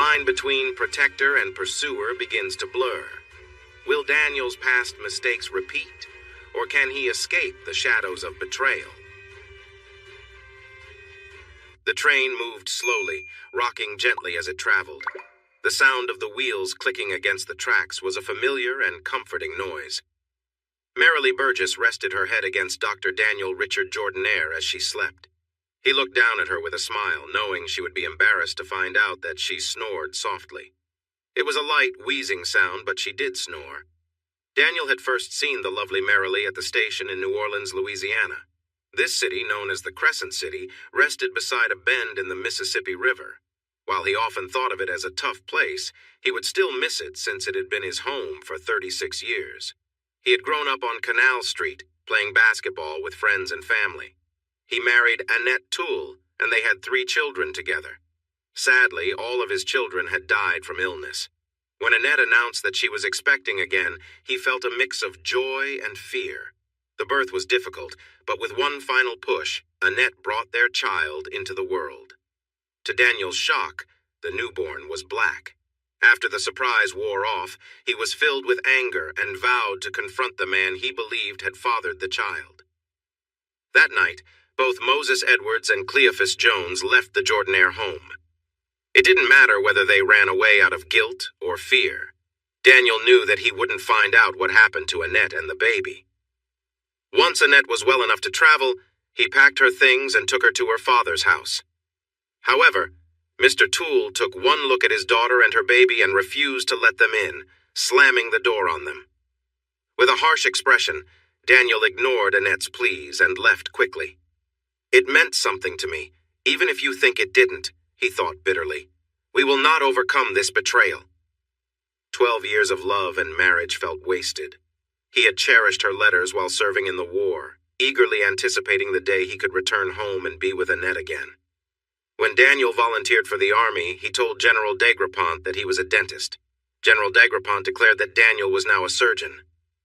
line between protector and pursuer begins to blur. Will Daniel's past mistakes repeat, or can he escape the shadows of betrayal? The train moved slowly, rocking gently as it traveled. The sound of the wheels clicking against the tracks was a familiar and comforting noise. Marilee Burgess rested her head against Dr. Daniel Richard Jordan-Eyre as she slept. He looked down at her with a smile, knowing she would be embarrassed to find out that she snored softly. It was a light, wheezing sound, but she did snore. Daniel had first seen the lovely Marilee at the station in New Orleans, Louisiana. This city, known as the Crescent City, rested beside a bend in the Mississippi River. While he often thought of it as a tough place, he would still miss it since it had been his home for 36 years. He had grown up on Canal Street, playing basketball with friends and family. He married Annette Toole, and they had 3 children together. Sadly, all of his children had died from illness. When Annette announced that she was expecting again, he felt a mix of joy and fear. The birth was difficult, but with one final push, Annette brought their child into the world. To Daniel's shock, the newborn was black. After the surprise wore off, he was filled with anger and vowed to confront the man he believed had fathered the child. That night, both Moses Edwards and Cleophas Jones left the Jordan-Eyre home. It didn't matter whether they ran away out of guilt or fear. Daniel knew that he wouldn't find out what happened to Annette and the baby. Once Annette was well enough to travel, he packed her things and took her to her father's house. However, Mr. Toole took one look at his daughter and her baby and refused to let them in, slamming the door on them. With a harsh expression, Daniel ignored Annette's pleas and left quickly. "It meant something to me, even if you think it didn't," he thought bitterly. "We will not overcome this betrayal." 12 years of love and marriage felt wasted. He had cherished her letters while serving in the war, eagerly anticipating the day he could return home and be with Annette again. When Daniel volunteered for the army, he told General Dagrapont that he was a dentist. General Dagrapont declared that Daniel was now a surgeon.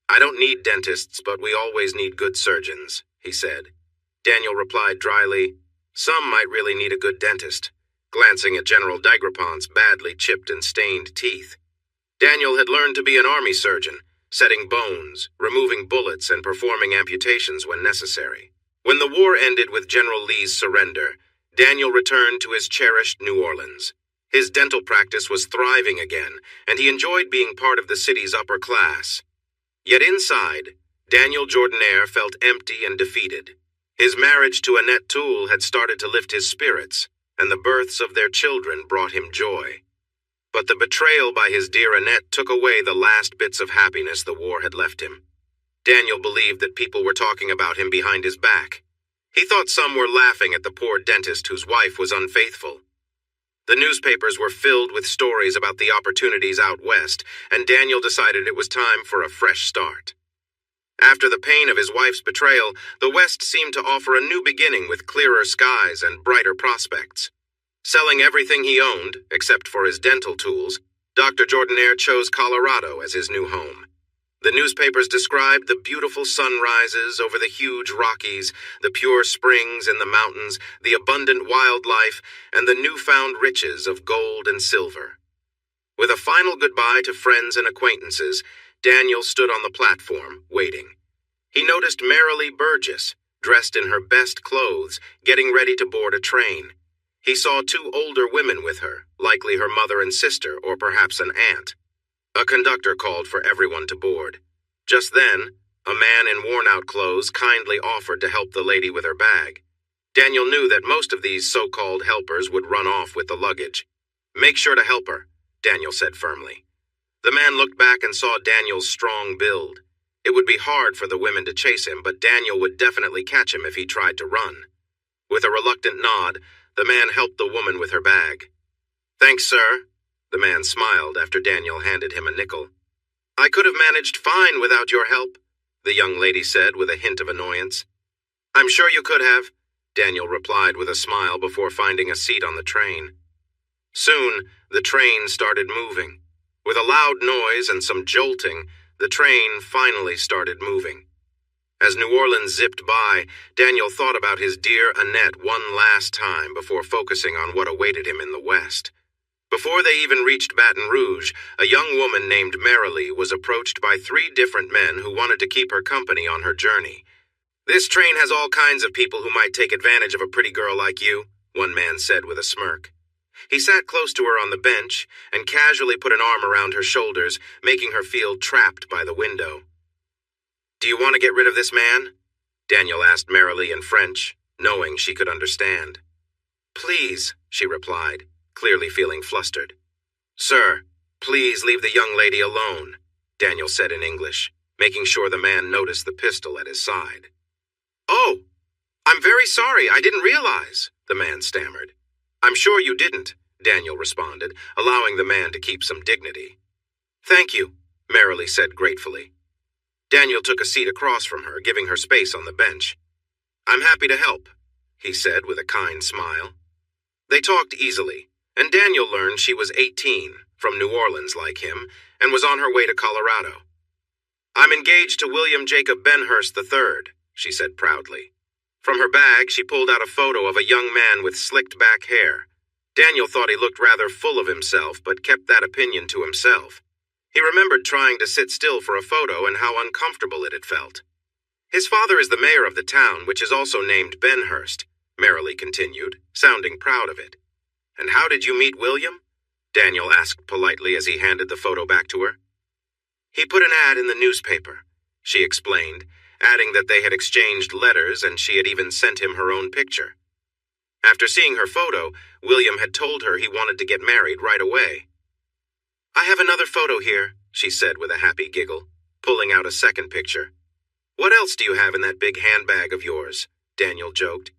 "I don't need dentists, but we always need good surgeons," he said. Daniel replied dryly, "Some might really need a good dentist," glancing at General Dagrapont's badly chipped and stained teeth. Daniel had learned to be an army surgeon, setting bones, removing bullets, and performing amputations when necessary. When the war ended with General Lee's surrender, Daniel returned to his cherished New Orleans. His dental practice was thriving again, and he enjoyed being part of the city's upper class. Yet inside, Daniel Jordan-Eyre felt empty and defeated. His marriage to Annette Toole had started to lift his spirits, and the births of their children brought him joy. But the betrayal by his dear Annette took away the last bits of happiness the war had left him. Daniel believed that people were talking about him behind his back. He thought some were laughing at the poor dentist whose wife was unfaithful. The newspapers were filled with stories about the opportunities out west, and Daniel decided it was time for a fresh start. After the pain of his wife's betrayal, the West seemed to offer a new beginning with clearer skies and brighter prospects. Selling everything he owned, except for his dental tools, Dr. Jordan-Eyre chose Colorado as his new home. The newspapers described the beautiful sunrises over the huge Rockies, the pure springs in the mountains, the abundant wildlife, and the newfound riches of gold and silver. With a final goodbye to friends and acquaintances, Daniel stood on the platform, waiting. He noticed Marilee Burgess, dressed in her best clothes, getting ready to board a train. He saw 2 older women with her, likely her mother and sister, or perhaps an aunt. A conductor called for everyone to board. Just then, a man in worn-out clothes kindly offered to help the lady with her bag. Daniel knew that most of these so-called helpers would run off with the luggage. "Make sure to help her," Daniel said firmly. The man looked back and saw Daniel's strong build. It would be hard for the women to chase him, but Daniel would definitely catch him if he tried to run. With a reluctant nod, the man helped the woman with her bag. "Thanks, sir." The man smiled after Daniel handed him a nickel. "I could have managed fine without your help," the young lady said with a hint of annoyance. "I'm sure you could have," Daniel replied with a smile before finding a seat on the train. Soon, the train started moving. With a loud noise and some jolting, the train finally started moving. As New Orleans zipped by, Daniel thought about his dear Annette one last time before focusing on what awaited him in the West. Before they even reached Baton Rouge, a young woman named Marilee was approached by 3 different men who wanted to keep her company on her journey. "This train has all kinds of people who might take advantage of a pretty girl like you," one man said with a smirk. He sat close to her on the bench and casually put an arm around her shoulders, making her feel trapped by the window. "Do you want to get rid of this man?" Daniel asked Marilee in French, knowing she could understand. "Please," she replied, clearly feeling flustered. "Sir, please leave the young lady alone," Daniel said in English, making sure the man noticed the pistol at his side. "Oh, I'm very sorry, I didn't realize," the man stammered. "I'm sure you didn't," Daniel responded, allowing the man to keep some dignity. "Thank you," Marilee said gratefully. Daniel took a seat across from her, giving her space on the bench. "I'm happy to help," he said with a kind smile. They talked easily, and Daniel learned she was 18, from New Orleans like him, and was on her way to Colorado. "I'm engaged to William Jacob Benhurst III, she said proudly. From her bag, she pulled out a photo of a young man with slicked back hair. Daniel thought he looked rather full of himself, but kept that opinion to himself. He remembered trying to sit still for a photo and how uncomfortable it had felt. "His father is the mayor of the town, which is also named Benhurst," Marilee continued, sounding proud of it. "And how did you meet William?" Daniel asked politely as he handed the photo back to her. "He put an ad in the newspaper," she explained, adding that they had exchanged letters and she had even sent him her own picture. After seeing her photo, William had told her he wanted to get married right away. "I have another photo here," she said with a happy giggle, pulling out a second picture. "What else do you have in that big handbag of yours?" Daniel joked.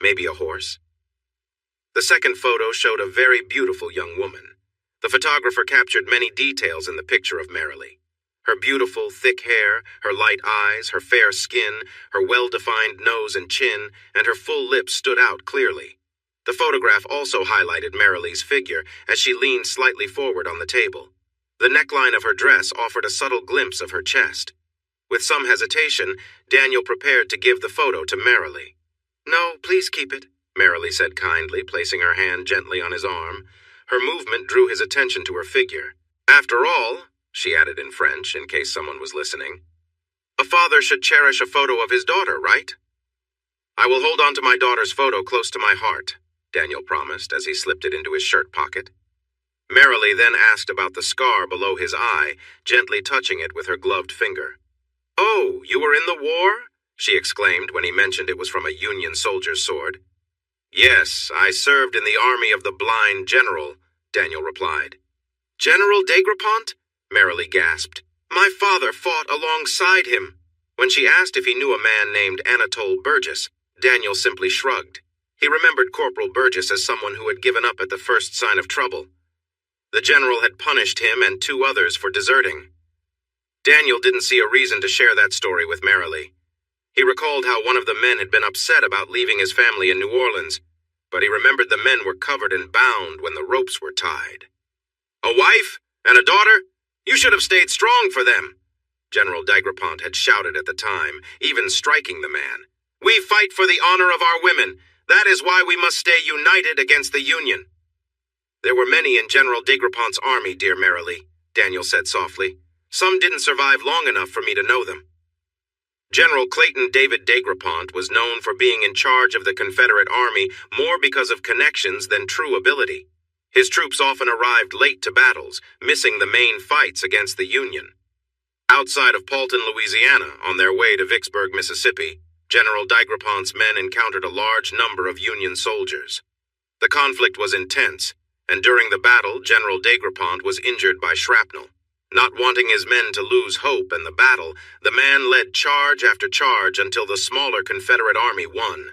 "Maybe a horse?" The second photo showed a very beautiful young woman. The photographer captured many details in the picture of Marilee. Her beautiful, thick hair, her light eyes, her fair skin, her well-defined nose and chin, and her full lips stood out clearly. The photograph also highlighted Marilee's figure as she leaned slightly forward on the table. The neckline of her dress offered a subtle glimpse of her chest. With some hesitation, Daniel prepared to give the photo to Marilee. "No, please keep it," Marilee said kindly, placing her hand gently on his arm. Her movement drew his attention to her figure. "After all," she added in French, in case someone was listening, "a father should cherish a photo of his daughter, right?" "I will hold on to my daughter's photo close to my heart," Daniel promised as he slipped it into his shirt pocket. Marilee then asked about the scar below his eye, gently touching it with her gloved finger. "Oh, you were in the war?" she exclaimed when he mentioned it was from a Union soldier's sword. "Yes, I served in the army of the blind general," Daniel replied. "General Degrapont?" Marilee gasped. "My father fought alongside him." When she asked if he knew a man named Anatole Burgess, Daniel simply shrugged. He remembered Corporal Burgess as someone who had given up at the first sign of trouble. The general had punished him and 2 others for deserting. Daniel didn't see a reason to share that story with Marilee. He recalled how one of the men had been upset about leaving his family in New Orleans, but he remembered the men were covered and bound when the ropes were tied. "A wife and a daughter? You should have stayed strong for them," General Degrapont had shouted at the time, even striking the man. "We fight for the honor of our women. That is why we must stay united against the Union." "There were many in General Degrapont's army, dear Marilee," Daniel said softly. "Some didn't survive long enough for me to know them." General Clayton David Degrapont was known for being in charge of the Confederate Army more because of connections than true ability. His troops often arrived late to battles, missing the main fights against the Union. Outside of Paulton, Louisiana, on their way to Vicksburg, Mississippi, General Degrapont's men encountered a large number of Union soldiers. The conflict was intense, and during the battle, General Degrapont was injured by shrapnel. Not wanting his men to lose hope in the battle, the man led charge after charge until the smaller Confederate army won.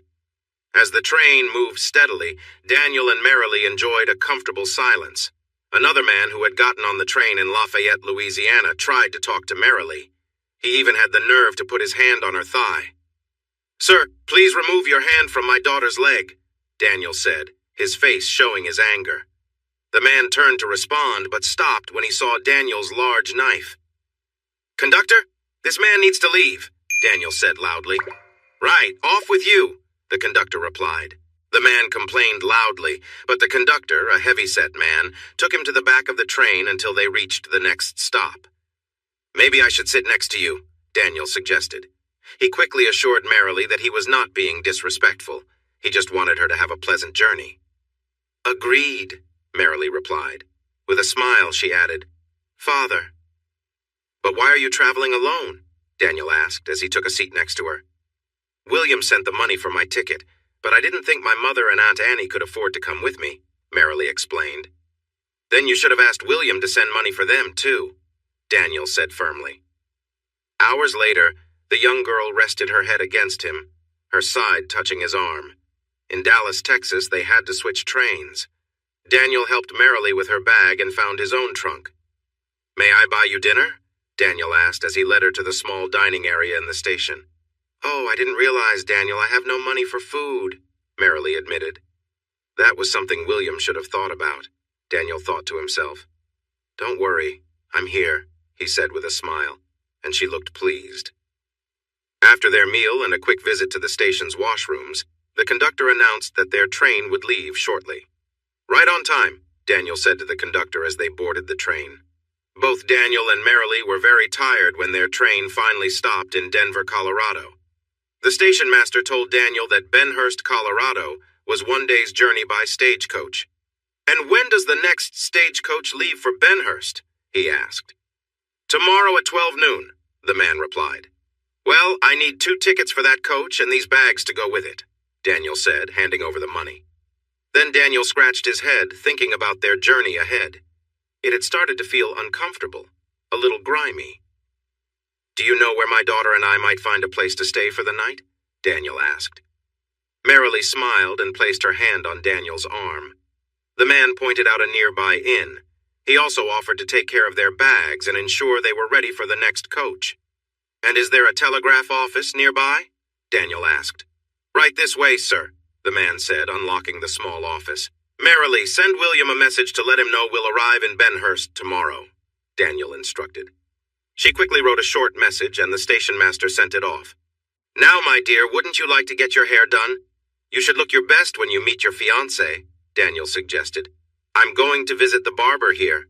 As the train moved steadily, Daniel and Marilee enjoyed a comfortable silence. Another man who had gotten on the train in Lafayette, Louisiana, tried to talk to Marilee. He even had the nerve to put his hand on her thigh. "Sir, please remove your hand from my daughter's leg," Daniel said, his face showing his anger. The man turned to respond, but stopped when he saw Daniel's large knife. "Conductor, this man needs to leave," Daniel said loudly. "Right, off with you," the conductor replied. The man complained loudly, but the conductor, a heavy-set man, took him to the back of the train until they reached the next stop. "Maybe I should sit next to you," Daniel suggested. He quickly assured Merrily that he was not being disrespectful. He just wanted her to have a pleasant journey. "Agreed," Merrily replied. With a smile, she added, "Father." "But why are you traveling alone?" Daniel asked as he took a seat next to her. "William sent the money for my ticket, but I didn't think my mother and Aunt Annie could afford to come with me," Merrily explained. "Then you should have asked William to send money for them, too," Daniel said firmly. Hours later, the young girl rested her head against him, her side touching his arm. In Dallas, Texas, they had to switch trains. Daniel helped Merrily with her bag and found his own trunk. "May I buy you dinner?" Daniel asked as he led her to the small dining area in the station. "Oh, I didn't realize, Daniel, I have no money for food," Merrily admitted. That was something William should have thought about, Daniel thought to himself. "Don't worry, I'm here," he said with a smile, and she looked pleased. After their meal and a quick visit to the station's washrooms, the conductor announced that their train would leave shortly. "Right on time," Daniel said to the conductor as they boarded the train. Both Daniel and Merrily were very tired when their train finally stopped in Denver, Colorado. The station master told Daniel that Benhurst, Colorado, was one day's journey by stagecoach. "And when does the next stagecoach leave for Benhurst?" he asked. "Tomorrow at 12 noon, the man replied. "Well, I need 2 tickets for that coach and these bags to go with it," Daniel said, handing over the money. Then Daniel scratched his head, thinking about their journey ahead. It had started to feel uncomfortable, a little grimy. "Do you know where my daughter and I might find a place to stay for the night?" Daniel asked. Merrily smiled and placed her hand on Daniel's arm. The man pointed out a nearby inn. He also offered to take care of their bags and ensure they were ready for the next coach. "And is there a telegraph office nearby?" Daniel asked. "Right this way, sir," the man said, unlocking the small office. "Merrily, send William a message to let him know we'll arrive in Benhurst tomorrow," Daniel instructed. She quickly wrote a short message and the station master sent it off. "Now, my dear, wouldn't you like to get your hair done? You should look your best when you meet your fiancé," Daniel suggested. "I'm going to visit the barber here."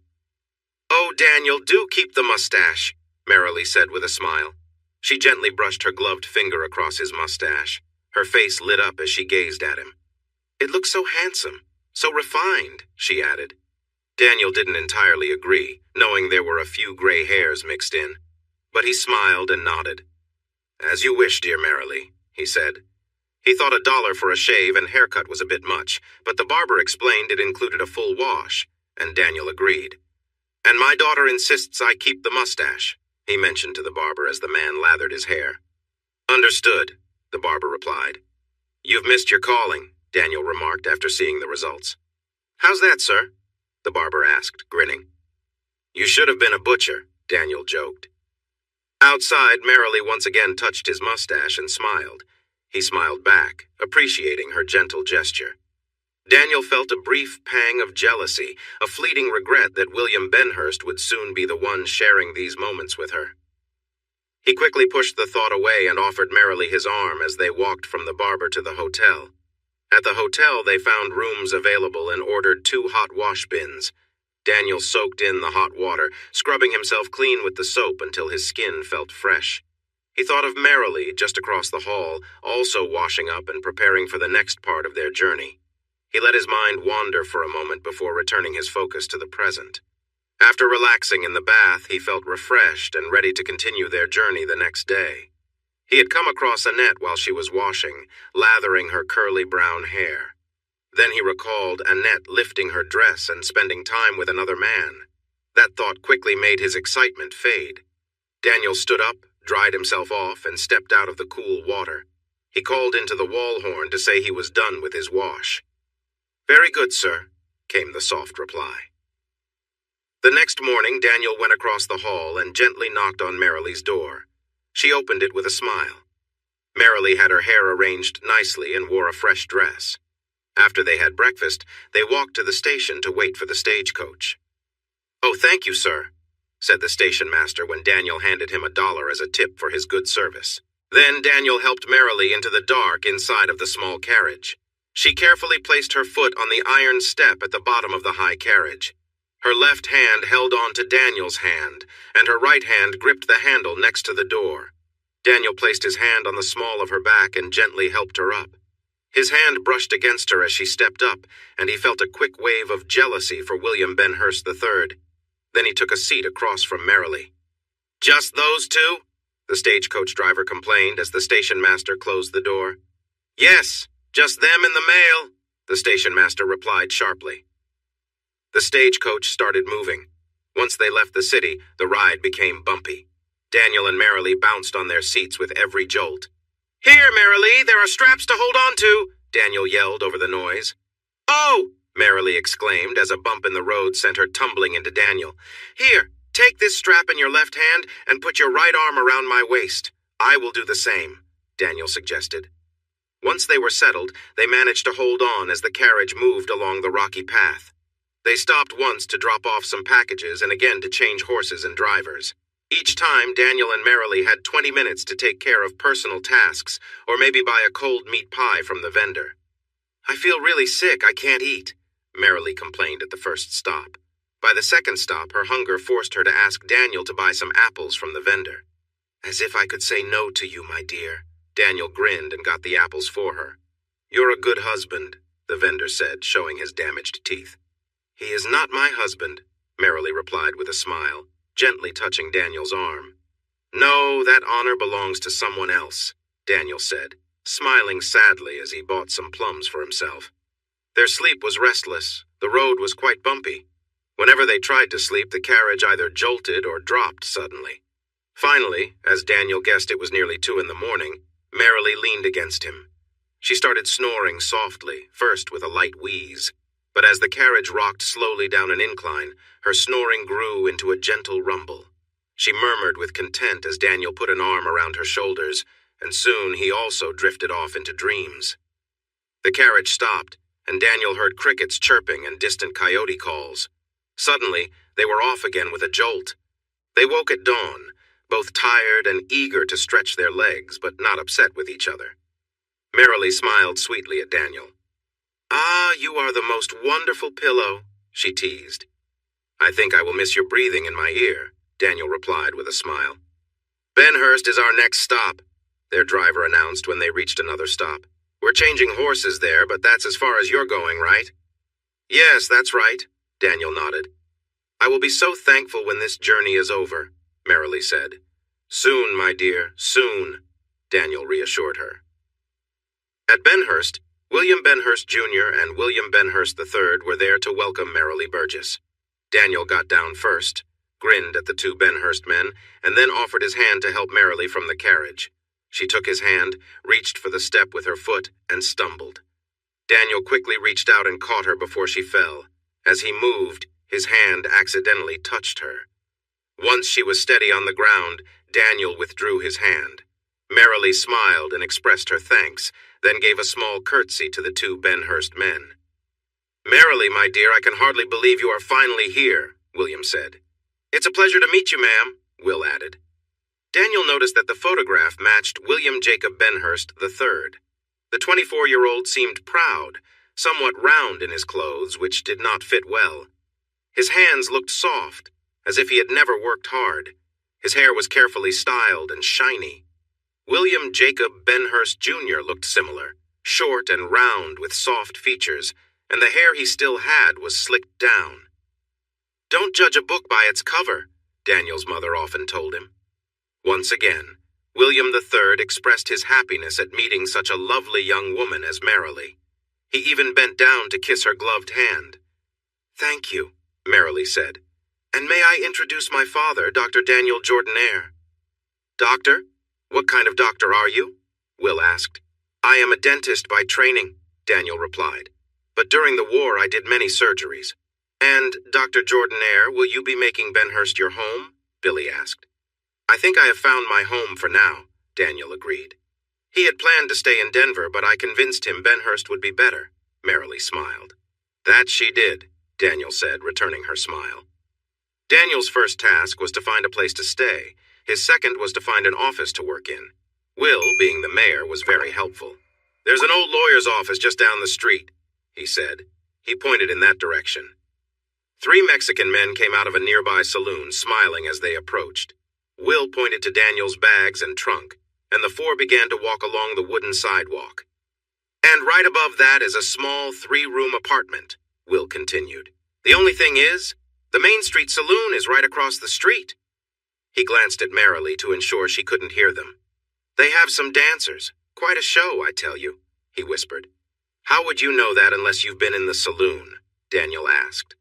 "Oh, Daniel, do keep the mustache," Merrily said with a smile. She gently brushed her gloved finger across his mustache. Her face lit up as she gazed at him. "It looks so handsome, so refined," she added. Daniel didn't entirely agree, knowing there were a few gray hairs mixed in. But he smiled and nodded. "As you wish, dear Merrily," he said. He thought $1 for a shave and haircut was a bit much, but the barber explained it included a full wash, and Daniel agreed. "And my daughter insists I keep the mustache," he mentioned to the barber as the man lathered his hair. "Understood," the barber replied. "You've missed your calling," Daniel remarked after seeing the results. "How's that, sir?" the barber asked, grinning. "You should have been a butcher," Daniel joked. Outside, Merrily once again touched his mustache and smiled. He smiled back, appreciating her gentle gesture. Daniel felt a brief pang of jealousy, a fleeting regret that William Benhurst would soon be the one sharing these moments with her. He quickly pushed the thought away and offered Merrily his arm as they walked from the barber to the hotel. At the hotel, they found rooms available and ordered 2 hot wash bins. Daniel soaked in the hot water, scrubbing himself clean with the soap until his skin felt fresh. He thought of Merrily, just across the hall, also washing up and preparing for the next part of their journey. He let his mind wander for a moment before returning his focus to the present. After relaxing in the bath, he felt refreshed and ready to continue their journey the next day. He had come across Annette while she was washing, lathering her curly brown hair. Then he recalled Annette lifting her dress and spending time with another man. That thought quickly made his excitement fade. Daniel stood up, dried himself off, and stepped out of the cool water. He called into the wall horn to say he was done with his wash. "Very good, sir," came the soft reply. The next morning, Daniel went across the hall and gently knocked on Merrily's door. She opened it with a smile. Merrily had her hair arranged nicely and wore a fresh dress. After they had breakfast, they walked to the station to wait for the stagecoach. "Oh, thank you, sir," said the station master when Daniel handed him $1 as a tip for his good service. Then Daniel helped Merrily into the dark inside of the small carriage. She carefully placed her foot on the iron step at the bottom of the high carriage. Her left hand held on to Daniel's hand, and her right hand gripped the handle next to the door. Daniel placed his hand on the small of her back and gently helped her up. His hand brushed against her as she stepped up, and he felt a quick wave of jealousy for William Benhurst III. Then he took a seat across from Merrily. "Just those two?" the stagecoach driver complained as the station master closed the door. "Yes, just them and the mail," the station master replied sharply. The stagecoach started moving. Once they left the city, the ride became bumpy. Daniel and Merrily bounced on their seats with every jolt. "Here, Merrily, there are straps to hold on to," Daniel yelled over the noise. "Oh!" Merrily exclaimed as a bump in the road sent her tumbling into Daniel. "Here, take this strap in your left hand and put your right arm around my waist. I will do the same," Daniel suggested. Once they were settled, they managed to hold on as the carriage moved along the rocky path. They stopped once to drop off some packages and again to change horses and drivers. Each time, Daniel and Merrily had 20 minutes to take care of personal tasks or maybe buy a cold meat pie from the vendor. "I feel really sick, I can't eat," Merrily complained at the first stop. By the second stop, her hunger forced her to ask Daniel to buy some apples from the vendor. "As if I could say no to you, my dear." Daniel grinned and got the apples for her. "You're a good husband," the vendor said, showing his damaged teeth. "He is not my husband," Merrily replied with a smile, gently touching Daniel's arm. "No, that honor belongs to someone else," Daniel said, smiling sadly as he bought some plums for himself. Their sleep was restless. The road was quite bumpy. Whenever they tried to sleep, the carriage either jolted or dropped suddenly. Finally, as Daniel guessed it was nearly 2 in the morning, Merrily leaned against him. She started snoring softly, first with a light wheeze. But as the carriage rocked slowly down an incline, her snoring grew into a gentle rumble. She murmured with content as Daniel put an arm around her shoulders, and soon he also drifted off into dreams. The carriage stopped, and Daniel heard crickets chirping and distant coyote calls. Suddenly, they were off again with a jolt. They woke at dawn, both tired and eager to stretch their legs, but not upset with each other. Merrily smiled sweetly at Daniel. "Ah, you are the most wonderful pillow," she teased. "I think I will miss your breathing in my ear," Daniel replied with a smile. "Benhurst is our next stop," their driver announced when they reached another stop. "We're changing horses there, but that's as far as you're going, right?" "Yes, that's right," Daniel nodded. "I will be so thankful when this journey is over," Merrily said. "Soon, my dear, soon," Daniel reassured her. At Benhurst, William Benhurst Jr. and William Benhurst III were there to welcome Merrily Burgess. Daniel got down first, grinned at the 2 Benhurst men, and then offered his hand to help Merrily from the carriage. She took his hand, reached for the step with her foot, and stumbled. Daniel quickly reached out and caught her before she fell. As he moved, his hand accidentally touched her. Once she was steady on the ground, Daniel withdrew his hand. Merrily smiled and expressed her thanks, then gave a small curtsy to the 2 Benhurst men. "Merrily, my dear, I can hardly believe you are finally here," William said. "It's a pleasure to meet you, ma'am," Will added. Daniel noticed that the photograph matched William Jacob Benhurst III. The 24-year-old seemed proud, somewhat round in his clothes, which did not fit well. His hands looked soft, as if he had never worked hard. His hair was carefully styled and shiny. William Jacob Benhurst Jr. looked similar, short and round with soft features, and the hair he still had was slicked down. "Don't judge a book by its cover," Daniel's mother often told him. Once again, William III expressed his happiness at meeting such a lovely young woman as Merrily. He even bent down to kiss her gloved hand. "Thank you," Merrily said. "And may I introduce my father, Dr. Daniel Jordanaire?" "Doctor? What kind of doctor are you?" Will asked. "I am a dentist by training," Daniel replied. "But during the war I did many surgeries." "And, Dr. Jordanaire, will you be making Benhurst your home?" Billy asked. "I think I have found my home for now," Daniel agreed. He had planned to stay in Denver, but I convinced him Benhurst would be better, Merrily smiled. "That she did," Daniel said, returning her smile. Daniel's first task was to find a place to stay. His second was to find an office to work in. Will, being the mayor, was very helpful. "There's an old lawyer's office just down the street," he said. He pointed in that direction. 3 Mexican men came out of a nearby saloon, smiling as they approached. Will pointed to Daniel's bags and trunk, and the 4 began to walk along the wooden sidewalk. "And right above that is a small 3-room apartment," Will continued. "The only thing is, the Main Street Saloon is right across the street." He glanced at Marilee to ensure she couldn't hear them. "They have some dancers. Quite a show, I tell you," he whispered. "How would you know that unless you've been in the saloon?" Daniel asked.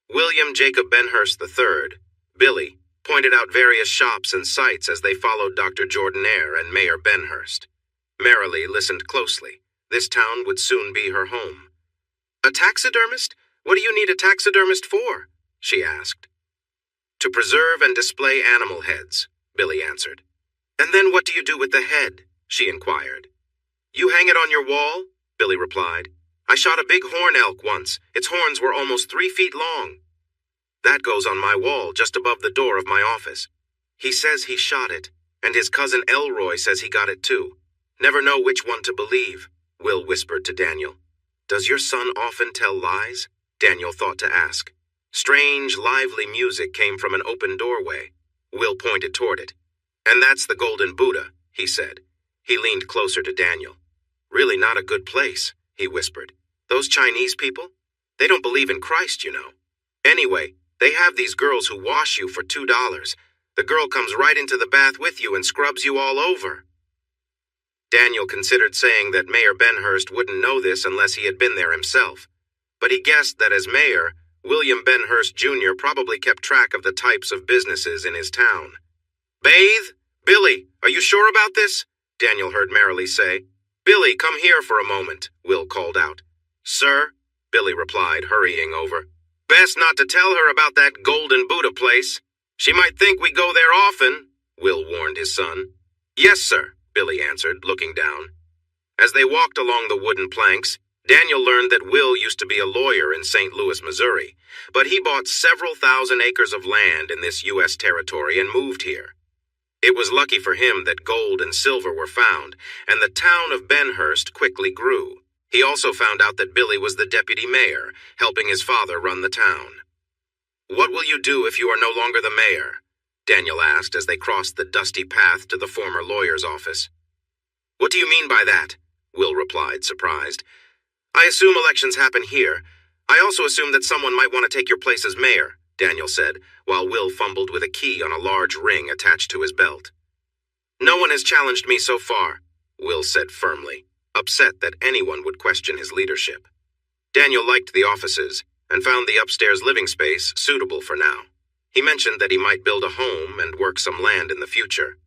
William Jacob Benhurst III, Billy, pointed out various shops and sites as they followed Dr. Jordanaire and Mayor Benhurst. Marilee listened closely. This town would soon be her home. "A taxidermist? What do you need a taxidermist for?" she asked. "To preserve and display animal heads," Billy answered. "And then what do you do with the head?" she inquired. "You hang it on your wall," Billy replied. "I shot a big horn elk once. Its horns were almost 3 feet long. That goes on my wall just above the door of my office. He says he shot it, and his cousin Elroy says he got it too. Never know which one to believe," Will whispered to Daniel. "Does your son often tell lies?" Daniel thought to ask. Strange, lively music came from an open doorway. Will pointed toward it. "And that's the Golden Buddha," he said. He leaned closer to Daniel. "Really not a good place," he whispered. "Those Chinese people? They don't believe in Christ, you know. Anyway, they have these girls who wash you for $2. The girl comes right into the bath with you and scrubs you all over." Daniel considered saying that Mayor Benhurst wouldn't know this unless he had been there himself. But he guessed that as mayor, William Benhurst Jr. probably kept track of the types of businesses in his town. "Bathe? Billy, are you sure about this?" Daniel heard Marilee say. "Billy, come here for a moment," Will called out. "Sir," Billy replied, hurrying over. "Best not to tell her about that Golden Buddha place. She might think we go there often," Will warned his son. "Yes, sir," Billy answered, looking down. As they walked along the wooden planks, Daniel learned that Will used to be a lawyer in St. Louis, Missouri, but he bought several thousand acres of land in this U.S. territory and moved here. It was lucky for him that gold and silver were found, and the town of Benhurst quickly grew. He also found out that Billy was the deputy mayor, helping his father run the town. "What will you do if you are no longer the mayor?" Daniel asked as they crossed the dusty path to the former lawyer's office. "What do you mean by that?" Will replied, surprised. "I assume elections happen here. I also assume that someone might want to take your place as mayor," Daniel said, while Will fumbled with a key on a large ring attached to his belt. "No one has challenged me so far," Will said firmly, upset that anyone would question his leadership. Daniel liked the offices and found the upstairs living space suitable for now. He mentioned that he might build a home and work some land in the future.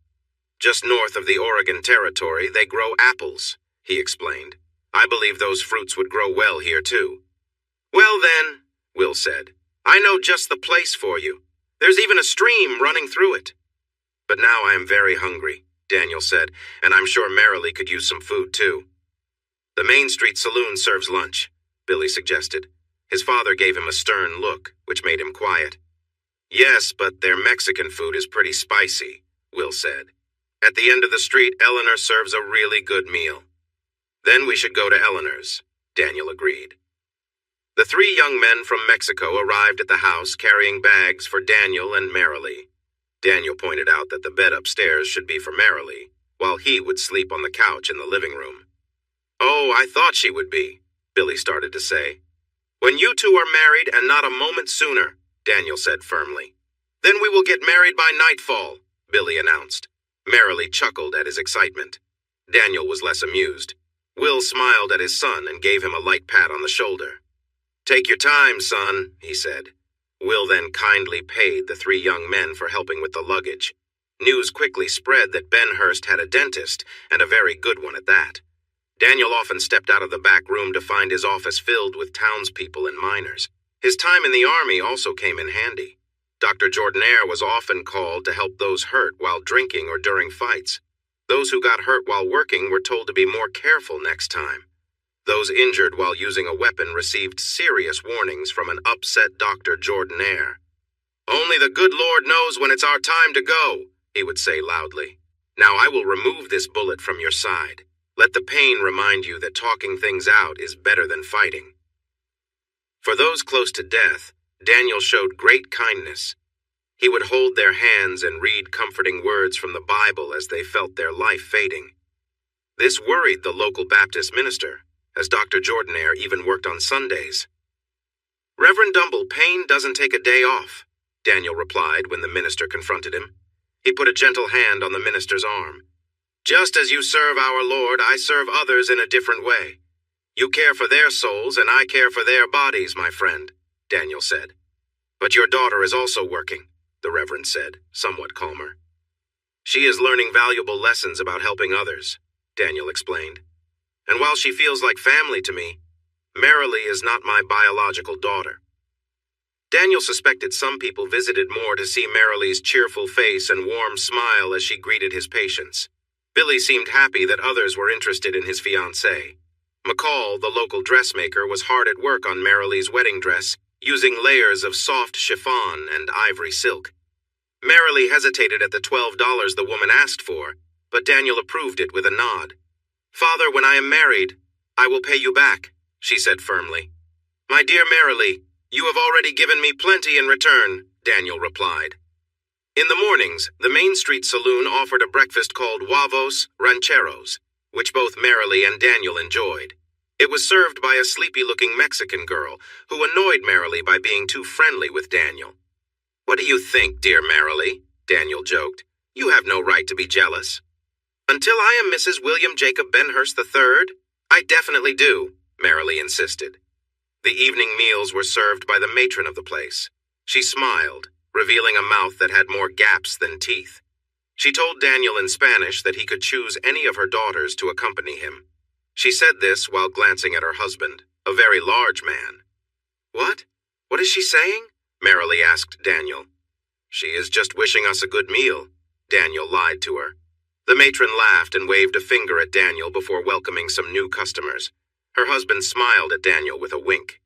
"Just north of the Oregon Territory, they grow apples," he explained. "I believe those fruits would grow well here too." "Well then," Will said, "I know just the place for you. There's even a stream running through it." "But now I am very hungry," Daniel said, "and I'm sure Marilee could use some food too." "The Main Street Saloon serves lunch," Billy suggested. His father gave him a stern look, which made him quiet. "Yes, but their Mexican food is pretty spicy," Will said. "At the end of the street, Eleanor serves a really good meal." "Then we should go to Eleanor's," Daniel agreed. The 3 young men from Mexico arrived at the house carrying bags for Daniel and Marilee. Daniel pointed out that the bed upstairs should be for Marilee, while he would sleep on the couch in the living room. "Oh, I thought she would be," Billy started to say. "When you two are married and not a moment sooner," Daniel said firmly. "Then we will get married by nightfall," Billy announced. Marilee chuckled at his excitement. Daniel was less amused. Will smiled at his son and gave him a light pat on the shoulder. "Take your time, son," he said. Will then kindly paid the 3 young men for helping with the luggage. News quickly spread that Benhurst had a dentist, and a very good one at that. Daniel often stepped out of the back room to find his office filled with townspeople and miners. His time in the army also came in handy. Dr. Jordanaire was often called to help those hurt while drinking or during fights. Those who got hurt while working were told to be more careful next time. Those injured while using a weapon received serious warnings from an upset Dr. Jordanaire. "Only the good Lord knows when it's our time to go," he would say loudly. "Now I will remove this bullet from your side." Let the pain remind you that talking things out is better than fighting. For those close to death, Daniel showed great kindness. He would hold their hands and read comforting words from the Bible as they felt their life fading. This worried the local Baptist minister, as Dr. Jordanare even worked on Sundays. "Reverend Dumble, pain doesn't take a day off," Daniel replied when the minister confronted him. He put a gentle hand on the minister's arm. "Just as you serve our Lord, I serve others in a different way. You care for their souls, and I care for their bodies, my friend," Daniel said. "But your daughter is also working," the Reverend said, somewhat calmer. "She is learning valuable lessons about helping others," Daniel explained. "And while she feels like family to me, Marilee is not my biological daughter." Daniel suspected some people visited more to see Marilee's cheerful face and warm smile as she greeted his patients. Billy seemed happy that others were interested in his fiancée. McCall, the local dressmaker, was hard at work on Marilee's wedding dress, using layers of soft chiffon and ivory silk. Marilee hesitated at the $12 the woman asked for, but Daniel approved it with a nod. "Father, when I am married, I will pay you back," she said firmly. "My dear Marilee, you have already given me plenty in return," Daniel replied. In the mornings, the Main Street Saloon offered a breakfast called Huevos Rancheros, which both Marilee and Daniel enjoyed. It was served by a sleepy-looking Mexican girl who annoyed Marilee by being too friendly with Daniel. "What do you think, dear Marilee?" Daniel joked. "You have no right to be jealous." "Until I am Mrs. William Jacob Benhurst III, I definitely do," Marilee insisted. The evening meals were served by the matron of the place. She smiled, revealing a mouth that had more gaps than teeth. She told Daniel in Spanish that he could choose any of her daughters to accompany him. She said this while glancing at her husband, a very large man. "What? What is she saying?" Marilee asked Daniel. "She is just wishing us a good meal," Daniel lied to her. The matron laughed and waved a finger at Daniel before welcoming some new customers. Her husband smiled at Daniel with a wink.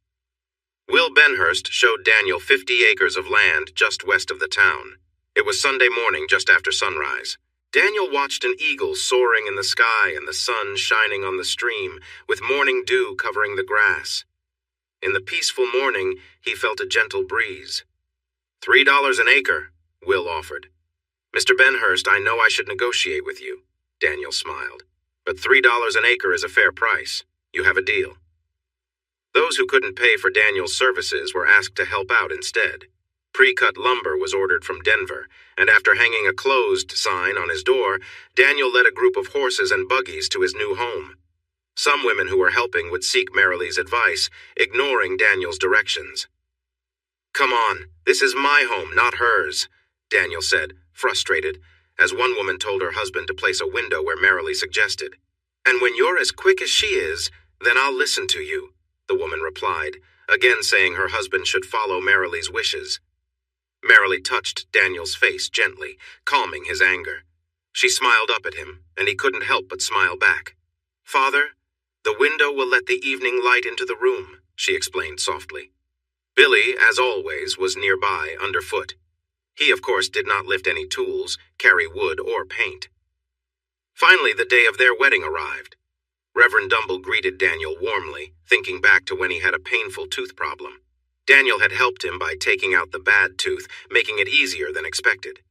Will Benhurst showed Daniel 50 acres of land just west of the town. It was Sunday morning just after sunrise. Daniel watched an eagle soaring in the sky and the sun shining on the stream, with morning dew covering the grass. In the peaceful morning, he felt a gentle breeze. $3 an acre, Will offered. "Mr. Benhurst, I know I should negotiate with you," Daniel smiled. "But $3 an acre is a fair price. You have a deal." Those who couldn't pay for Daniel's services were asked to help out instead. Pre-cut lumber was ordered from Denver, and after hanging a closed sign on his door, Daniel led a group of horses and buggies to his new home. Some women who were helping would seek Marilee's advice, ignoring Daniel's directions. "Come on, this is my home, not hers," Daniel said, frustrated, as one woman told her husband to place a window where Marilee suggested. "And when you're as quick as she is, then I'll listen to you," the woman replied, again saying her husband should follow Marilee's wishes. Marilee touched Daniel's face gently, calming his anger. She smiled up at him, and he couldn't help but smile back. "Father, the window will let the evening light into the room," she explained softly. Billy, as always, was nearby, underfoot. He, of course, did not lift any tools, carry wood, or paint. Finally, the day of their wedding arrived. Reverend Dumble greeted Daniel warmly, thinking back to when he had a painful tooth problem. Daniel had helped him by taking out the bad tooth, making it easier than expected.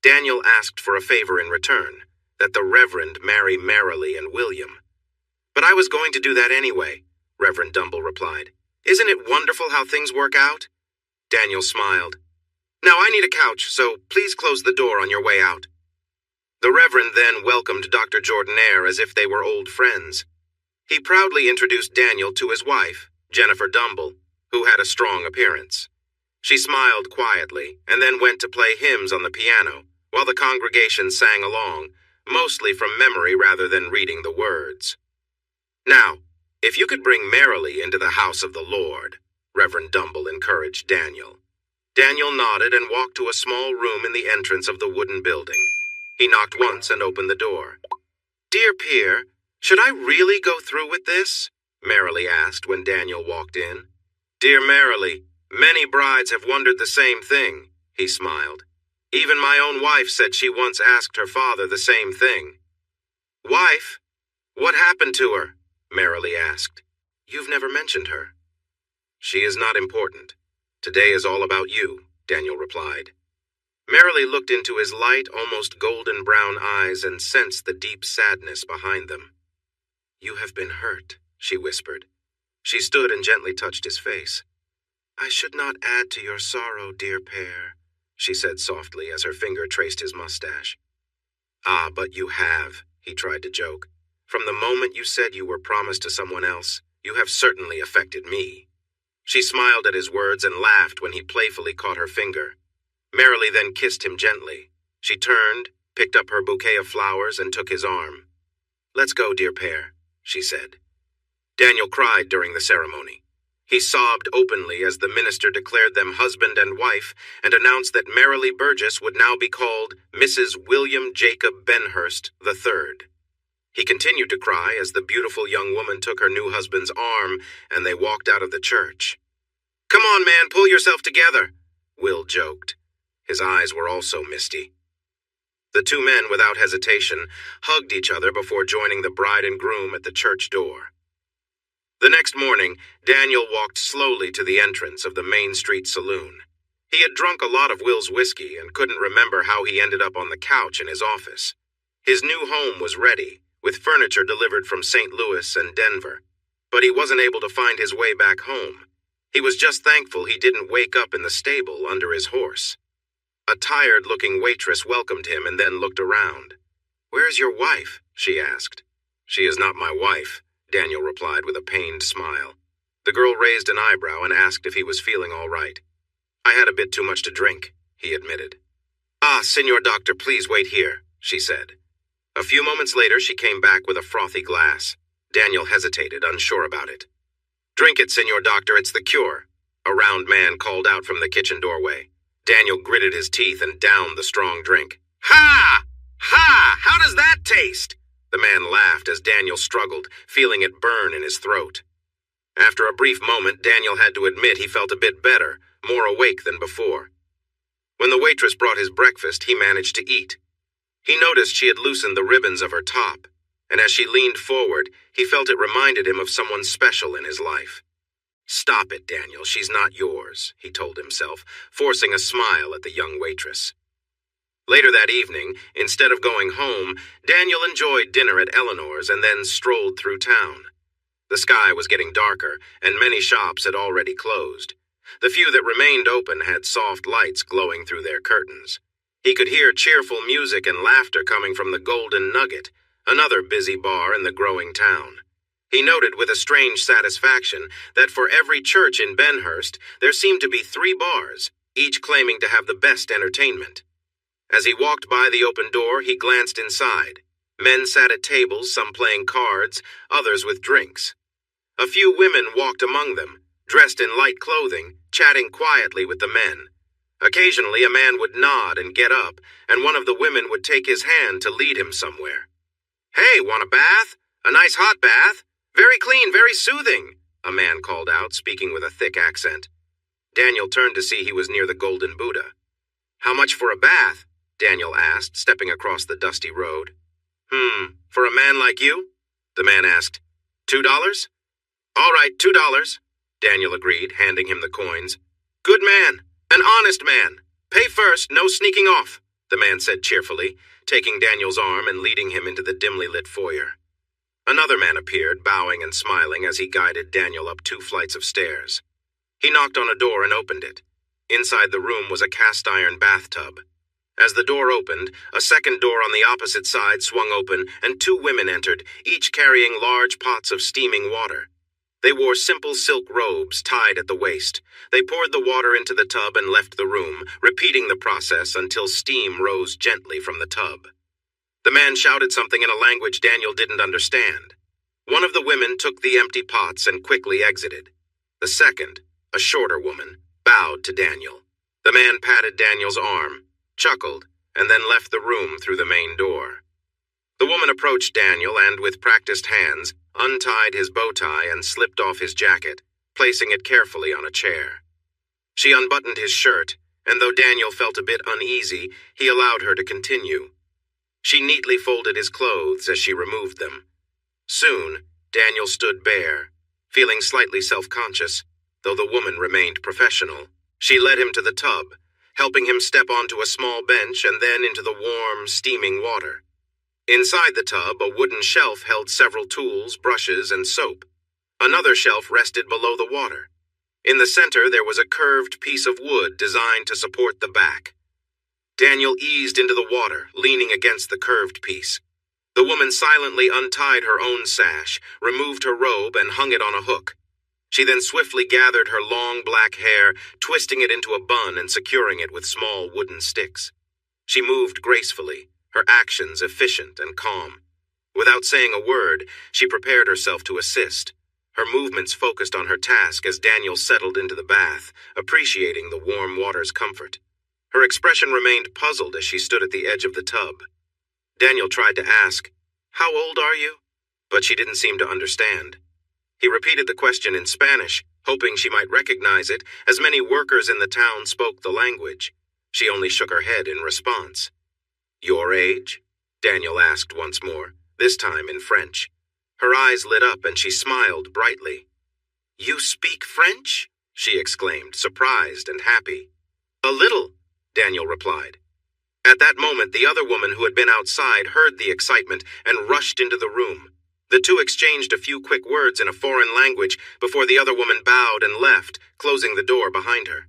Daniel asked for a favor in return, that the Reverend marry Marilee and William. "But I was going to do that anyway," Reverend Dumble replied. "Isn't it wonderful how things work out?" Daniel smiled. "Now I need a couch, so please close the door on your way out." The Reverend then welcomed Dr. Jordanare as if they were old friends. He proudly introduced Daniel to his wife, Jennifer Dumble, who had a strong appearance. She smiled quietly and then went to play hymns on the piano, while the congregation sang along, mostly from memory rather than reading the words. "Now, if you could bring Marilee into the house of the Lord," Reverend Dumble encouraged Daniel. Daniel nodded and walked to a small room in the entrance of the wooden building. He knocked once and opened the door. "Dear Pierre, should I really go through with this?" Marilee asked when Daniel walked in. "Dear Marilee, many brides have wondered the same thing," he smiled. "Even my own wife said she once asked her father the same thing." "Wife? What happened to her? Merrily asked. You've never mentioned her. She is not important. Today is all about you, Daniel replied. Merrily looked into his light, almost golden brown eyes and sensed the deep sadness behind them. You have been hurt, she whispered. She stood and gently touched his face. I should not add to your sorrow, dear pair, she said softly as her finger traced his mustache. Ah, but you have, he tried to joke. From the moment you said you were promised to someone else, you have certainly affected me. She smiled at his words and laughed when he playfully caught her finger. Merrily then kissed him gently. She turned, picked up her bouquet of flowers, and took his arm. Let's go, dear pair, she said. Daniel cried during the ceremony. He sobbed openly as the minister declared them husband and wife and announced that Merrily Burgess would now be called Mrs. William Jacob Benhurst III. He continued to cry as the beautiful young woman took her new husband's arm and they walked out of the church. Come on, man, pull yourself together, Will joked. His eyes were also misty. The two men, without hesitation, hugged each other before joining the bride and groom at the church door. The next morning, Daniel walked slowly to the entrance of the Main Street Saloon. He had drunk a lot of Will's whiskey and couldn't remember how he ended up on the couch in his office. His new home was ready, with furniture delivered from St. Louis and Denver, but he wasn't able to find his way back home. He was just thankful he didn't wake up in the stable under his horse. A tired-looking waitress welcomed him and then looked around. Where's your wife? She asked. She is not my wife, Daniel replied with a pained smile. The girl raised an eyebrow and asked if he was feeling all right. I had a bit too much to drink, he admitted. Ah, Senor Doctor, please wait here, she said. A few moments later, she came back with a frothy glass. Daniel hesitated, unsure about it. Drink it, Senor Doctor, it's the cure, a round man called out from the kitchen doorway. Daniel gritted his teeth and downed the strong drink. Ha! Ha! How does that taste? The man laughed as Daniel struggled, feeling it burn in his throat. After a brief moment, Daniel had to admit he felt a bit better, more awake than before. When the waitress brought his breakfast, he managed to eat. He noticed she had loosened the ribbons of her top, and as she leaned forward, he felt it reminded him of someone special in his life. Stop it, Daniel, she's not yours, he told himself, forcing a smile at the young waitress. Later that evening, instead of going home, Daniel enjoyed dinner at Eleanor's and then strolled through town. The sky was getting darker, and many shops had already closed. The few that remained open had soft lights glowing through their curtains. He could hear cheerful music and laughter coming from the Golden Nugget, another busy bar in the growing town. He noted with a strange satisfaction that for every church in Benhurst, there seemed to be 3 bars, each claiming to have the best entertainment. As he walked by the open door, he glanced inside. Men sat at tables, some playing cards, others with drinks. A few women walked among them, dressed in light clothing, chatting quietly with the men. Occasionally, a man would nod and get up, and one of the women would take his hand to lead him somewhere. Hey, want a bath? A nice hot bath? Very clean, very soothing, a man called out, speaking with a thick accent. Daniel turned to see he was near the Golden Buddha. How much for a bath? Daniel asked, stepping across the dusty road. For a man like you? The man asked. $2? All right, $2, Daniel agreed, handing him the coins. Good man, an honest man. Pay first, no sneaking off, the man said cheerfully, taking Daniel's arm and leading him into the dimly lit foyer. Another man appeared, bowing and smiling as he guided Daniel up 2 flights of stairs. He knocked on a door and opened it. Inside the room was a cast-iron bathtub. As the door opened, a second door on the opposite side swung open, and 2 women entered, each carrying large pots of steaming water. They wore simple silk robes tied at the waist. They poured the water into the tub and left the room, repeating the process until steam rose gently from the tub. The man shouted something in a language Daniel didn't understand. One of the women took the empty pots and quickly exited. The second, a shorter woman, bowed to Daniel. The man patted Daniel's arm, chuckled, and then left the room through the main door. The woman approached Daniel and, with practiced hands, untied his bow tie and slipped off his jacket, placing it carefully on a chair. She unbuttoned his shirt, and though Daniel felt a bit uneasy, he allowed her to continue. She neatly folded his clothes as she removed them. Soon, Daniel stood bare, feeling slightly self-conscious, though the woman remained professional. She led him to the tub, helping him step onto a small bench and then into the warm, steaming water. Inside the tub, a wooden shelf held several tools, brushes, and soap. Another shelf rested below the water. In the center, there was a curved piece of wood designed to support the back. Daniel eased into the water, leaning against the curved piece. The woman silently untied her own sash, removed her robe, and hung it on a hook. She then swiftly gathered her long black hair, twisting it into a bun and securing it with small wooden sticks. She moved gracefully, her actions efficient and calm. Without saying a word, she prepared herself to assist. Her movements focused on her task as Daniel settled into the bath, appreciating the warm water's comfort. Her expression remained puzzled as she stood at the edge of the tub. Daniel tried to ask, "How old are you?" But she didn't seem to understand. He repeated the question in Spanish, hoping she might recognize it, as many workers in the town spoke the language. She only shook her head in response. "Your age?" Daniel asked once more, this time in French. Her eyes lit up and she smiled brightly. "You speak French?" she exclaimed, surprised and happy. "A little," Daniel replied. At that moment, the other woman who had been outside heard the excitement and rushed into the room. The two exchanged a few quick words in a foreign language before the other woman bowed and left, closing the door behind her.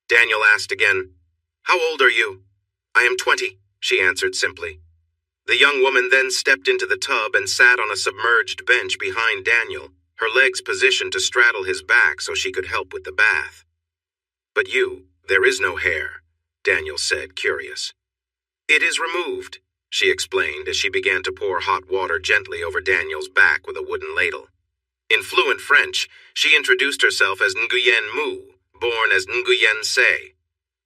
Daniel asked again, "How old are you?" "I am 20, she answered simply. The young woman then stepped into the tub and sat on a submerged bench behind Daniel, her legs positioned to straddle his back so she could help with the bath. "But there is no hair," Daniel said, curious. "It is removed," she explained as she began to pour hot water gently over Daniel's back with a wooden ladle. In fluent French, she introduced herself as Nguyen Mu, born as Nguyen Se.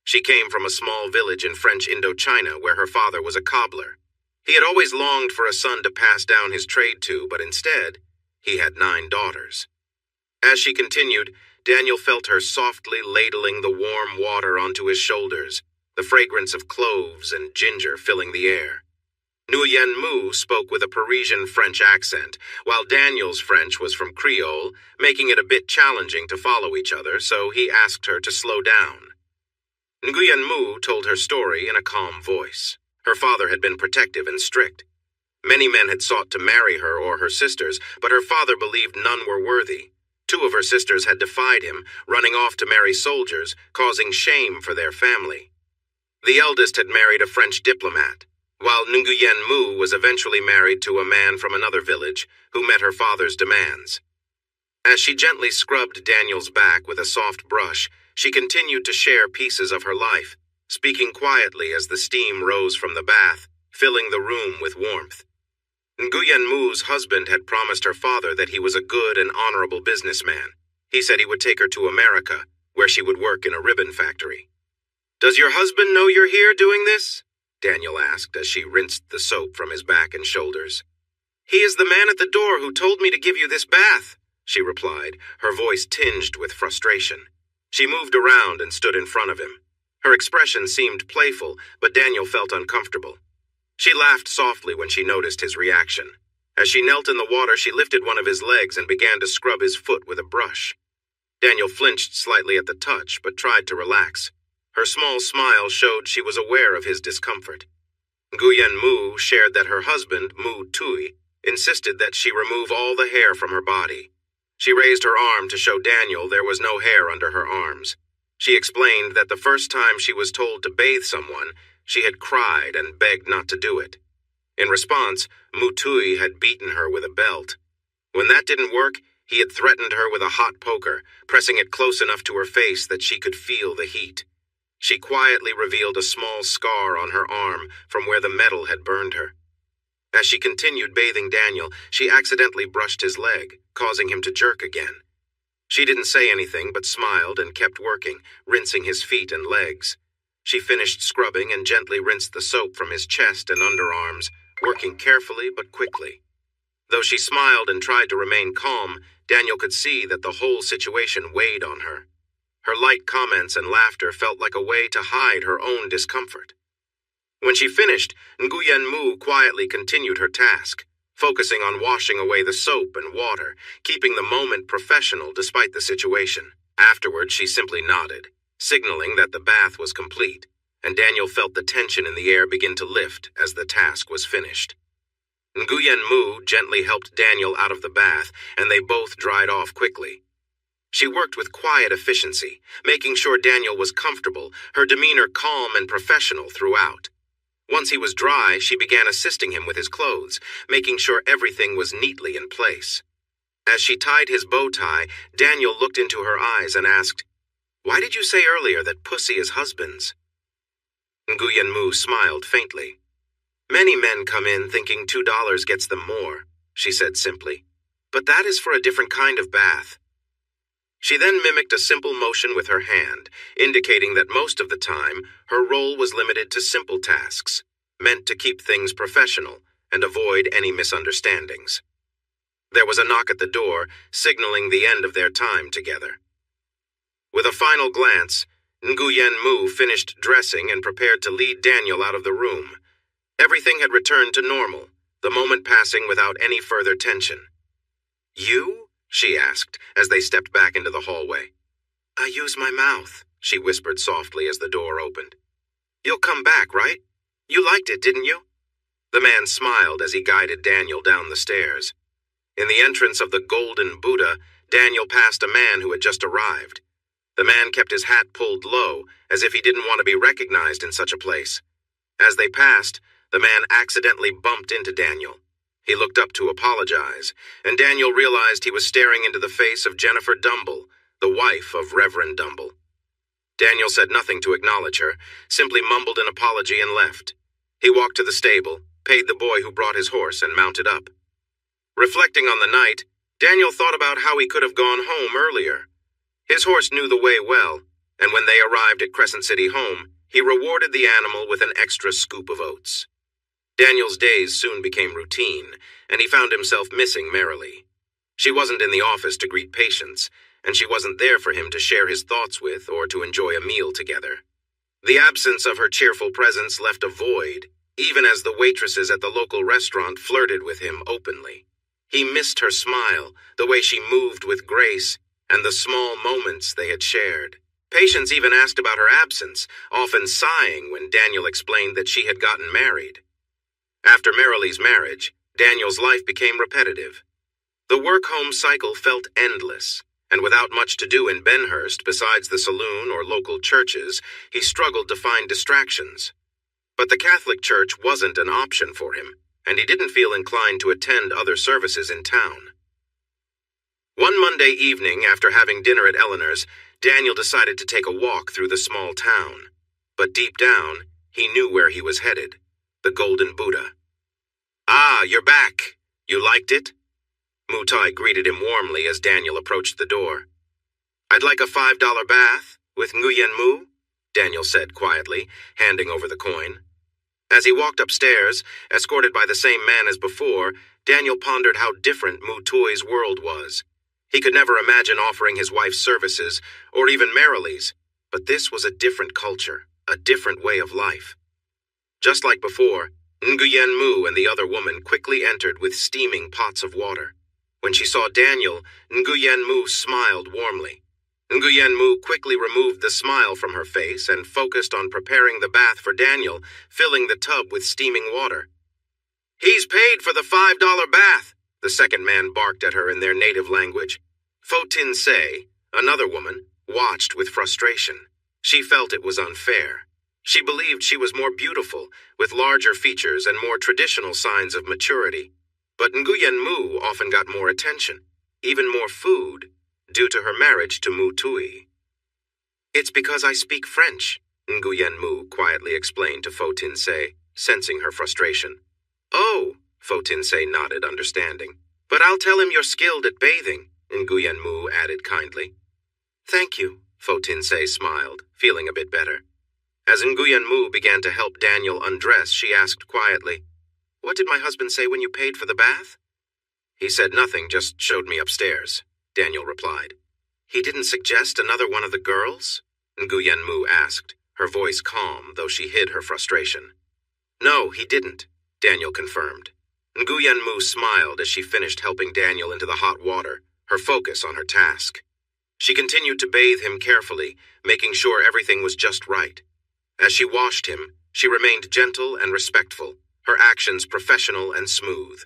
She came from a small village in French Indochina where her father was a cobbler. He had always longed for a son to pass down his trade to, but instead, he had 9 daughters. As she continued, Daniel felt her softly ladling the warm water onto his shoulders, the fragrance of cloves and ginger filling the air. Nguyen Mu spoke with a Parisian French accent, while Daniel's French was from Creole, making it a bit challenging to follow each other, so he asked her to slow down. Nguyen Mu told her story in a calm voice. Her father had been protective and strict. Many men had sought to marry her or her sisters, but her father believed none were worthy. 2 of her sisters had defied him, running off to marry soldiers, causing shame for their family. The eldest had married a French diplomat, while Nguyen Mu was eventually married to a man from another village who met her father's demands. As she gently scrubbed Daniel's back with a soft brush, she continued to share pieces of her life, speaking quietly as the steam rose from the bath, filling the room with warmth. Nguyen Mu's husband had promised her father that he was a good and honorable businessman. He said he would take her to America, where she would work in a ribbon factory. "Does your husband know you're here doing this?" Daniel asked as she rinsed the soap from his back and shoulders. "He is the man at the door who told me to give you this bath," she replied, her voice tinged with frustration. She moved around and stood in front of him. Her expression seemed playful, but Daniel felt uncomfortable. She laughed softly when she noticed his reaction. As she knelt in the water, she lifted one of his legs and began to scrub his foot with a brush. Daniel flinched slightly at the touch, but tried to relax. Her small smile showed she was aware of his discomfort. Nguyen Mu shared that her husband, Mu Tui, insisted that she remove all the hair from her body. She raised her arm to show Daniel there was no hair under her arms. She explained that the first time she was told to bathe someone, she had cried and begged not to do it. In response, Mu Tui had beaten her with a belt. When that didn't work, he had threatened her with a hot poker, pressing it close enough to her face that she could feel the heat. She quietly revealed a small scar on her arm from where the metal had burned her. As she continued bathing Daniel, she accidentally brushed his leg, causing him to jerk again. She didn't say anything but smiled and kept working, rinsing his feet and legs. She finished scrubbing and gently rinsed the soap from his chest and underarms, working carefully but quickly. Though she smiled and tried to remain calm, Daniel could see that the whole situation weighed on her. Her light comments and laughter felt like a way to hide her own discomfort. When she finished, Nguyen Mu quietly continued her task. focusing on washing away the soap and water, keeping the moment professional despite the situation. Afterward, she simply nodded, signaling that the bath was complete, and Daniel felt the tension in the air begin to lift as the task was finished. Nguyen Mu gently helped Daniel out of the bath, and they both dried off quickly. She worked with quiet efficiency, making sure Daniel was comfortable, her demeanor calm and professional throughout. Once he was dry, she began assisting him with his clothes, making sure everything was neatly in place. As she tied his bow tie, Daniel looked into her eyes and asked, "Why did you say earlier that pussy is husband's?" Nguyen Mu smiled faintly. "Many men come in thinking $2 gets them more," she said simply. "But that is for a different kind of bath." She then mimicked a simple motion with her hand, indicating that most of the time, her role was limited to simple tasks, meant to keep things professional and avoid any misunderstandings. There was a knock at the door, signaling the end of their time together. With a final glance, Nguyen Mu finished dressing and prepared to lead Daniel out of the room. Everything had returned to normal, the moment passing without any further tension. "You?" she asked, as they stepped back into the hallway. "I use my mouth," she whispered softly as the door opened. "You'll come back, right? You liked it, didn't you?" The man smiled as he guided Daniel down the stairs. In the entrance of the Golden Buddha, Daniel passed a man who had just arrived. The man kept his hat pulled low, as if he didn't want to be recognized in such a place. As they passed, the man accidentally bumped into Daniel. He looked up to apologize, and Daniel realized he was staring into the face of Jennifer Dumble, the wife of Reverend Dumble. Daniel said nothing to acknowledge her, simply mumbled an apology and left. He walked to the stable, paid the boy who brought his horse, and mounted up. Reflecting on the night, Daniel thought about how he could have gone home earlier. His horse knew the way well, and when they arrived at Crescent City home, he rewarded the animal with an extra scoop of oats. Daniel's days soon became routine, and he found himself missing Merrily. She wasn't in the office to greet patients, and she wasn't there for him to share his thoughts with or to enjoy a meal together. The absence of her cheerful presence left a void, even as the waitresses at the local restaurant flirted with him openly. He missed her smile, the way she moved with grace, and the small moments they had shared. Patients even asked about her absence, often sighing when Daniel explained that she had gotten married. After Merrily's marriage, Daniel's life became repetitive. The work-home cycle felt endless, and without much to do in Benhurst besides the saloon or local churches, he struggled to find distractions. But the Catholic Church wasn't an option for him, and he didn't feel inclined to attend other services in town. One Monday evening, after having dinner at Eleanor's, Daniel decided to take a walk through the small town. But deep down, he knew where he was headed, the Golden Buddha. "Ah, you're back. You liked it?" Mu Tai greeted him warmly as Daniel approached the door. "I'd like a $5 bath with Nguyen Mu," Daniel said quietly, handing over the coin. As he walked upstairs, escorted by the same man as before, Daniel pondered how different Mu Tui's world was. He could never imagine offering his wife services, or even Merrily's, but this was a different culture, a different way of life. Just like before, Nguyen Mu and the other woman quickly entered with steaming pots of water. When she saw Daniel, Nguyen Mu smiled warmly. Nguyen Mu quickly removed the smile from her face and focused on preparing the bath for Daniel, filling the tub with steaming water. "He's paid for the $5 bath," the second man barked at her in their native language. Pho Tin Se, another woman, watched with frustration. She felt it was unfair. She believed she was more beautiful, with larger features and more traditional signs of maturity. But Nguyen Mu often got more attention, even more food, due to her marriage to Mu Tui. "It's because I speak French," Nguyen Mu quietly explained to Pho Tin Se, sensing her frustration. "Oh," Pho Tin Se nodded, understanding. "But I'll tell him you're skilled at bathing," Nguyen Mu added kindly. "Thank you," Pho Tin Se smiled, feeling a bit better. As Nguyen Mu began to help Daniel undress, she asked quietly, "What did my husband say when you paid for the bath?" "He said nothing, just showed me upstairs," Daniel replied. "He didn't suggest another one of the girls?" Nguyen Mu asked, her voice calm, though she hid her frustration. "No, he didn't," Daniel confirmed. Nguyen Mu smiled as she finished helping Daniel into the hot water, her focus on her task. She continued to bathe him carefully, making sure everything was just right. As she washed him, she remained gentle and respectful, her actions professional and smooth.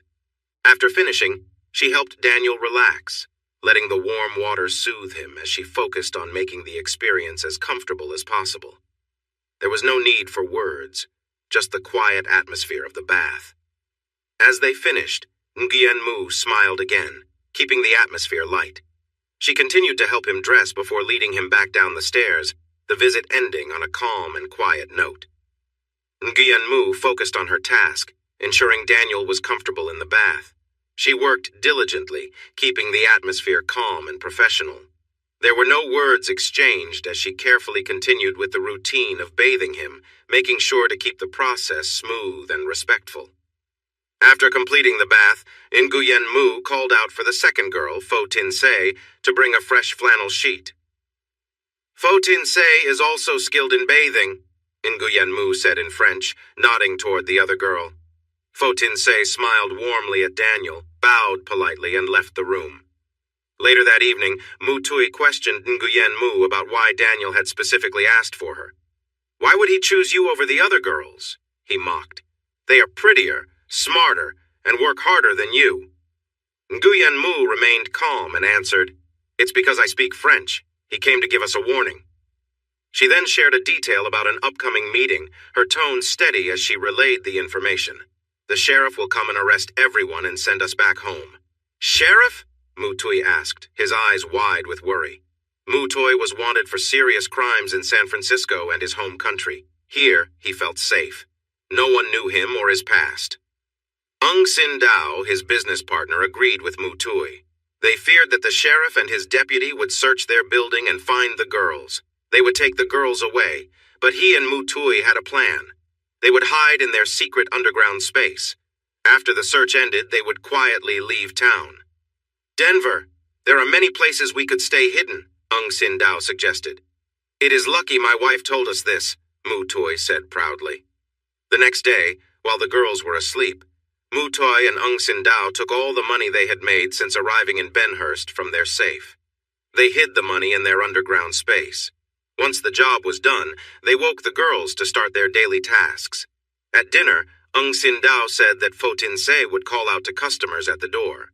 After finishing, she helped Daniel relax, letting the warm water soothe him as she focused on making the experience as comfortable as possible. There was no need for words, just the quiet atmosphere of the bath. As they finished, Nguyen Mu smiled again, keeping the atmosphere light. She continued to help him dress before leading him back down the stairs, the visit ending on a calm and quiet note. Nguyen Mu focused on her task, ensuring Daniel was comfortable in the bath. She worked diligently, keeping the atmosphere calm and professional. There were no words exchanged as she carefully continued with the routine of bathing him, making sure to keep the process smooth and respectful. After completing the bath, Nguyen Mu called out for the second girl, Fo Tin Se, to bring a fresh flannel sheet. Fo Tin Se is also skilled in bathing, Nguyen Mu said in French, nodding toward the other girl. Fo Tin Se smiled warmly at Daniel, bowed politely, and left the room. Later that evening, Mu Tui questioned Nguyen Mu about why Daniel had specifically asked for her. "Why would he choose you over the other girls?" he mocked. "They are prettier, smarter, and work harder than you." Nguyen Mu remained calm and answered, "It's because I speak French. He came to give us a warning." She then shared a detail about an upcoming meeting, her tone steady as she relayed the information. "The sheriff will come and arrest everyone and send us back home." "Sheriff?" Mu Tui asked, his eyes wide with worry. Mu Tui was wanted for serious crimes in San Francisco and his home country. Here, he felt safe. No one knew him or his past. Ung Sin Dao, his business partner, agreed with Mu Tui. They feared that the sheriff and his deputy would search their building and find the girls. They would take the girls away, but he and Mu Tui had a plan. They would hide in their secret underground space. After the search ended, they would quietly leave town. "Denver, there are many places we could stay hidden," Ung Sin Dao suggested. "It is lucky my wife told us this," Mu Tui said proudly. The next day, while the girls were asleep, Mu Tui and Ung Sin Dao took all the money they had made since arriving in Benhurst from their safe. They hid the money in their underground space. Once the job was done, they woke the girls to start their daily tasks. At dinner, Ung Sin Dao said that Fo Tin Se would call out to customers at the door.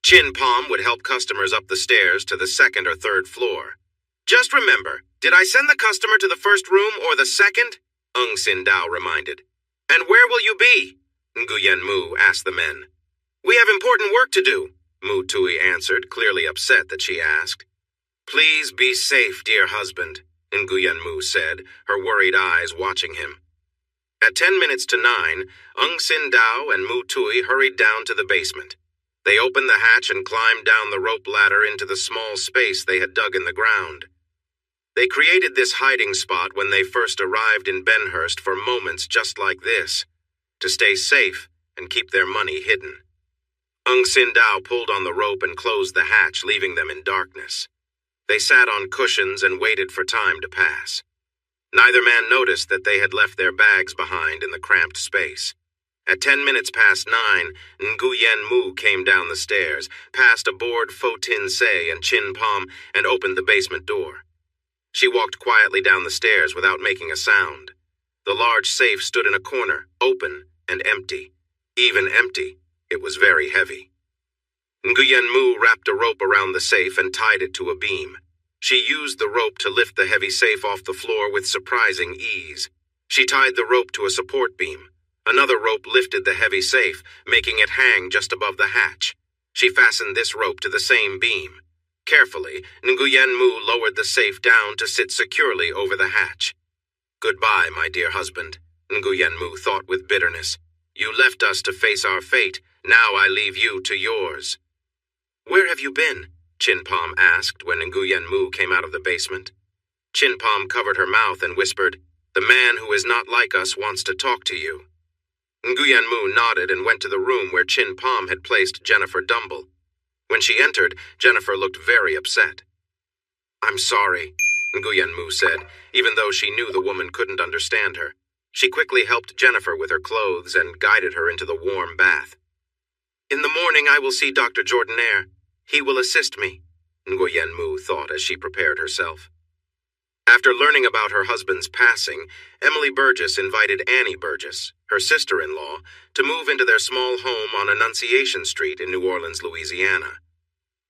Chin Pom would help customers up the stairs to the second or third floor. "Just remember, did I send the customer to the first room or the second?" Ung Sin Dao reminded. "And where will you be?" Nguyen Mu asked the men. "We have important work to do," Mu Tui answered, clearly upset that she asked. "Please be safe, dear husband," Nguyen Mu said, her worried eyes watching him. At 10 minutes to 9, Ung Sin Dao and Mu Tui hurried down to the basement. They opened the hatch and climbed down the rope ladder into the small space they had dug in the ground. They created this hiding spot when they first arrived in Benhurst for moments just like this, to stay safe and keep their money hidden. Ung Sin Dao pulled on the rope and closed the hatch, leaving them in darkness. They sat on cushions and waited for time to pass. Neither man noticed that they had left their bags behind in the cramped space. At 10 minutes past 9, Nguyen Mu came down the stairs, passed aboard Fo Tin Se and Chin Pom, and opened the basement door. She walked quietly down the stairs without making a sound. The large safe stood in a corner, open and empty. Even empty, it was very heavy. Nguyen Mu wrapped a rope around the safe and tied it to a beam. She used the rope to lift the heavy safe off the floor with surprising ease. She tied the rope to a support beam. Another rope lifted the heavy safe, making it hang just above the hatch. She fastened this rope to the same beam. Carefully, Nguyen Mu lowered the safe down to sit securely over the hatch. "Goodbye, my dear husband," Nguyen Mu thought with bitterness. "You left us to face our fate. Now I leave you to yours." "Where have you been?" Chin Pom asked when Nguyen Mu came out of the basement. Chin Pom covered her mouth and whispered, "The man who is not like us wants to talk to you." Nguyen Mu nodded and went to the room where Chin Pom had placed Jennifer Dumble. When she entered, Jennifer looked very upset. "I'm sorry," Nguyen Mu said, even though she knew the woman couldn't understand her. She quickly helped Jennifer with her clothes and guided her into the warm bath. "In the morning I will see Dr. Jordanaire. He will assist me," Nguyen Mu thought as she prepared herself. After learning about her husband's passing, Emily Burgess invited Annie Burgess, her sister-in-law, to move into their small home on Annunciation Street in New Orleans, Louisiana.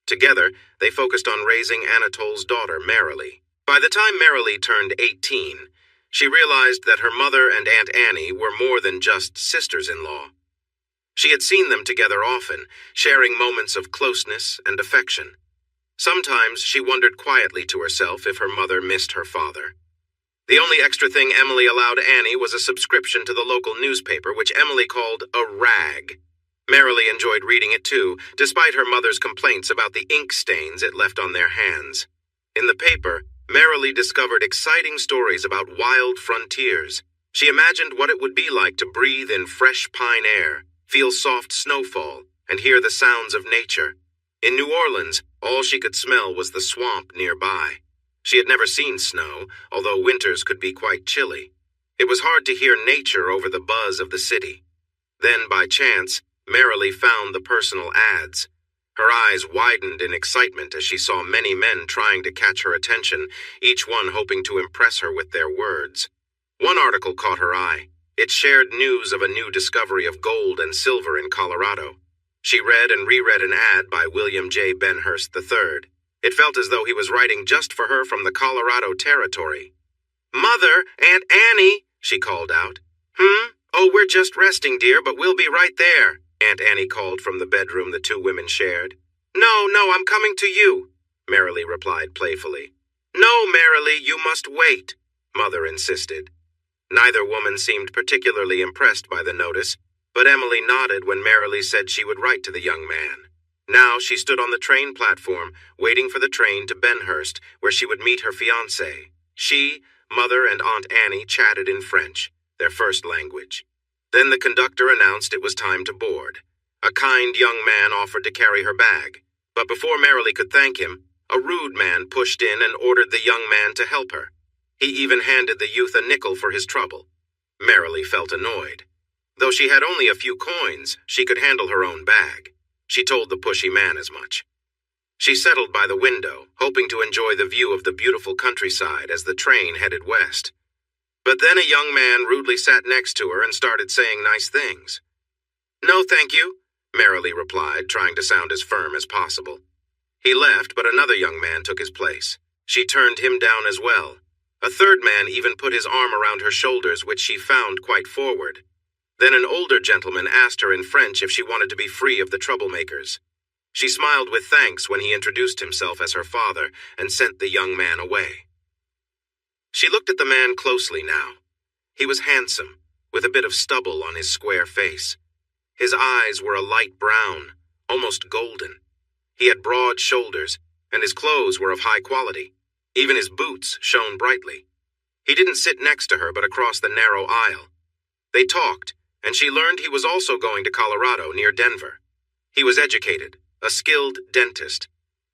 Together, they focused on raising Anatole's daughter, Marilee. By the time Marilee turned 18, she realized that her mother and Aunt Annie were more than just sisters-in-law. She had seen them together often, sharing moments of closeness and affection. Sometimes she wondered quietly to herself if her mother missed her father. The only extra thing Emily allowed Annie was a subscription to the local newspaper, which Emily called a rag. Marilee enjoyed reading it too, despite her mother's complaints about the ink stains it left on their hands. In the paper, Marilee discovered exciting stories about wild frontiers. She imagined what it would be like to breathe in fresh pine air, feel soft snowfall, and hear the sounds of nature. In New Orleans, all she could smell was the swamp nearby. She had never seen snow, although winters could be quite chilly. It was hard to hear nature over the buzz of the city. Then, by chance, Marilee found the personal ads. Her eyes widened in excitement as she saw many men trying to catch her attention, each one hoping to impress her with their words. One article caught her eye. It shared news of a new discovery of gold and silver in Colorado. She read and reread an ad by William J. Benhurst III. It felt as though he was writing just for her from the Colorado Territory. "Mother, Aunt Annie," she called out. "Oh, we're just resting, dear, but we'll be right there," Aunt Annie called from the bedroom the two women shared. No, I'm coming to you," Marilee replied playfully. "No, Marilee, you must wait," Mother insisted. Neither woman seemed particularly impressed by the notice, but Emily nodded when Marilee said she would write to the young man. Now she stood on the train platform, waiting for the train to Benhurst, where she would meet her fiancé. She, Mother, and Aunt Annie chatted in French, their first language. Then the conductor announced it was time to board. A kind young man offered to carry her bag, but before Marilee could thank him, a rude man pushed in and ordered the young man to help her. He even handed the youth a nickel for his trouble. Marilee felt annoyed. Though she had only a few coins, she could handle her own bag. She told the pushy man as much. She settled by the window, hoping to enjoy the view of the beautiful countryside as the train headed west. But then a young man rudely sat next to her and started saying nice things. "No, thank you," Marilee replied, trying to sound as firm as possible. He left, but another young man took his place. She turned him down as well. A third man even put his arm around her shoulders, which she found quite forward. Then an older gentleman asked her in French if she wanted to be free of the troublemakers. She smiled with thanks when he introduced himself as her father and sent the young man away. She looked at the man closely now. He was handsome, with a bit of stubble on his square face. His eyes were a light brown, almost golden. He had broad shoulders, and his clothes were of high quality. Even his boots shone brightly. He didn't sit next to her but across the narrow aisle. They talked, and she learned he was also going to Colorado, near Denver. He was educated, a skilled dentist.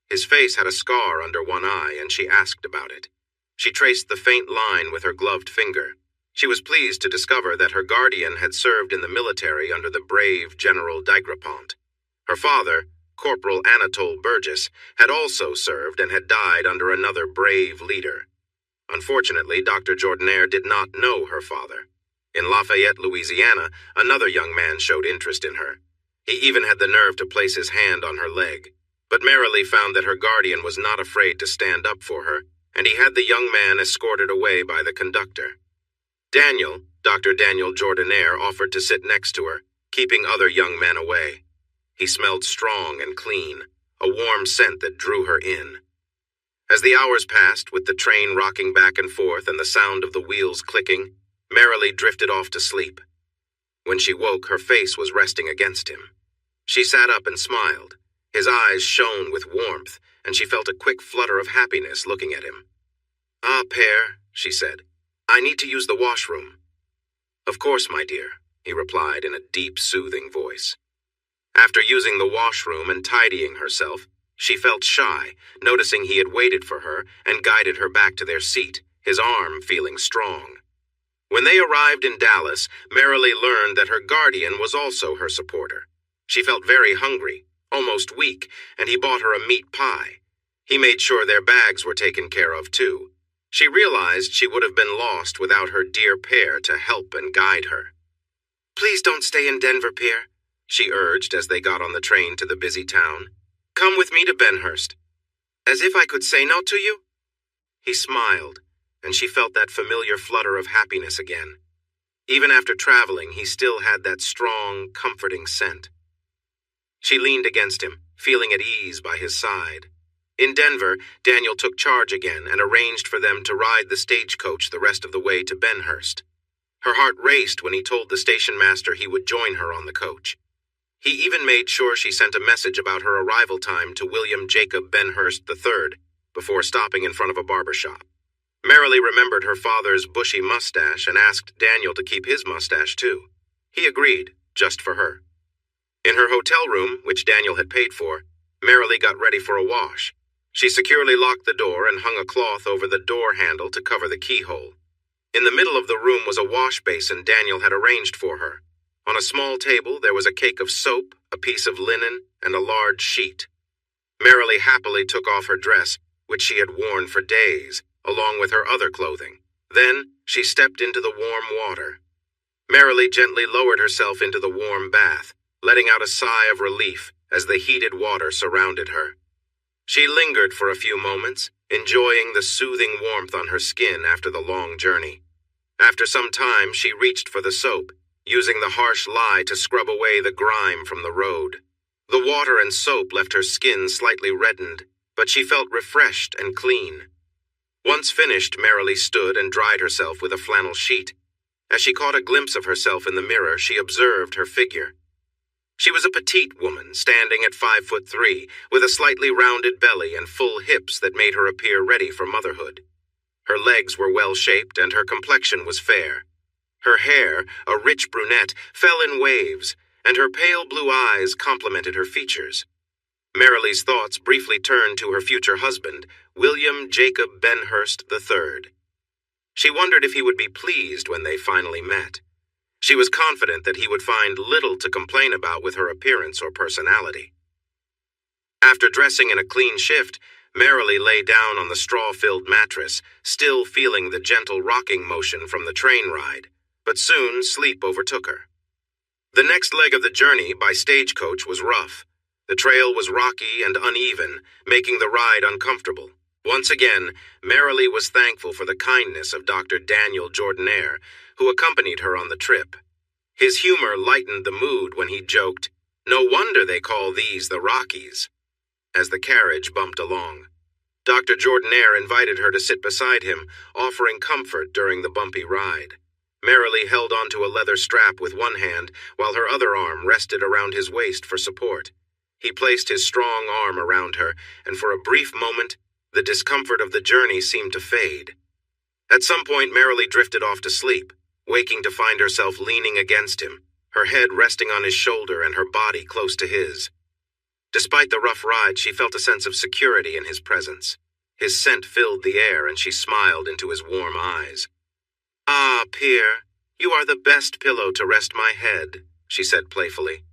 His face had a scar under one eye, and she asked about it. She traced the faint line with her gloved finger. She was pleased to discover that her guardian had served in the military under the brave General Daigrepont. Her father, Corporal Anatole Burgess, had also served and had died under another brave leader. Unfortunately, Dr. Jordanaire did not know her father. In Lafayette, Louisiana, another young man showed interest in her. He even had the nerve to place his hand on her leg. But Marilee found that her guardian was not afraid to stand up for her, and he had the young man escorted away by the conductor. Dr. Daniel Jordanaire, offered to sit next to her, keeping other young men away. He smelled strong and clean, a warm scent that drew her in. As the hours passed, with the train rocking back and forth and the sound of the wheels clicking, Marilee drifted off to sleep. When she woke, her face was resting against him. She sat up and smiled. His eyes shone with warmth, and she felt a quick flutter of happiness looking at him. "Ah, Père," she said, "I need to use the washroom." "Of course, my dear," he replied in a deep, soothing voice. After using the washroom and tidying herself, she felt shy, noticing he had waited for her and guided her back to their seat, his arm feeling strong. When they arrived in Dallas, Marilee learned that her guardian was also her supporter. She felt very hungry, almost weak, and he bought her a meat pie. He made sure their bags were taken care of, too. She realized she would have been lost without her dear Pear to help and guide her. "Please don't stay in Denver, Pear," she urged as they got on the train to the busy town. "Come with me to Benhurst." "As if I could say no to you?" He smiled, and she felt that familiar flutter of happiness again. Even after traveling, he still had that strong, comforting scent. She leaned against him, feeling at ease by his side. In Denver, Daniel took charge again and arranged for them to ride the stagecoach the rest of the way to Benhurst. Her heart raced when he told the station master he would join her on the coach. He even made sure she sent a message about her arrival time to William Jacob Benhurst III before stopping in front of a barber shop. Marilee remembered her father's bushy mustache and asked Daniel to keep his mustache too. He agreed, just for her. In her hotel room, which Daniel had paid for, Marilee got ready for a wash. She securely locked the door and hung a cloth over the door handle to cover the keyhole. In the middle of the room was a wash basin Daniel had arranged for her. On a small table there was a cake of soap, a piece of linen, and a large sheet. Marilee happily took off her dress, which she had worn for days, along with her other clothing. Then she stepped into the warm water. Marilee gently lowered herself into the warm bath, letting out a sigh of relief as the heated water surrounded her. She lingered for a few moments, enjoying the soothing warmth on her skin after the long journey. After some time, she reached for the soap, using the harsh lye to scrub away the grime from the road. The water and soap left her skin slightly reddened, but she felt refreshed and clean. Once finished, Marilee stood and dried herself with a flannel sheet. As she caught a glimpse of herself in the mirror, she observed her figure. She was a petite woman, standing at 5'3", with a slightly rounded belly and full hips that made her appear ready for motherhood. Her legs were well-shaped and her complexion was fair. Her hair, a rich brunette, fell in waves, and her pale blue eyes complemented her features. Marilee's thoughts briefly turned to her future husband, William Jacob Benhurst III. She wondered if he would be pleased when they finally met. She was confident that he would find little to complain about with her appearance or personality. After dressing in a clean shift, Marilee lay down on the straw-filled mattress, still feeling the gentle rocking motion from the train ride, but soon sleep overtook her. The next leg of the journey by stagecoach was rough. The trail was rocky and uneven, making the ride uncomfortable. Once again, Marilee was thankful for the kindness of Dr. Daniel Jordanaire, who accompanied her on the trip. His humor lightened the mood when he joked, "No wonder they call these the Rockies," as the carriage bumped along. Dr. Jordanaire invited her to sit beside him, offering comfort during the bumpy ride. Marilee held onto a leather strap with one hand, while her other arm rested around his waist for support. He placed his strong arm around her, and for a brief moment, the discomfort of the journey seemed to fade. At some point, Marilee drifted off to sleep, waking to find herself leaning against him, her head resting on his shoulder and her body close to his. Despite the rough ride, she felt a sense of security in his presence. His scent filled the air, and she smiled into his warm eyes. "Ah, Pear, you are the best pillow to rest my head," she said playfully.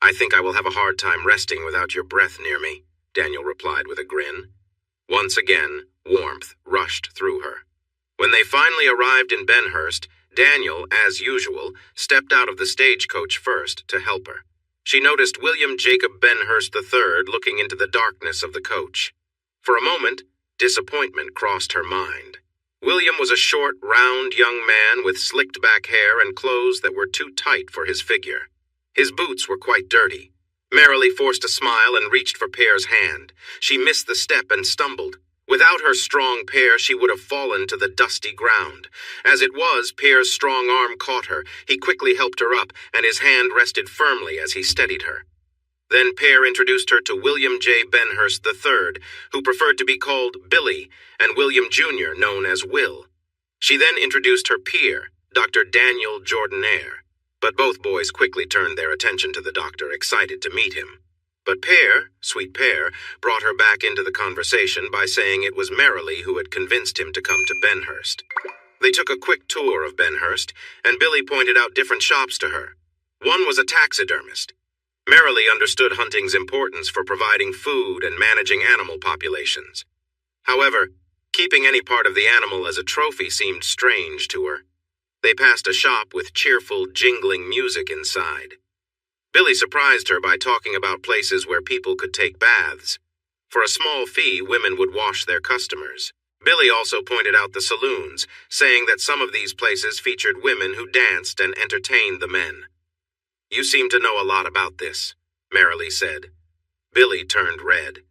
"I think I will have a hard time resting without your breath near me," Daniel replied with a grin. Once again, warmth rushed through her. When they finally arrived in Benhurst, Daniel, as usual, stepped out of the stagecoach first to help her. She noticed William Jacob Benhurst III looking into the darkness of the coach. For a moment, disappointment crossed her mind. William was a short, round young man with slicked-back hair and clothes that were too tight for his figure. His boots were quite dirty. Marilee forced a smile and reached for Pear's hand. She missed the step and stumbled. Without her strong Pear, she would have fallen to the dusty ground. As it was, Pear's strong arm caught her. He quickly helped her up, and his hand rested firmly as he steadied her. Then Pear introduced her to William J. Benhurst III, who preferred to be called Billy, and William Jr., known as Will. She then introduced her peer, Dr. Daniel Jordanaire, but both boys quickly turned their attention to the doctor, excited to meet him. But Pear, sweet Pear, brought her back into the conversation by saying it was Marilee who had convinced him to come to Benhurst. They took a quick tour of Benhurst, and Billy pointed out different shops to her. One was a taxidermist. Merrily understood hunting's importance for providing food and managing animal populations. However, keeping any part of the animal as a trophy seemed strange to her. They passed a shop with cheerful, jingling music inside. Billy surprised her by talking about places where people could take baths. For a small fee, women would wash their customers. Billy also pointed out the saloons, saying that some of these places featured women who danced and entertained the men. "You seem to know a lot about this," Merrily said. Billy turned red.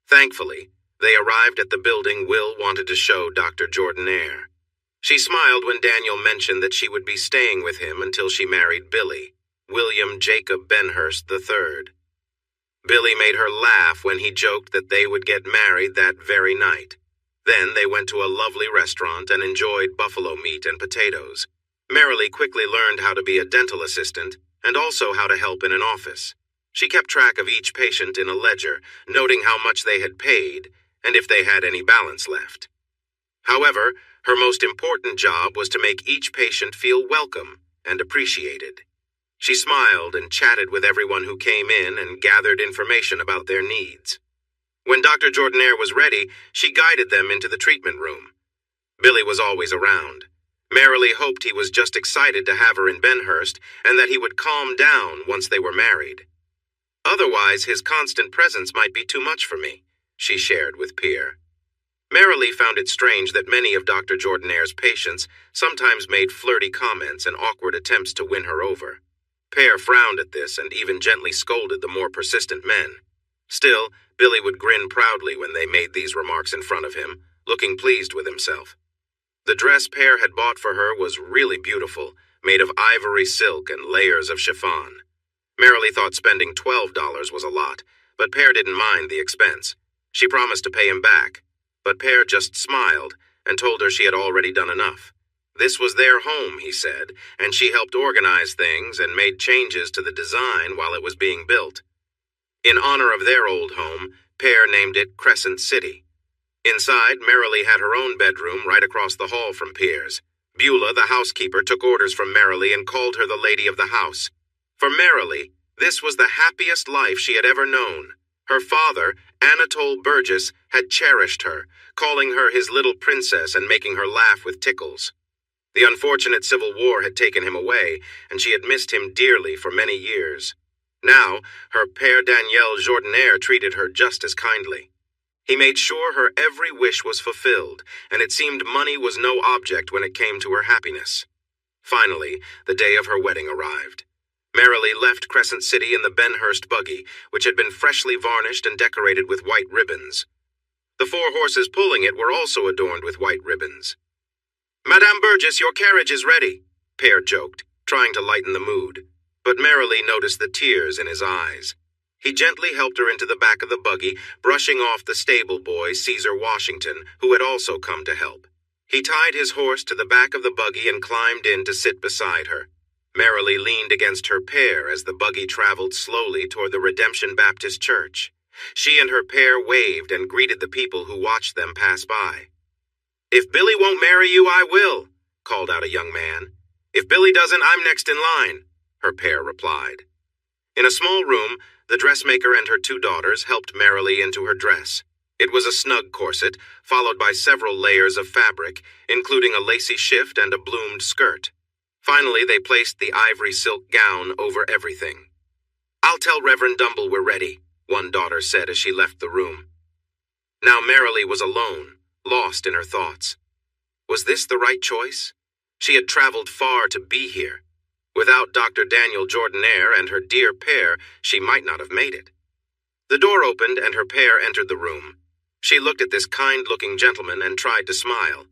Thankfully, they arrived at the building Will wanted to show Dr. Jordanaire. She smiled when Daniel mentioned that she would be staying with him until she married Billy, William Jacob Benhurst III. Billy made her laugh when he joked that they would get married that very night. Then they went to a lovely restaurant and enjoyed buffalo meat and potatoes. Merrily quickly learned how to be a dental assistant and also how to help in an office. She kept track of each patient in a ledger, noting how much they had paid and if they had any balance left. However, her most important job was to make each patient feel welcome and appreciated. She smiled and chatted with everyone who came in and gathered information about their needs. When Dr. Jordanaire was ready, she guided them into the treatment room. Billy was always around. Merrily hoped he was just excited to have her in Benhurst and that he would calm down once they were married. "Otherwise, his constant presence might be too much for me," she shared with Pierre. Merrily found it strange that many of Dr. Jordanaire's patients sometimes made flirty comments and awkward attempts to win her over. Pierre frowned at this and even gently scolded the more persistent men. Still, Billy would grin proudly when they made these remarks in front of him, looking pleased with himself. The dress Pierre had bought for her was really beautiful, made of ivory silk and layers of chiffon. Merrily thought spending $12 was a lot, but Pierre didn't mind the expense. She promised to pay him back, but Pierre just smiled and told her she had already done enough. This was their home, he said, and she helped organize things and made changes to the design while it was being built. In honor of their old home, Pierre named it Crescent City. Inside, Merrily had her own bedroom right across the hall from Pierre's. Beulah, the housekeeper, took orders from Merrily and called her the lady of the house. For Merrily, this was the happiest life she had ever known. Her father, Anatole Burgess, had cherished her, calling her his little princess and making her laugh with tickles. The unfortunate Civil War had taken him away, and she had missed him dearly for many years. Now, her Père Daniel Jordanaire treated her just as kindly. He made sure her every wish was fulfilled, and it seemed money was no object when it came to her happiness. Finally, the day of her wedding arrived. Merrily left Crescent City in the Benhurst buggy, which had been freshly varnished and decorated with white ribbons. The 4 horses pulling it were also adorned with white ribbons. "Madame Burgess, your carriage is ready," Pierre joked, trying to lighten the mood. But Merrily noticed the tears in his eyes. He gently helped her into the back of the buggy, brushing off the stable boy, Caesar Washington, who had also come to help. He tied his horse to the back of the buggy and climbed in to sit beside her. Merrily leaned against her pair as the buggy traveled slowly toward the Redemption Baptist Church. She and her pair waved and greeted the people who watched them pass by. "If Billy won't marry you, I will," called out a young man. "If Billy doesn't, I'm next in line," her pair replied. In a small room, the dressmaker and her 2 daughters helped Merrily into her dress. It was a snug corset, followed by several layers of fabric, including a lacy shift and a bloomed skirt. Finally, they placed the ivory silk gown over everything. "I'll tell Reverend Dumble we're ready," one daughter said as she left the room. Now Merrily was alone, lost in her thoughts. Was this the right choice? She had traveled far to be here. Without Dr. Daniel Jordanaire and her dear pair, she might not have made it. The door opened and her pair entered the room. She looked at this kind-looking gentleman and tried to smile.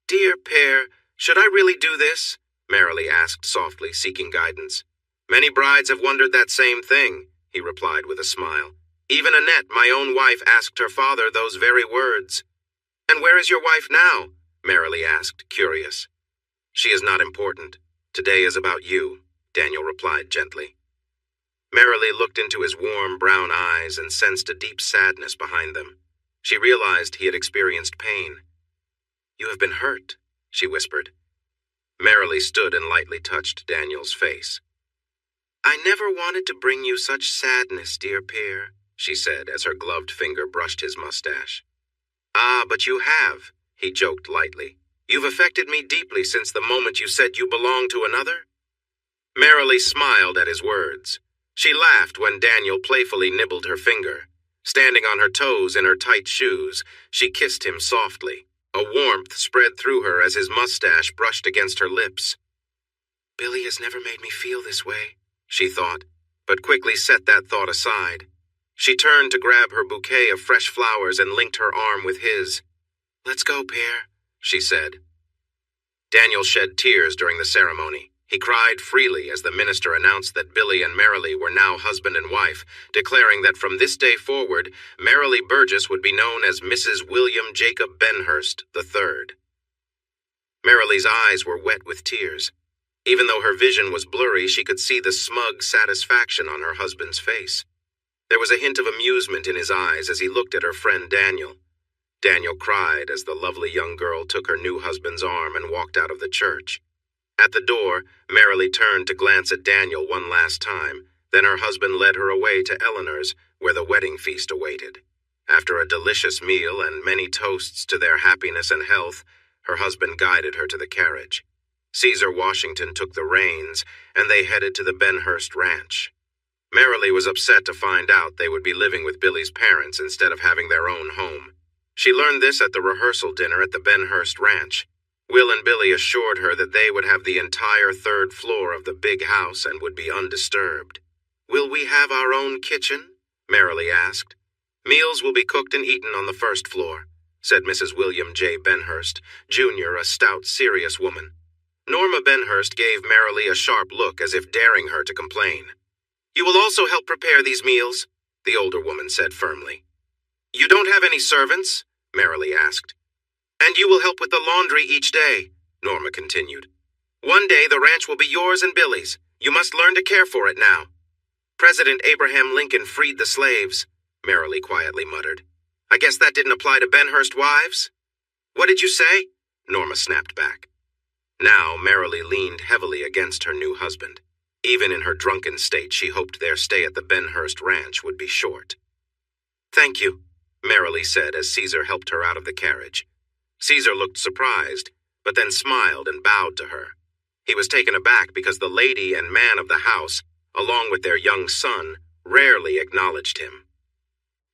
"Dear pair, should I really do this?" Merrily asked softly, seeking guidance. "Many brides have wondered that same thing," he replied with a smile. "Even Annette, my own wife, asked her father those very words." "And where is your wife now?" Merrily asked, curious. "She is not important. Today is about you," Daniel replied gently. Merrily looked into his warm brown eyes and sensed a deep sadness behind them. She realized he had experienced pain. "You have been hurt," she whispered. Merrily stood and lightly touched Daniel's face. I never wanted to bring you such sadness, dear Peer, she said as her gloved finger brushed his mustache. Ah, but you have, he joked lightly. You've affected me deeply since the moment you said you belong to another. Merrily smiled at his words. She laughed when Daniel playfully nibbled her finger. Standing on her toes in her tight shoes, she kissed him softly. A warmth spread through her as his mustache brushed against her lips. Billy has never made me feel this way, she thought, but quickly set that thought aside. She turned to grab her bouquet of fresh flowers and linked her arm with his. Let's go, Peer, she said. Daniel shed tears during the ceremony. He cried freely as the minister announced that Billy and Merrily were now husband and wife, declaring that from this day forward, Merrily Burgess would be known as Mrs. William Jacob Benhurst III. Merrily's eyes were wet with tears. Even though her vision was blurry, she could see the smug satisfaction on her husband's face. There was a hint of amusement in his eyes as he looked at her friend Daniel. Daniel cried as the lovely young girl took her new husband's arm and walked out of the church. At the door, Merrily turned to glance at Daniel one last time. Then her husband led her away to Eleanor's, where the wedding feast awaited. After a delicious meal and many toasts to their happiness and health, her husband guided her to the carriage. Caesar Washington took the reins, and they headed to the Benhurst Ranch. Merrily was upset to find out they would be living with Billy's parents instead of having their own home. She learned this at the rehearsal dinner at the Benhurst Ranch. Will and Billy assured her that they would have the entire third floor of the big house and would be undisturbed. Will we have our own kitchen? Merrily asked. Meals will be cooked and eaten on the first floor, said Mrs. William J. Benhurst, Jr., a stout, serious woman. Norma Benhurst gave Merrily a sharp look as if daring her to complain. You will also help prepare these meals, the older woman said firmly. You don't have any servants? Merrily asked. And you will help with the laundry each day, Norma continued. One day the ranch will be yours and Billy's. You must learn to care for it now. President Abraham Lincoln freed the slaves, Merrily quietly muttered. I guess that didn't apply to Benhurst wives? What did you say? Norma snapped back. Now Merrily leaned heavily against her new husband. Even in her drunken state, she hoped their stay at the Benhurst Ranch would be short. Thank you, Merrily said as Caesar helped her out of the carriage. Caesar looked surprised, but then smiled and bowed to her. He was taken aback because the lady and man of the house, along with their young son, rarely acknowledged him.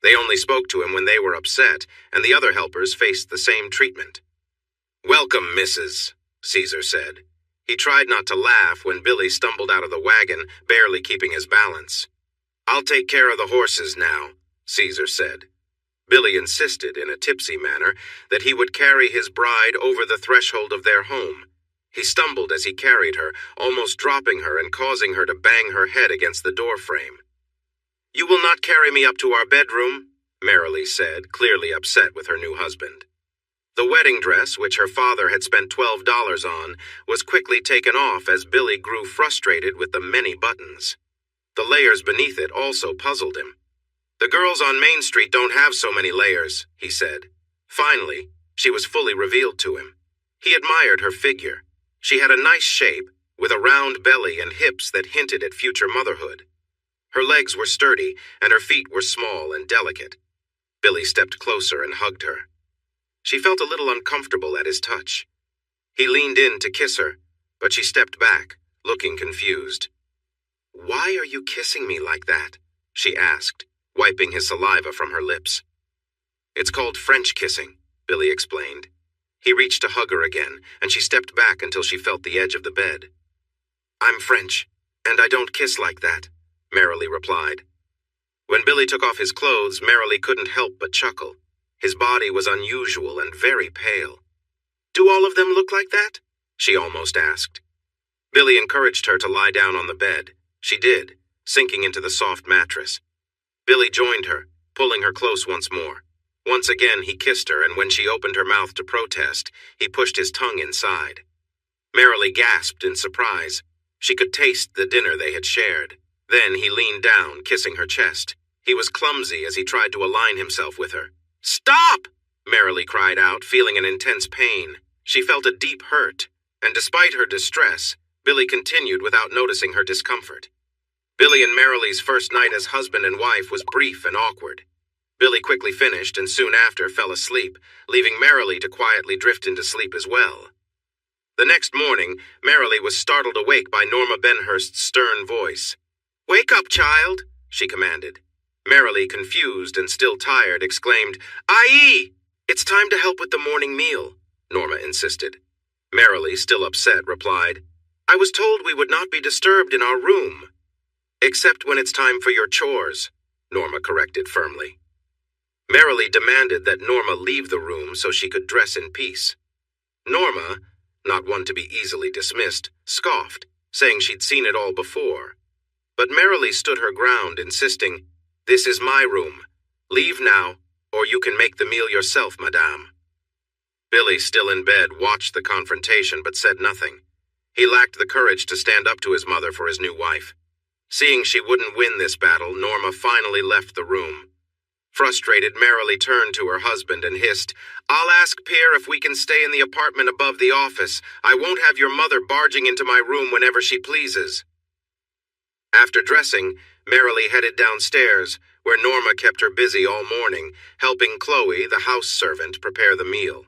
They only spoke to him when they were upset, and the other helpers faced the same treatment. Welcome, Mrs., Caesar said. He tried not to laugh when Billy stumbled out of the wagon, barely keeping his balance. I'll take care of the horses now, Caesar said. Billy insisted, in a tipsy manner, that he would carry his bride over the threshold of their home. He stumbled as he carried her, almost dropping her and causing her to bang her head against the doorframe. You will not carry me up to our bedroom, Merrily said, clearly upset with her new husband. The wedding dress, which her father had spent $12 on, was quickly taken off as Billy grew frustrated with the many buttons. The layers beneath it also puzzled him. The girls on Main Street don't have so many layers, he said. Finally, she was fully revealed to him. He admired her figure. She had a nice shape, with a round belly and hips that hinted at future motherhood. Her legs were sturdy, and her feet were small and delicate. Billy stepped closer and hugged her. She felt a little uncomfortable at his touch. He leaned in to kiss her, but she stepped back, looking confused. Why are you kissing me like that? She asked, wiping his saliva from her lips. It's called French kissing, Billy explained. He reached to hug her again, and she stepped back until she felt the edge of the bed. I'm French, and I don't kiss like that, Merrily replied. When Billy took off his clothes, Merrily couldn't help but chuckle. His body was unusual and very pale. Do all of them look like that? She almost asked. Billy encouraged her to lie down on the bed. She did, sinking into the soft mattress. Billy joined her, pulling her close once more. Once again he kissed her, and when she opened her mouth to protest, he pushed his tongue inside. Merrily gasped in surprise. She could taste the dinner they had shared. Then he leaned down, kissing her chest. He was clumsy as he tried to align himself with her. Stop! Merrily cried out, feeling an intense pain. She felt a deep hurt, and despite her distress, Billy continued without noticing her discomfort. Billy and Marilee's first night as husband and wife was brief and awkward. Billy quickly finished and soon after fell asleep, leaving Marilee to quietly drift into sleep as well. The next morning, Marilee was startled awake by Norma Benhurst's stern voice. "Wake up, child," she commanded. Marilee, confused and still tired, exclaimed, "Aye! It's time to help with the morning meal," Norma insisted. Marilee, still upset, replied, "I was told we would not be disturbed in our room." "Except when it's time for your chores," Norma corrected firmly. Marilee demanded that Norma leave the room so she could dress in peace. Norma, not one to be easily dismissed, scoffed, saying she'd seen it all before. But Marilee stood her ground, insisting, "This is my room. Leave now, or you can make the meal yourself, madame." Billy, still in bed, watched the confrontation but said nothing. He lacked the courage to stand up to his mother for his new wife. Seeing she wouldn't win this battle, Norma finally left the room. Frustrated, Marilee turned to her husband and hissed, "I'll ask Pierre if we can stay in the apartment above the office. I won't have your mother barging into my room whenever she pleases." After dressing, Marilee headed downstairs, where Norma kept her busy all morning, helping Chloe, the house servant, prepare the meal.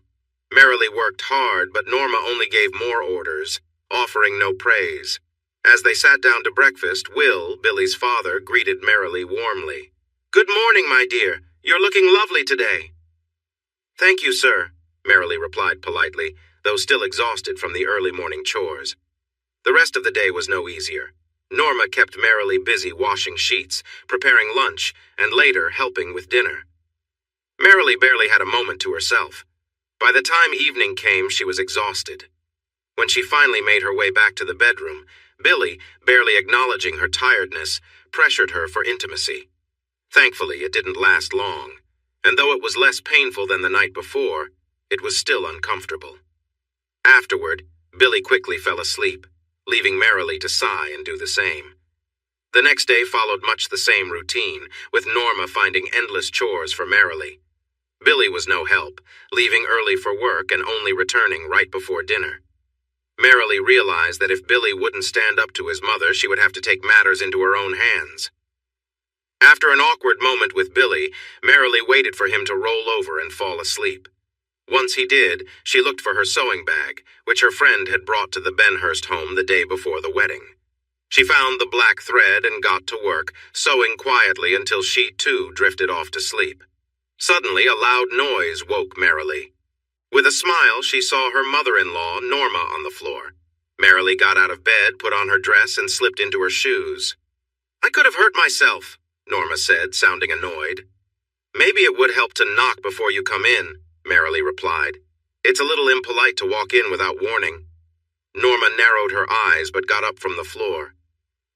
Marilee worked hard, but Norma only gave more orders, offering no praise. As they sat down to breakfast, Will, Billy's father, greeted Marilee warmly. "Good morning, my dear. You're looking lovely today." "Thank you, sir," Marilee replied politely, though still exhausted from the early morning chores. The rest of the day was no easier. Norma kept Marilee busy washing sheets, preparing lunch, and later helping with dinner. Marilee barely had a moment to herself. By the time evening came, she was exhausted. When she finally made her way back to the bedroom, Billy, barely acknowledging her tiredness, pressured her for intimacy. Thankfully, it didn't last long, and though it was less painful than the night before, it was still uncomfortable. Afterward, Billy quickly fell asleep, leaving Marilee to sigh and do the same. The next day followed much the same routine, with Norma finding endless chores for Marilee. Billy was no help, leaving early for work and only returning right before dinner. Marilee realized that if Billy wouldn't stand up to his mother, she would have to take matters into her own hands. After an awkward moment with Billy, Marilee waited for him to roll over and fall asleep. Once he did, she looked for her sewing bag, which her friend had brought to the Benhurst home the day before the wedding. She found the black thread and got to work, sewing quietly until she, too, drifted off to sleep. Suddenly, a loud noise woke Marilee. With a smile, she saw her mother-in-law, Norma, on the floor. Marilee got out of bed, put on her dress, and slipped into her shoes. "I could have hurt myself," Norma said, sounding annoyed. "Maybe it would help to knock before you come in," Marilee replied. "It's a little impolite to walk in without warning." Norma narrowed her eyes but got up from the floor.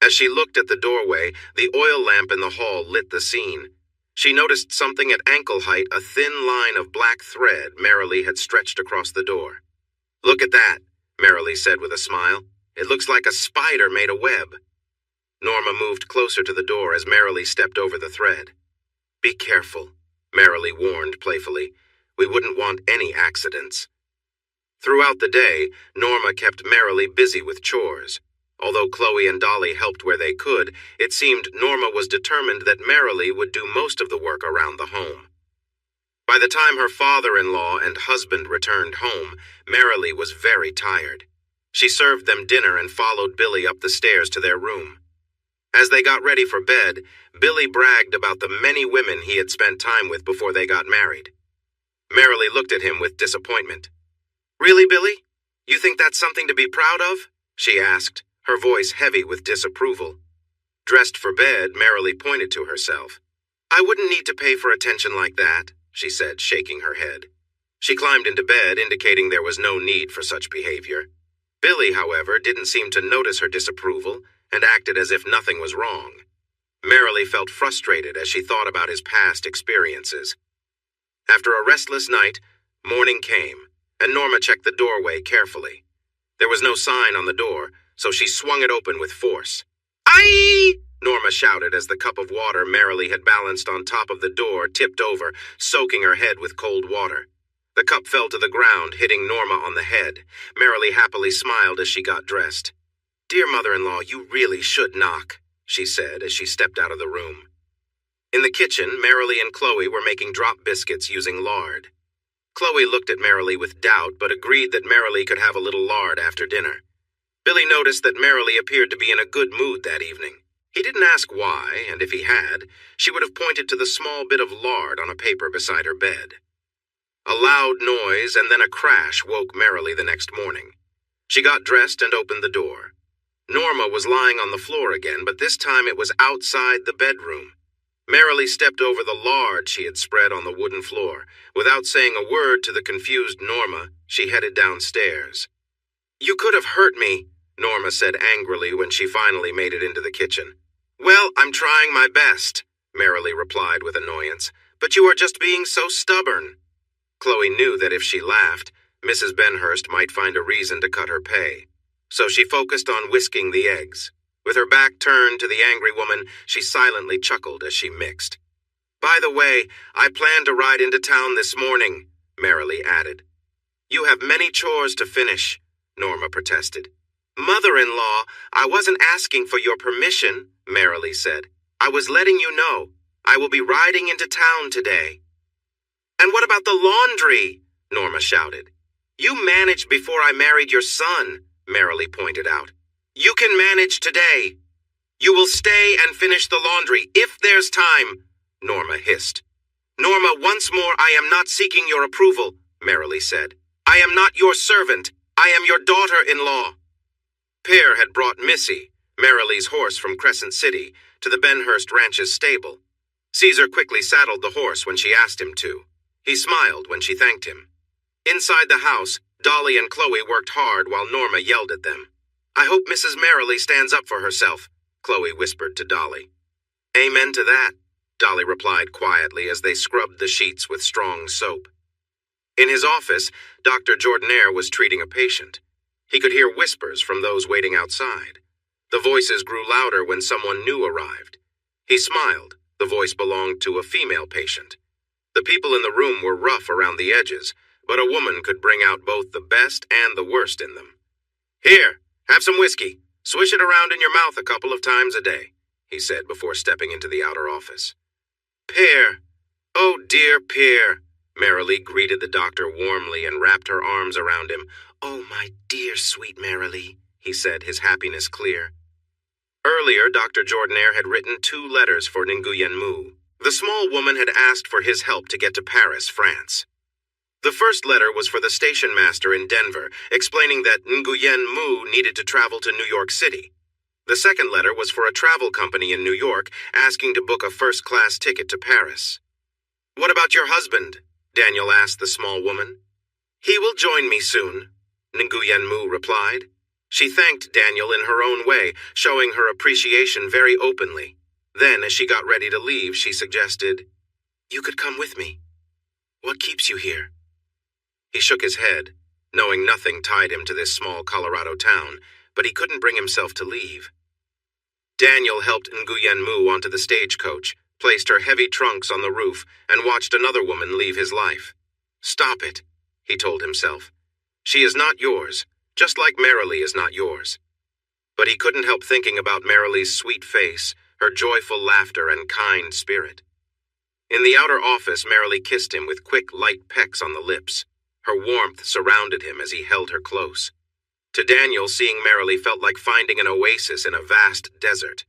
As she looked at the doorway, the oil lamp in the hall lit the scene. She noticed something at ankle height, a thin line of black thread Marilee had stretched across the door. "Look at that," Marilee said with a smile. "It looks like a spider made a web." Norma moved closer to the door as Marilee stepped over the thread. "Be careful," Marilee warned playfully. "We wouldn't want any accidents." Throughout the day, Norma kept Marilee busy with chores. Although Chloe and Dolly helped where they could, it seemed Norma was determined that Marilee would do most of the work around the home. By the time her father-in-law and husband returned home, Marilee was very tired. She served them dinner and followed Billy up the stairs to their room. As they got ready for bed, Billy bragged about the many women he had spent time with before they got married. Marilee looked at him with disappointment. "Really, Billy? You think that's something to be proud of?" she asked, her voice heavy with disapproval. Dressed for bed, Marilee pointed to herself. "I wouldn't need to pay for attention like that," she said, shaking her head. She climbed into bed, indicating there was no need for such behavior. Billy, however, didn't seem to notice her disapproval and acted as if nothing was wrong. Marilee felt frustrated as she thought about his past experiences. After a restless night, morning came, and Norma checked the doorway carefully. There was no sign on the door, so she swung it open with force. "Aye!" Norma shouted as the cup of water Marilee had balanced on top of the door tipped over, soaking her head with cold water. The cup fell to the ground, hitting Norma on the head. Merrily happily smiled as she got dressed. "Dear mother-in-law, you really should knock," she said as she stepped out of the room. In the kitchen, Merrily and Chloe were making drop biscuits using lard. Chloe looked at Merrily with doubt, but agreed that Merrily could have a little lard after dinner. Billy noticed that Merrily appeared to be in a good mood that evening. He didn't ask why, and if he had, she would have pointed to the small bit of lard on a paper beside her bed. A loud noise and then a crash woke Merrily the next morning. She got dressed and opened the door. Norma was lying on the floor again, but this time it was outside the bedroom. Merrily stepped over the lard she had spread on the wooden floor. Without saying a word to the confused Norma, she headed downstairs. "You could have hurt me," Norma said angrily when she finally made it into the kitchen. "Well, I'm trying my best," Merrily replied with annoyance, "but you are just being so stubborn." Chloe knew that if she laughed, Mrs. Benhurst might find a reason to cut her pay. So she focused on whisking the eggs. With her back turned to the angry woman, she silently chuckled as she mixed. "By the way, I plan to ride into town this morning," Merrily added. "You have many chores to finish," Norma protested. "Mother-in-law, I wasn't asking for your permission," Merrily said. "I was letting you know. I will be riding into town today." "And what about the laundry?" Norma shouted. "You managed before I married your son," Merrily pointed out. "You can manage today. You will stay and finish the laundry if there's time," Norma hissed. "Norma, once more, I am not seeking your approval," Merrily said. "I am not your servant. I am your daughter-in-law." Pear had brought Missy, Merrily's horse from Crescent City, to the Benhurst Ranch's stable. Caesar quickly saddled the horse when she asked him to. He smiled when she thanked him. Inside the house, Dolly and Chloe worked hard while Norma yelled at them. "I hope Mrs. Merrily stands up for herself," Chloe whispered to Dolly. "Amen to that," Dolly replied quietly as they scrubbed the sheets with strong soap. In his office, Dr. Jordanaire was treating a patient. He could hear whispers from those waiting outside. The voices grew louder when someone new arrived. He smiled. The voice belonged to a female patient. The people in the room were rough around the edges, but a woman could bring out both the best and the worst in them. "Here, have some whiskey. Swish it around in your mouth a couple of times a day," he said before stepping into the outer office. "Pear, oh dear Pear," Merrily greeted the doctor warmly and wrapped her arms around him. "Oh, my dear sweet Merrily," he said, his happiness clear. Earlier, Dr. Jordanaire had written 2 letters for Nguyen Mu. The small woman had asked for his help to get to Paris, France. The first letter was for the station master in Denver, explaining that Nguyen Mu needed to travel to New York City. The second letter was for a travel company in New York, asking to book a first-class ticket to Paris. "What about your husband?" Daniel asked the small woman. "He will join me soon," Nguyen Mu replied. She thanked Daniel in her own way, showing her appreciation very openly. Then, as she got ready to leave, she suggested, "You could come with me. What keeps you here?" He shook his head, knowing nothing tied him to this small Colorado town, but he couldn't bring himself to leave. Daniel helped Nguyen Mu onto the stagecoach, placed her heavy trunks on the roof, and watched another woman leave his life. "Stop it," he told himself. "She is not yours, just like Merrily is not yours." But he couldn't help thinking about Merrily's sweet face, her joyful laughter and kind spirit. In the outer office, Merrily kissed him with quick, light pecks on the lips. Her warmth surrounded him as he held her close. To Daniel, seeing Merrily felt like finding an oasis in a vast desert.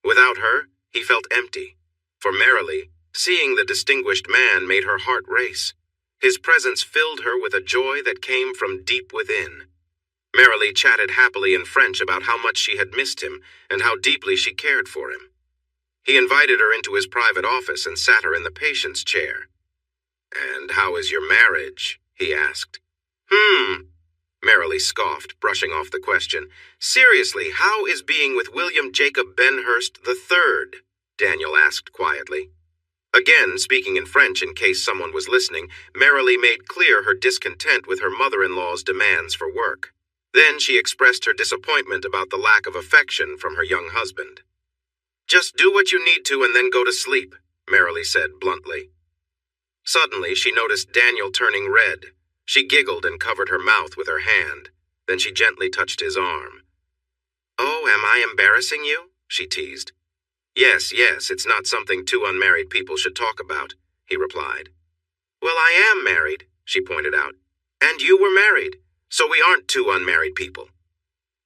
Without her, he felt empty. For Merrily, seeing the distinguished man made her heart race. His presence filled her with a joy that came from deep within. Merrily chatted happily in French about how much she had missed him and how deeply she cared for him. He invited her into his private office and sat her in the patient's chair. "And how is your marriage?" he asked. Merrily scoffed, brushing off the question. "Seriously, how is being with William Jacob Benhurst III?" Daniel asked quietly. Again, speaking in French in case someone was listening, Merrily made clear her discontent with her mother-in-law's demands for work. Then she expressed her disappointment about the lack of affection from her young husband. "Just do what you need to and then go to sleep," Merrily said bluntly. Suddenly, she noticed Daniel turning red. She giggled and covered her mouth with her hand. Then she gently touched his arm. "Oh, am I embarrassing you?" she teased. Yes, it's not something two unmarried people should talk about," he replied. "Well, I am married," she pointed out. "And you were married, so we aren't two unmarried people."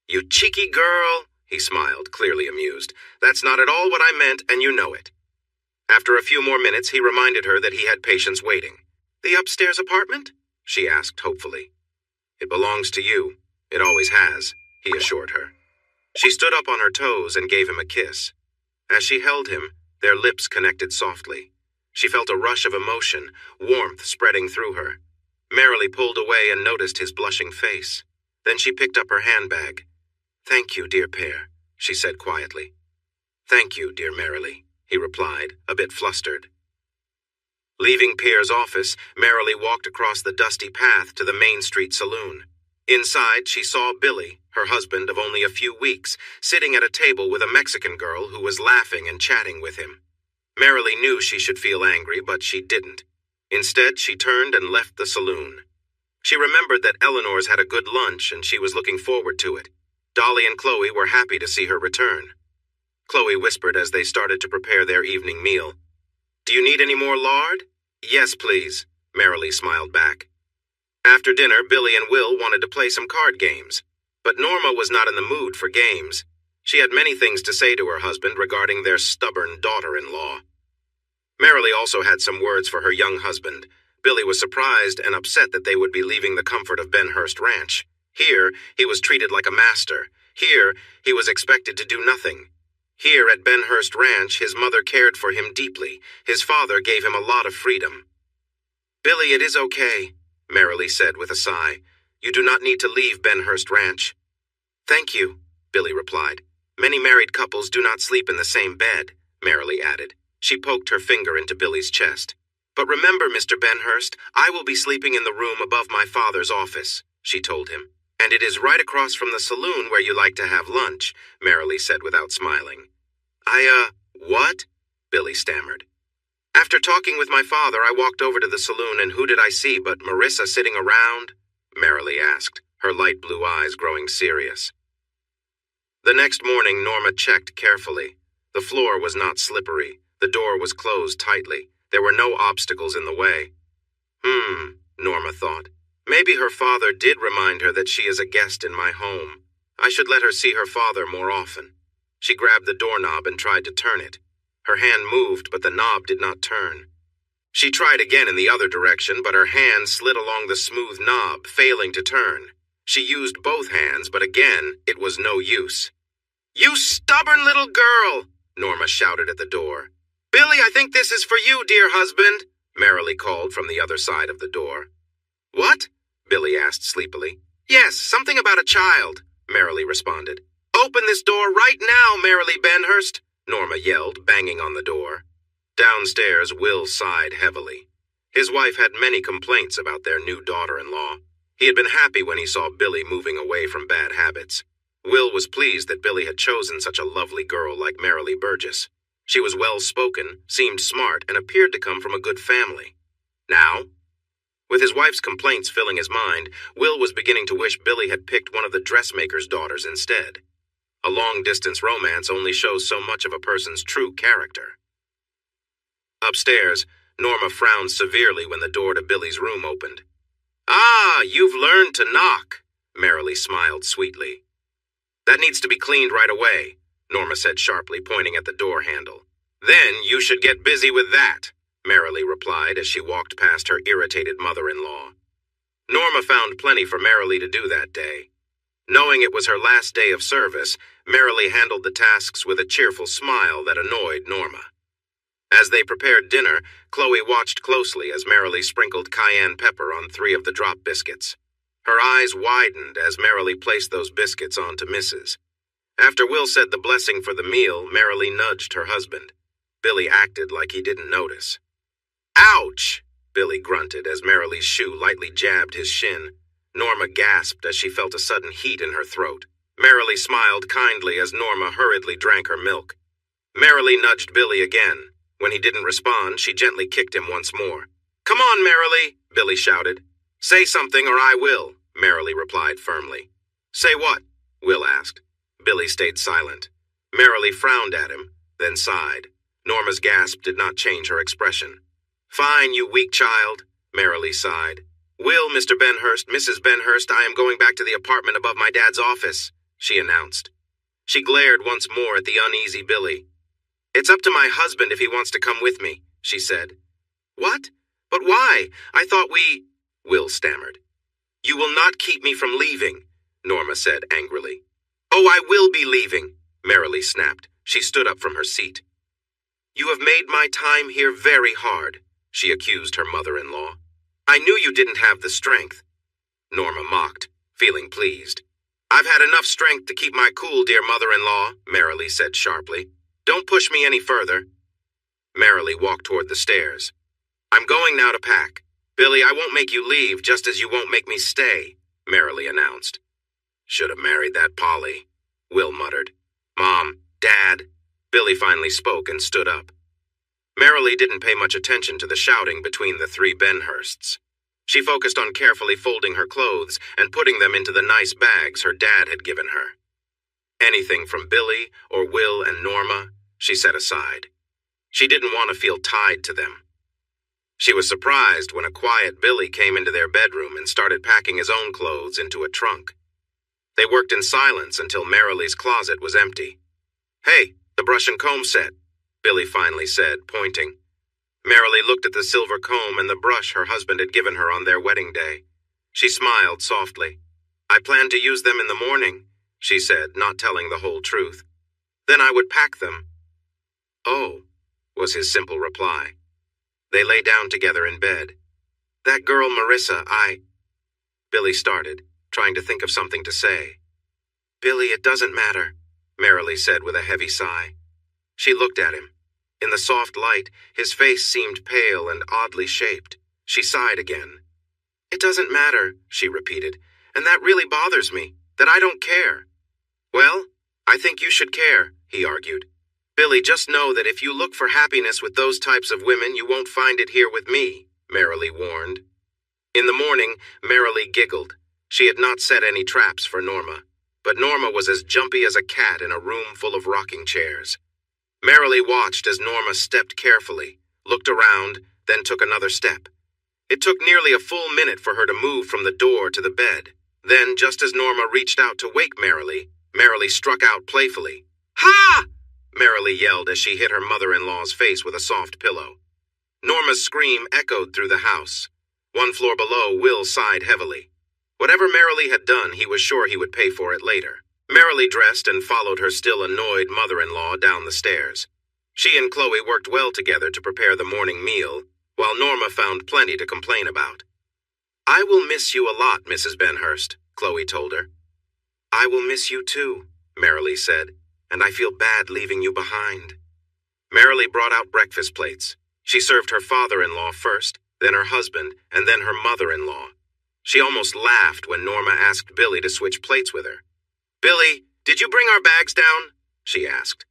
"You cheeky girl," he smiled, clearly amused. "That's not at all what I meant, and you know it." After a few more minutes, he reminded her that he had patients waiting. "The upstairs apartment?" she asked hopefully. "It belongs to you. It always has," he assured her. She stood up on her toes and gave him a kiss. As she held him, their lips connected softly. She felt a rush of emotion, warmth spreading through her. Merrily pulled away and noticed his blushing face. Then she picked up her handbag. "Thank you, dear Pear," she said quietly. "Thank you, dear Merrily," he replied, a bit flustered. Leaving Pear's office, Merrily walked across the dusty path to the Main Street saloon. Inside, she saw Billy, her husband of only a few weeks, sitting at a table with a Mexican girl who was laughing and chatting with him. Merrily knew she should feel angry, but she didn't. Instead, she turned and left the saloon. She remembered that Eleanor's had a good lunch and she was looking forward to it. Dolly and Chloe were happy to see her return. Chloe whispered as they started to prepare their evening meal. "Do you need any more lard?" "Yes, please," Merrily smiled back. After dinner, Billy and Will wanted to play some card games. But Norma was not in the mood for games. She had many things to say to her husband regarding their stubborn daughter-in-law. Merrily also had some words for her young husband. Billy was surprised and upset that they would be leaving the comfort of Benhurst Ranch. Here, he was treated like a master. Here, he was expected to do nothing. Here at Benhurst Ranch, his mother cared for him deeply. His father gave him a lot of freedom. "Billy, it is okay," Merrily said with a sigh. "You do not need to leave Benhurst Ranch." "Thank you," Billy replied. "Many married couples do not sleep in the same bed," Merrily added. She poked her finger into Billy's chest. "But remember, Mr. Benhurst, I will be sleeping in the room above my father's office," she told him. "And it is right across from the saloon where you like to have lunch," Merrily said without smiling. What?" Billy stammered. "After talking with my father, I walked over to the saloon, and who did I see but Marissa sitting around?" Merrily asked, her light blue eyes growing serious. The next morning, Norma checked carefully. The floor was not slippery. The door was closed tightly. There were no obstacles in the way. Norma thought. Maybe her father did remind her that she is a guest in my home. I should let her see her father more often. She grabbed the doorknob and tried to turn it. Her hand moved, but the knob did not turn. She tried again in the other direction, but her hand slid along the smooth knob, failing to turn. She used both hands, but again, it was no use. "You stubborn little girl!" Norma shouted at the door. "Billy, I think this is for you, dear husband," Merrily called from the other side of the door. "What?" Billy asked sleepily. "Yes, something about a child," Merrily responded. "Open this door right now, Merrily Benhurst," Norma yelled, banging on the door. Downstairs, Will sighed heavily. His wife had many complaints about their new daughter-in-law. He had been happy when he saw Billy moving away from bad habits. Will was pleased that Billy had chosen such a lovely girl like Merrily Burgess. She was well-spoken, seemed smart, and appeared to come from a good family. Now, with his wife's complaints filling his mind, Will was beginning to wish Billy had picked one of the dressmaker's daughters instead. A long-distance romance only shows so much of a person's true character. Upstairs, Norma frowned severely when the door to Billy's room opened. "Ah, you've learned to knock," Merrily smiled sweetly. "That needs to be cleaned right away," Norma said sharply, pointing at the door handle. "Then you should get busy with that," Merrily replied as she walked past her irritated mother-in-law. Norma found plenty for Merrily to do that day. Knowing it was her last day of service, Merrily handled the tasks with a cheerful smile that annoyed Norma. As they prepared dinner, Chloe watched closely as Merrily sprinkled cayenne pepper on 3 of the drop biscuits. Her eyes widened as Merrily placed those biscuits onto Mrs. After Will said the blessing for the meal, Merrily nudged her husband. Billy acted like he didn't notice. "Ouch!" Billy grunted as Merrily's shoe lightly jabbed his shin. Norma gasped as she felt a sudden heat in her throat. Merrily smiled kindly as Norma hurriedly drank her milk. Merrily nudged Billy again. When he didn't respond, she gently kicked him once more. "Come on, Merrily," Billy shouted. "Say something or I will," Merrily replied firmly. "Say what?" Will asked. Billy stayed silent. Merrily frowned at him, then sighed. Norma's gasp did not change her expression. "Fine, you weak child," Merrily sighed. "Will, Mr. Benhurst, Mrs. Benhurst, I am going back to the apartment above my dad's office," she announced. She glared once more at the uneasy Billy. "It's up to my husband if he wants to come with me," she said. "What? But why? I thought we—" Will stammered. "You will not keep me from leaving," Norma said angrily. "Oh, I will be leaving," Merrily snapped. She stood up from her seat. "You have made my time here very hard," she accused her mother-in-law. "I knew you didn't have the strength." Norma mocked, feeling pleased. "I've had enough strength to keep my cool, dear mother-in-law," Merrily said sharply. "Don't push me any further." Merrily walked toward the stairs. "I'm going now to pack. Billy, I won't make you leave just as you won't make me stay," Merrily announced. "Should have married that Polly," Will muttered. "Mom, Dad." Billy finally spoke and stood up. Merrily didn't pay much attention to the shouting between the three Benhursts. She focused on carefully folding her clothes and putting them into the nice bags her dad had given her. Anything from Billy or Will and Norma, she set aside. She didn't want to feel tied to them. She was surprised when a quiet Billy came into their bedroom and started packing his own clothes into a trunk. They worked in silence until Merrily's closet was empty. "Hey, the brush and comb set," Billy finally said, pointing. Merrily looked at the silver comb and the brush her husband had given her on their wedding day. She smiled softly. "I plan to use them in the morning," she said, not telling the whole truth. "Then I would pack them." "Oh," was his simple reply. They lay down together in bed. "That girl Marissa, Billy started, trying to think of something to say. "Billy, it doesn't matter," Merrily said with a heavy sigh. She looked at him. In the soft light, his face seemed pale and oddly shaped. She sighed again. "It doesn't matter," she repeated, "and that really bothers me, that I don't care." "Well, I think you should care," he argued. "Billy, just know that if you look for happiness with those types of women, you won't find it here with me," Merrily warned. In the morning, Merrily giggled. She had not set any traps for Norma, but Norma was as jumpy as a cat in a room full of rocking chairs. Merrily watched as Norma stepped carefully, looked around, then took another step. It took nearly a full minute for her to move from the door to the bed. Then, just as Norma reached out to wake Merrily, Merrily struck out playfully. "Ha!" Merrily yelled as she hit her mother-in-law's face with a soft pillow. Norma's scream echoed through the house. 1 floor below, Will sighed heavily. Whatever Merrily had done, he was sure he would pay for it later. Merrily dressed and followed her still annoyed mother-in-law down the stairs. She and Chloe worked well together to prepare the morning meal, while Norma found plenty to complain about. "I will miss you a lot, Mrs. Benhurst," Chloe told her. "I will miss you too," Merrily said, "and I feel bad leaving you behind." Merrily brought out breakfast plates. She served her father-in-law first, then her husband, and then her mother-in-law. She almost laughed when Norma asked Billy to switch plates with her. "Billy, did you bring our bags down?" she asked.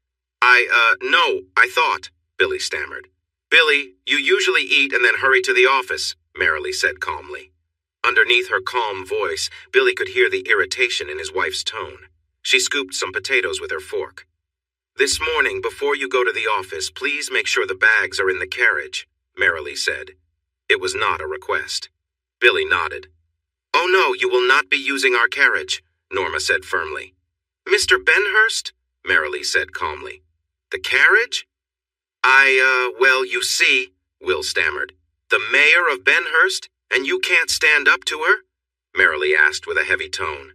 No, I thought," Billy stammered. "Billy, you usually eat and then hurry to the office," Merrily said calmly. Underneath her calm voice, Billy could hear the irritation in his wife's tone. She scooped some potatoes with her fork. "This morning, before you go to the office, please make sure the bags are in the carriage," Merrily said. It was not a request. Billy nodded. "Oh no, you will not be using our carriage," Norma said firmly. "Mr. Benhurst?" Merrily said calmly. "The carriage?" Well, you see," Will stammered. "The mayor of Benhurst, and you can't stand up to her?" Merrily asked with a heavy tone.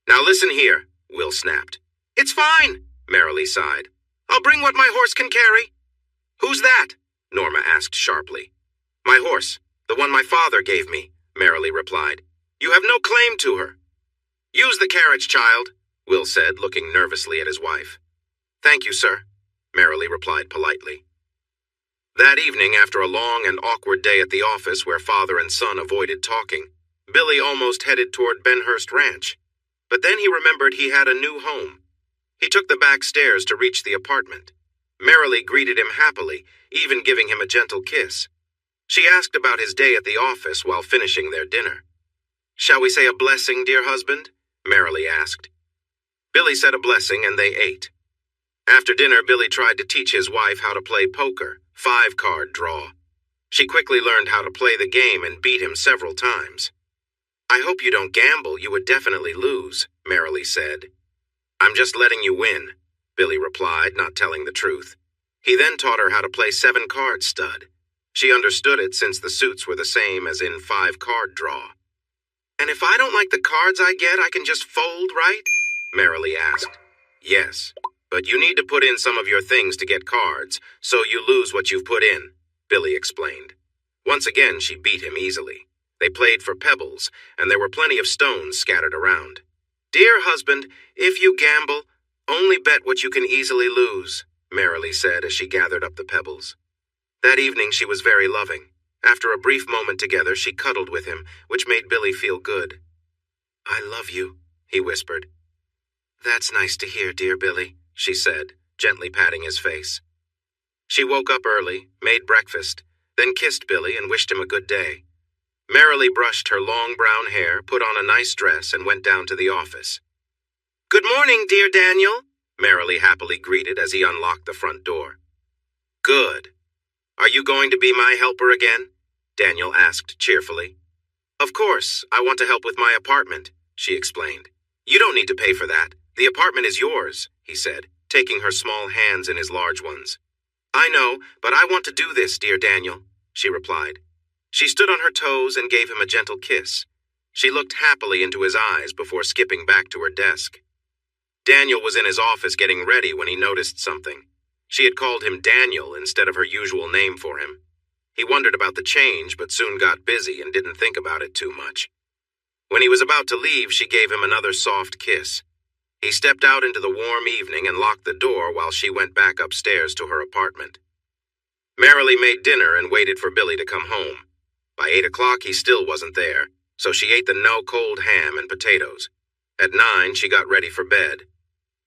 "Now listen here," Will snapped. "It's fine," Merrily sighed. "I'll bring what my horse can carry." "Who's that?" Norma asked sharply. "My horse, the one my father gave me," Merrily replied. "You have no claim to her." "Use the carriage, child," Will said, looking nervously at his wife. "Thank you, sir," Merrily replied politely. That evening, after a long and awkward day at the office where father and son avoided talking, Billy almost headed toward Benhurst Ranch. But then he remembered he had a new home. He took the back stairs to reach the apartment. Merrily greeted him happily, even giving him a gentle kiss. She asked about his day at the office while finishing their dinner. "Shall we say a blessing, dear husband?" Merrily asked. Billy said a blessing and they ate. After dinner, Billy tried to teach his wife how to play poker, 5-card draw. She quickly learned how to play the game and beat him several times. "I hope you don't gamble, you would definitely lose," Merrily said. "I'm just letting you win," Billy replied, not telling the truth. He then taught her how to play 7-card stud. She understood it since the suits were the same as in 5-card draw. "And if I don't like the cards I get, I can just fold, right?" Merrily asked. "Yes, but you need to put in some of your things to get cards, so you lose what you've put in," Billy explained. Once again, she beat him easily. They played for pebbles, and there were plenty of stones scattered around. "Dear husband, if you gamble, only bet what you can easily lose," Merrily said as she gathered up the pebbles. That evening she was very loving. After a brief moment together, she cuddled with him, which made Billy feel good. "I love you," he whispered. "That's nice to hear, dear Billy," she said, gently patting his face. She woke up early, made breakfast, then kissed Billy and wished him a good day. Merrily brushed her long brown hair, put on a nice dress, and went down to the office. "Good morning, dear Daniel," Merrily happily greeted as he unlocked the front door. "Good. Are you going to be my helper again?" Daniel asked cheerfully. "Of course, I want to help with my apartment," she explained. "You don't need to pay for that. The apartment is yours," he said, taking her small hands in his large ones. "I know, but I want to do this, dear Daniel," she replied. She stood on her toes and gave him a gentle kiss. She looked happily into his eyes before skipping back to her desk. Daniel was in his office getting ready when he noticed something. She had called him Daniel instead of her usual name for him. He wondered about the change, but soon got busy and didn't think about it too much. When he was about to leave, she gave him another soft kiss. He stepped out into the warm evening and locked the door while she went back upstairs to her apartment. Merrily made dinner and waited for Billy to come home. By 8 o'clock, he still wasn't there, so she ate the no-cold ham and potatoes. At 9, she got ready for bed.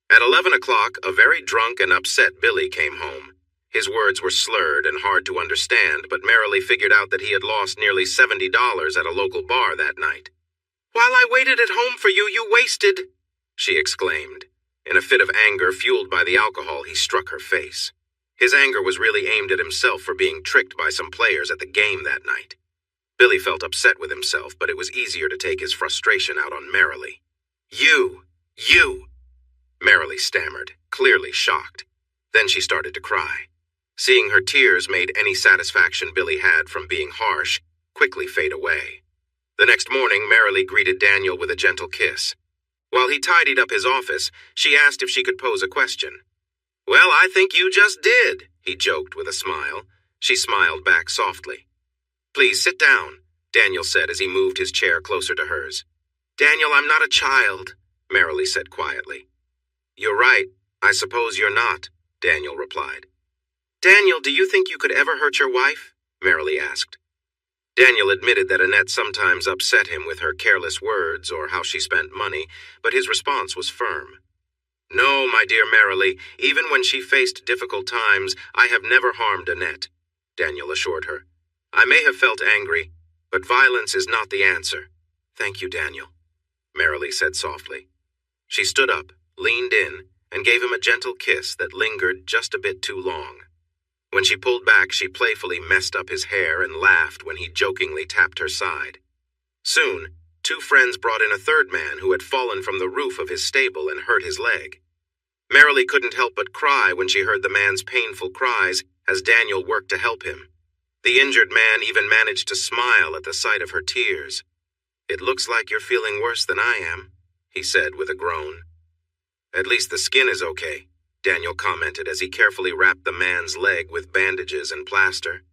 At 11 o'clock, a very drunk and upset Billy came home. His words were slurred and hard to understand, but Merrily figured out that he had lost nearly $70 at a local bar that night. "While I waited at home for you, you wasted," she exclaimed. In a fit of anger fueled by the alcohol, he struck her face. His anger was really aimed at himself for being tricked by some players at the game that night. Billy felt upset with himself, but it was easier to take his frustration out on Merrily. You! Merrily stammered, clearly shocked. Then she started to cry. Seeing her tears made any satisfaction Billy had from being harsh quickly fade away. The next morning, Merrily greeted Daniel with a gentle kiss. While he tidied up his office, she asked if she could pose a question. "Well, I think you just did," he joked with a smile. She smiled back softly. "Please sit down," Daniel said as he moved his chair closer to hers. "Daniel, I'm not a child," Merrily said quietly. "You're right. I suppose you're not," Daniel replied. "Daniel, do you think you could ever hurt your wife?" Merrily asked. Daniel admitted that Annette sometimes upset him with her careless words or how she spent money, but his response was firm. "No, my dear Merrily, even when she faced difficult times, I have never harmed Annette," Daniel assured her. "I may have felt angry, but violence is not the answer." "Thank you, Daniel," Merrily said softly. She stood up, leaned in, and gave him a gentle kiss that lingered just a bit too long. When she pulled back, she playfully messed up his hair and laughed when he jokingly tapped her side. Soon, 2 friends brought in a third man who had fallen from the roof of his stable and hurt his leg. Merrily couldn't help but cry when she heard the man's painful cries as Daniel worked to help him. The injured man even managed to smile at the sight of her tears. "It looks like you're feeling worse than I am," he said with a groan. "At least the skin is okay," Daniel commented as he carefully wrapped the man's leg with bandages and plaster.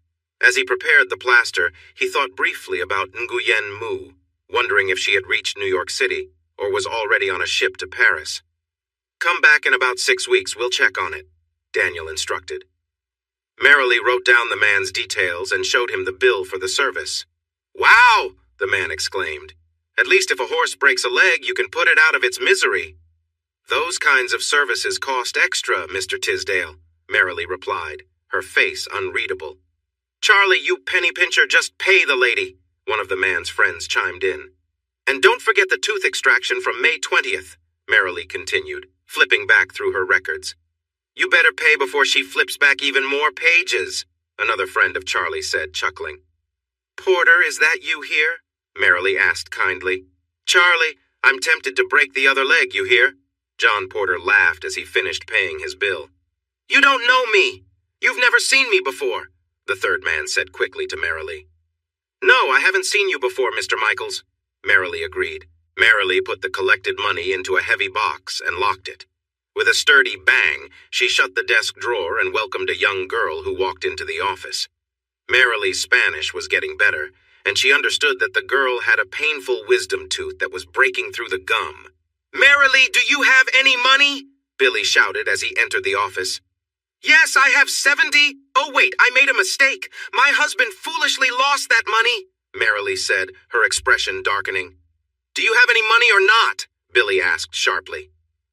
As he prepared the plaster, he thought briefly about Nguyen Mu, wondering if she had reached New York City or was already on a ship to Paris. "Come back in about 6 weeks, we'll check on it," Daniel instructed. Merrily wrote down the man's details and showed him the bill for the service. "Wow!" the man exclaimed. "At least if a horse breaks a leg, you can put it out of its misery." "Those kinds of services cost extra, Mr. Tisdale," Merrily replied, her face unreadable. "Charlie, you penny pincher, just pay the lady," one of the man's friends chimed in. "And don't forget the tooth extraction from May 20th, Marilee continued, flipping back through her records. "You better pay before she flips back even more pages," another friend of Charlie said, chuckling. "Porter, is that you here?" Marilee asked kindly. "Charlie, I'm tempted to break the other leg, you hear?" John Porter laughed as he finished paying his bill. "You don't know me. You've never seen me before," the third man said quickly to Marilee. "No, I haven't seen you before, Mr. Michaels," Marilee agreed. Marilee put the collected money into a heavy box and locked it. With a sturdy bang, she shut the desk drawer and welcomed a young girl who walked into the office. Marilee's Spanish was getting better, and she understood that the girl had a painful wisdom tooth that was breaking through the gum. "Marilee, do you have any money?" Billy shouted as he entered the office. "Yes, I have 70. Oh, wait, I made a mistake. My husband foolishly lost that money," Marilee said, her expression darkening. "Do you have any money or not?" Billy asked sharply.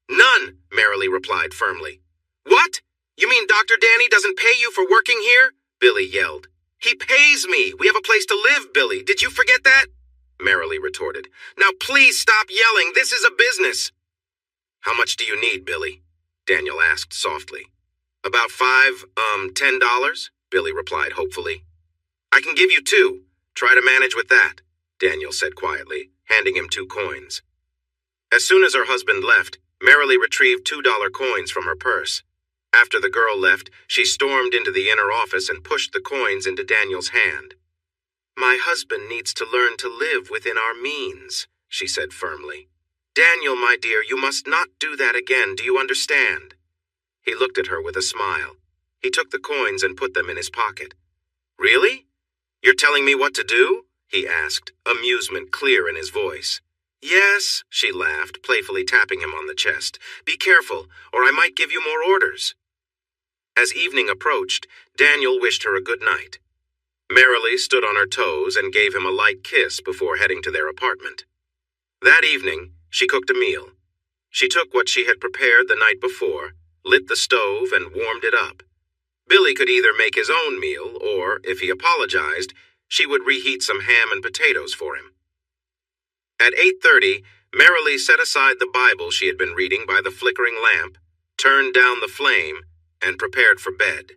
"None," Marilee replied firmly. "What? You mean Dr. Danny doesn't pay you for working here?" Billy yelled. "He pays me. We have a place to live, Billy. Did you forget that?" Marilee retorted. "Now please stop yelling. This is a business." "How much do you need, Billy?" Daniel asked softly. "About $10, Billy replied hopefully. "I can give you 2. Try to manage with that," Daniel said quietly, handing him 2 coins. As soon as her husband left, Marilee retrieved $2 coins from her purse. After the girl left, she stormed into the inner office and pushed the coins into Daniel's hand. "My husband needs to learn to live within our means," she said firmly. "Daniel, my dear, you must not do that again. Do you understand?" He looked at her with a smile. He took the coins and put them in his pocket. "Really? You're telling me what to do?" he asked, amusement clear in his voice. "Yes," she laughed, playfully tapping him on the chest. "Be careful, or I might give you more orders." As evening approached, Daniel wished her a good night. Marilee stood on her toes and gave him a light kiss before heading to their apartment. That evening, she cooked a meal. She took what she had prepared the night before, lit the stove, and warmed it up. Billy could either make his own meal, or, if he apologized, she would reheat some ham and potatoes for him. At 8:30, Marilee set aside the Bible she had been reading by the flickering lamp, turned down the flame, and prepared for bed.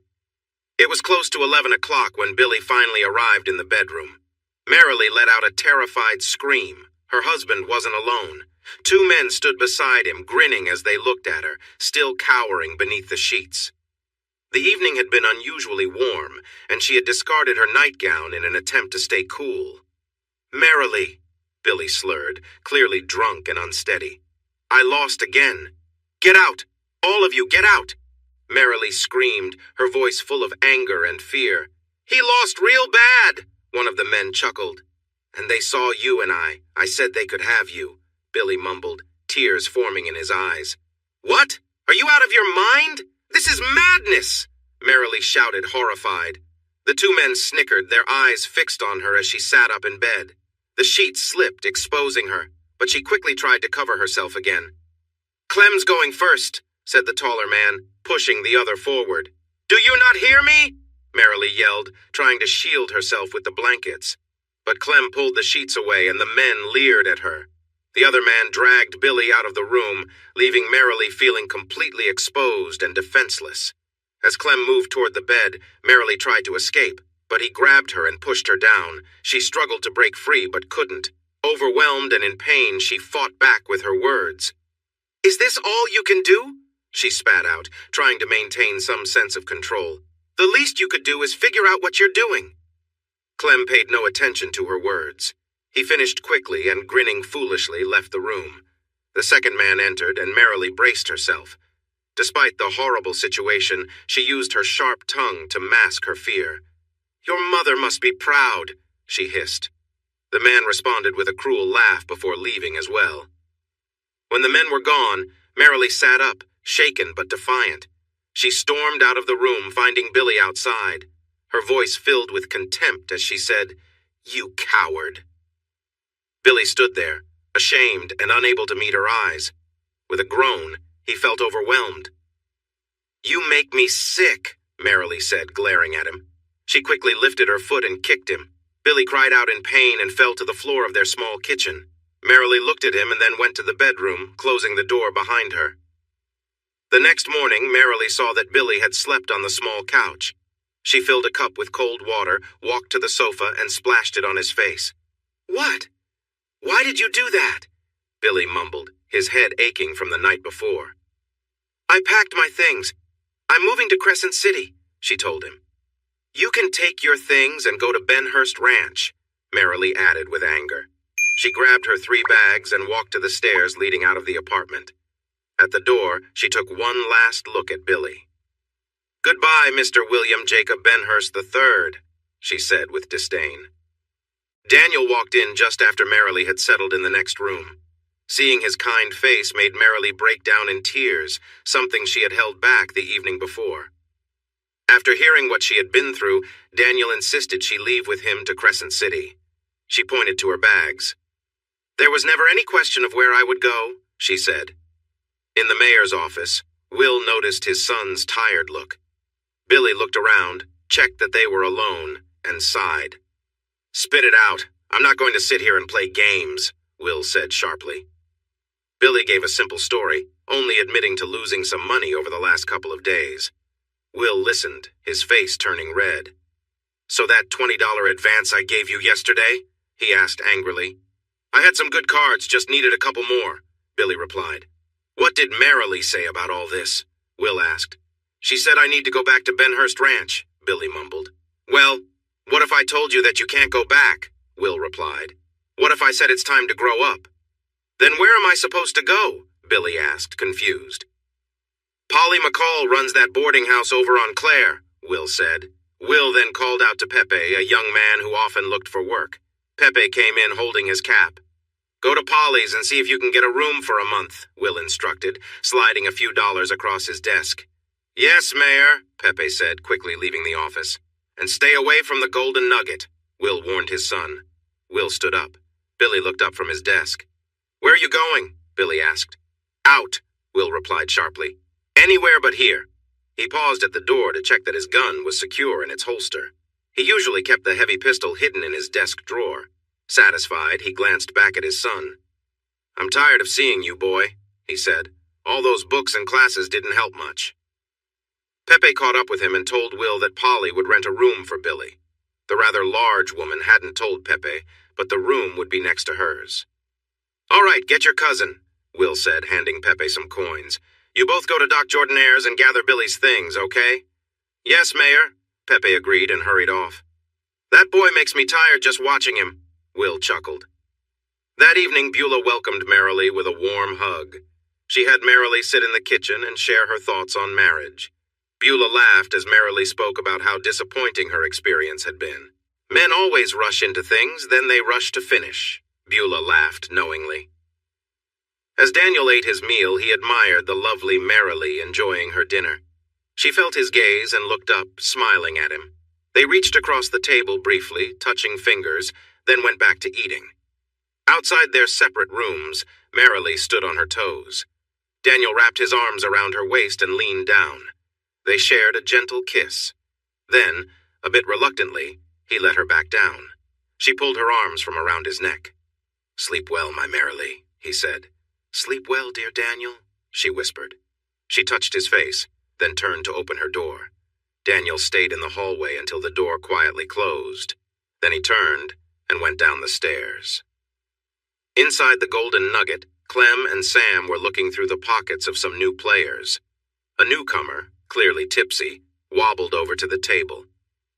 It was close to 11 o'clock when Billy finally arrived in the bedroom. Marilee let out a terrified scream. Her husband wasn't alone. 2 men stood beside him, grinning as they looked at her, still cowering beneath the sheets. The evening had been unusually warm, and she had discarded her nightgown in an attempt to stay cool. "Marilee," Billy slurred, clearly drunk and unsteady. "I lost again. Get out! All of you, get out!" Marilee screamed, her voice full of anger and fear. "He lost real bad," one of the men chuckled. "And they saw you and I said they could have you," Billy mumbled, tears forming in his eyes. "What? Are you out of your mind? This is madness!" Marilee shouted, horrified. The 2 men snickered, their eyes fixed on her as she sat up in bed. The sheets slipped, exposing her, but she quickly tried to cover herself again. "Clem's going first," said the taller man, pushing the other forward. "Do you not hear me?" Marilee yelled, trying to shield herself with the blankets. But Clem pulled the sheets away and the men leered at her. The other man dragged Billy out of the room, leaving Marilee feeling completely exposed and defenseless. As Clem moved toward the bed, Marilee tried to escape, but he grabbed her and pushed her down. She struggled to break free but couldn't. Overwhelmed and in pain, she fought back with her words. "Is this all you can do?" she spat out, trying to maintain some sense of control. "The least you could do is figure out what you're doing." Clem paid no attention to her words. He finished quickly and, grinning foolishly, left the room. The second man entered, and Marilee braced herself. Despite the horrible situation, she used her sharp tongue to mask her fear. "Your mother must be proud," she hissed. The man responded with a cruel laugh before leaving as well. When the men were gone, Marilee sat up, shaken but defiant. She stormed out of the room, finding Billy outside. Her voice filled with contempt as she said, "You coward." Billy stood there, ashamed and unable to meet her eyes. With a groan, he felt overwhelmed. "You make me sick," Marilee said, glaring at him. She quickly lifted her foot and kicked him. Billy cried out in pain and fell to the floor of their small kitchen. Merrily looked at him and then went to the bedroom, closing the door behind her. The next morning, Merrily saw that Billy had slept on the small couch. She filled a cup with cold water, walked to the sofa, and splashed it on his face. "What? Why did you do that?" Billy mumbled, his head aching from the night before. "I packed my things. I'm moving to Crescent City," she told him. "You can take your things and go to Benhurst Ranch," Merrily added with anger. She grabbed her 3 bags and walked to the stairs leading out of the apartment. At the door, she took one last look at Billy. "Goodbye, Mr. William Jacob Benhurst III, she said with disdain. Daniel walked in just after Merrily had settled in the next room. Seeing his kind face made Merrily break down in tears, something she had held back the evening before. After hearing what she had been through, Daniel insisted she leave with him to Crescent City. She pointed to her bags. "There was never any question of where I would go," she said. In the mayor's office, Will noticed his son's tired look. Billy looked around, checked that they were alone, and sighed. "Spit it out. I'm not going to sit here and play games," Will said sharply. Billy gave a simple story, only admitting to losing some money over the last couple of days. Will listened, his face turning red. "So that $20 advance I gave you yesterday?" he asked angrily. "I had some good cards, just needed a couple more," Billy replied. "What did Merrily say about all this?" Will asked. "She said I need to go back to Benhurst Ranch," Billy mumbled. "Well, what if I told you that you can't go back?" Will replied. "What if I said it's time to grow up?" "Then where am I supposed to go?" Billy asked, confused. "Polly McCall runs that boarding house over on Clare," Will said. Will then called out to Pepe, a young man who often looked for work. Pepe came in holding his cap. "Go to Polly's and see if you can get a room for a month," Will instructed, sliding a few dollars across his desk. "Yes, Mayor," Pepe said, quickly leaving the office. "And stay away from the Golden Nugget," Will warned his son. Will stood up. Billy looked up from his desk. "Where are you going?" Billy asked. "Out," Will replied sharply. "Anywhere but here." He paused at the door to check that his gun was secure in its holster. He usually kept the heavy pistol hidden in his desk drawer. Satisfied, he glanced back at his son. "I'm tired of seeing you, boy," he said. "All those books and classes didn't help much." Pepe caught up with him and told Will that Polly would rent a room for Billy. The rather large woman hadn't told Pepe, but the room would be next to hers. "All right, get your cousin," Will said, handing Pepe some coins. "You both go to Doc Jordanair's and gather Billy's things, okay?" "Yes, Mayor," Pepe agreed and hurried off. "That boy makes me tired just watching him," Will chuckled. That evening, Beulah welcomed Merrily with a warm hug. She had Merrily sit in the kitchen and share her thoughts on marriage. Beulah laughed as Merrily spoke about how disappointing her experience had been. "Men always rush into things, then they rush to finish," Beulah laughed knowingly. As Daniel ate his meal, he admired the lovely Merrily enjoying her dinner. She felt his gaze and looked up, smiling at him. They reached across the table briefly, touching fingers, then went back to eating. Outside their separate rooms, Merrily stood on her toes. Daniel wrapped his arms around her waist and leaned down. They shared a gentle kiss. Then, a bit reluctantly, he let her back down. She pulled her arms from around his neck. "Sleep well, my Merrily," he said. "Sleep well, dear Daniel," she whispered. She touched his face, then turned to open her door. Daniel stayed in the hallway until the door quietly closed. Then he turned and went down the stairs. Inside the Golden Nugget, Clem and Sam were looking through the pockets of some new players. A newcomer, clearly tipsy, wobbled over to the table.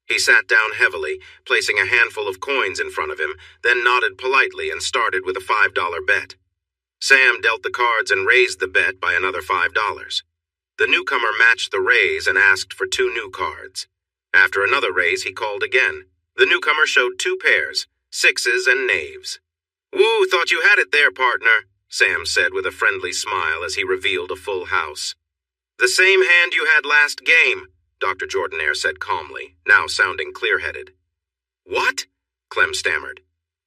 He sat down heavily, placing a handful of coins in front of him, then nodded politely and started with a $5 bet. Sam dealt the cards and raised the bet by another $5. The newcomer matched the raise and asked for 2 new cards. After another raise, he called again. The newcomer showed 2 pairs, sixes and knaves. "Woo, thought you had it there, partner," Sam said with a friendly smile as he revealed a full house. "The same hand you had last game," Dr. Jordanair said calmly, now sounding clear-headed. "What?" Clem stammered.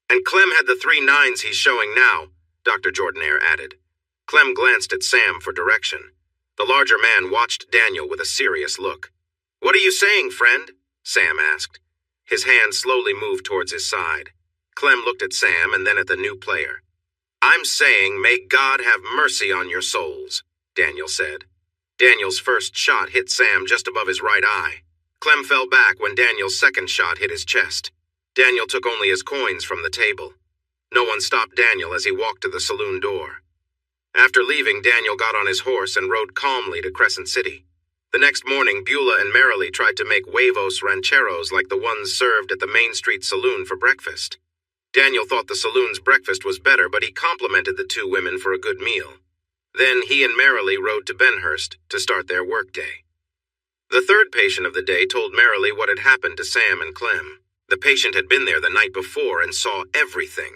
"And Clem had the 3 nines he's showing now," Dr. Jordanair added. Clem glanced at Sam for direction. The larger man watched Daniel with a serious look. "What are you saying, friend?" Sam asked. His hand slowly moved towards his side. Clem looked at Sam and then at the new player. I'm saying, may God have mercy on your souls, Daniel said. Daniel's first shot hit Sam just above his right eye. Clem fell back when Daniel's second shot hit his chest. Daniel took only his coins from the table. No one stopped Daniel as he walked to the saloon door. After leaving, Daniel got on his horse and rode calmly to Crescent City. The next morning, Beulah and Merrily tried to make huevos rancheros like the ones served at the Main Street Saloon for breakfast. Daniel thought the saloon's breakfast was better, but he complimented the two women for a good meal. Then he and Merrily rode to Benhurst to start their workday. The third patient of the day told Merrily what had happened to Sam and Clem. The patient had been there the night before and saw everything.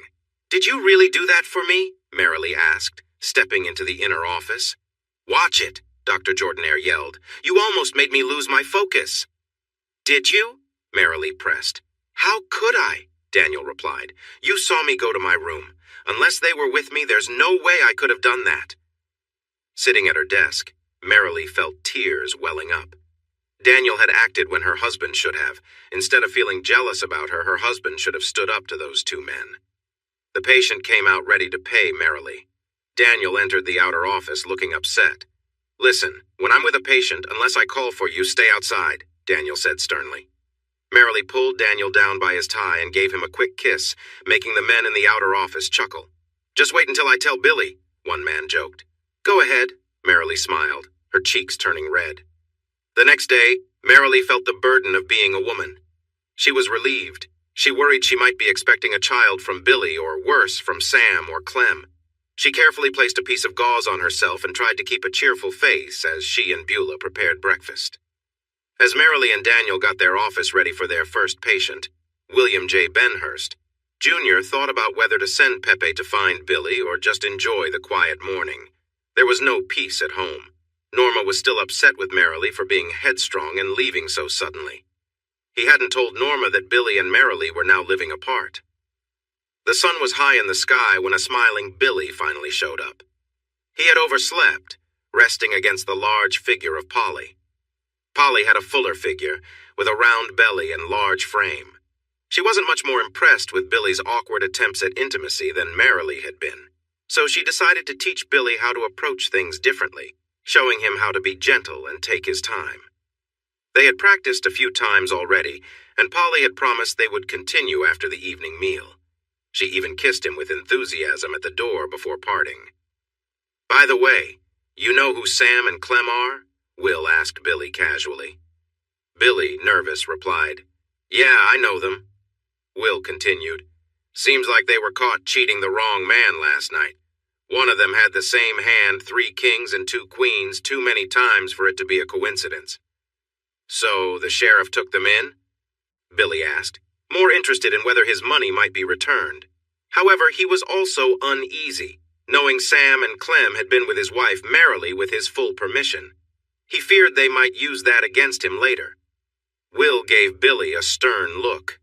Did you really do that for me? Merrily asked, stepping into the inner office. Watch it, Dr. Jordanair yelled. You almost made me lose my focus. Did you? Merrily pressed. How could I? Daniel replied. You saw me go to my room. Unless they were with me, there's no way I could have done that. Sitting at her desk, Merrily felt tears welling up. Daniel had acted when her husband should have. Instead of feeling jealous about her, her husband should have stood up to those two men. The patient came out ready to pay Merrily. Daniel entered the outer office looking upset. Listen, when I'm with a patient, unless I call for you, stay outside, Daniel said sternly. Merrily pulled Daniel down by his tie and gave him a quick kiss, making the men in the outer office chuckle. Just wait until I tell Billy, one man joked. Go ahead, Merrily smiled, her cheeks turning red. The next day, Merrily felt the burden of being a woman. She was relieved. She worried she might be expecting a child from Billy or worse, from Sam or Clem. She carefully placed a piece of gauze on herself and tried to keep a cheerful face as she and Beulah prepared breakfast. As Merrily and Daniel got their office ready for their first patient, William J. Benhurst, Jr. thought about whether to send Pepe to find Billy or just enjoy the quiet morning. There was no peace at home. Norma was still upset with Merrily for being headstrong and leaving so suddenly. He hadn't told Norma that Billy and Merrily were now living apart. The sun was high in the sky when a smiling Billy finally showed up. He had overslept, resting against the large figure of Polly. Polly had a fuller figure, with a round belly and large frame. She wasn't much more impressed with Billy's awkward attempts at intimacy than Merrily had been, so she decided to teach Billy how to approach things differently, showing him how to be gentle and take his time. They had practiced a few times already, and Polly had promised they would continue after the evening meal. She even kissed him with enthusiasm at the door before parting. By the way, you know who Sam and Clem are? Will asked Billy casually. Billy, nervous, replied, Yeah, I know them. Will continued, Seems like they were caught cheating the wrong man last night. One of them had the same hand, 3 kings and 2 queens, too many times for it to be a coincidence. So the sheriff took them in? Billy asked, more interested in whether his money might be returned. However, he was also uneasy, knowing Sam and Clem had been with his wife Merrily with his full permission. He feared they might use that against him later. Will gave Billy a stern look.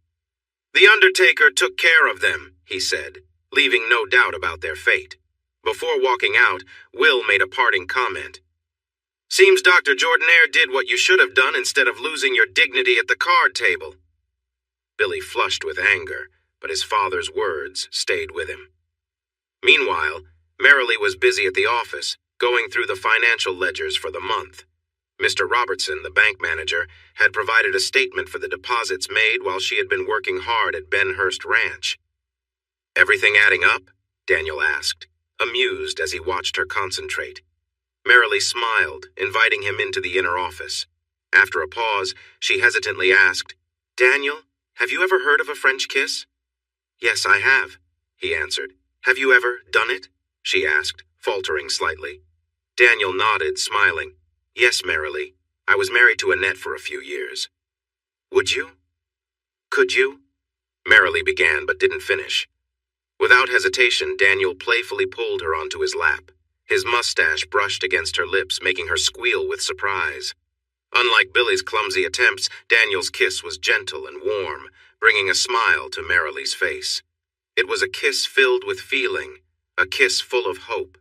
The undertaker took care of them, he said, leaving no doubt about their fate. Before walking out, Will made a parting comment. Seems Dr. Jordanair did what you should have done instead of losing your dignity at the card table. Billy flushed with anger, but his father's words stayed with him. Meanwhile, Merrily was busy at the office, going through the financial ledgers for the month. Mr. Robertson, the bank manager, had provided a statement for the deposits made while she had been working hard at Benhurst Ranch. Everything adding up? Daniel asked, amused as he watched her concentrate. Merrily smiled, inviting him into the inner office. After a pause, she hesitantly asked, Daniel, have you ever heard of a French kiss? Yes, I have, he answered. Have you ever done it? She asked, faltering slightly. Daniel nodded, smiling. Yes, Merrily. I was married to Annette for a few years. Would you? Could you? Merrily began, but didn't finish. Without hesitation, Daniel playfully pulled her onto his lap. His mustache brushed against her lips, making her squeal with surprise. Unlike Billy's clumsy attempts, Daniel's kiss was gentle and warm, bringing a smile to Merrily's face. It was a kiss filled with feeling, a kiss full of hope.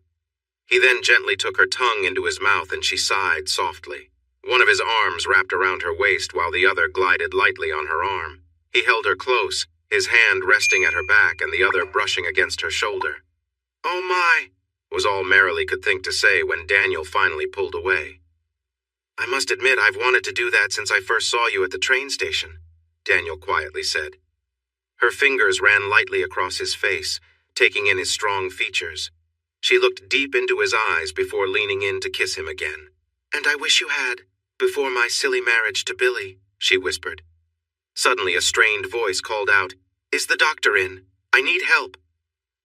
He then gently took her tongue into his mouth and she sighed softly. One of his arms wrapped around her waist while the other glided lightly on her arm. He held her close, his hand resting at her back and the other brushing against her shoulder. "Oh my," was all Merrily could think to say when Daniel finally pulled away. "I must admit I've wanted to do that since I first saw you at the train station," Daniel quietly said. Her fingers ran lightly across his face, taking in his strong features. She looked deep into his eyes before leaning in to kiss him again. "And I wish you had, before my silly marriage to Billy," she whispered. Suddenly a strained voice called out, "Is the doctor in? I need help."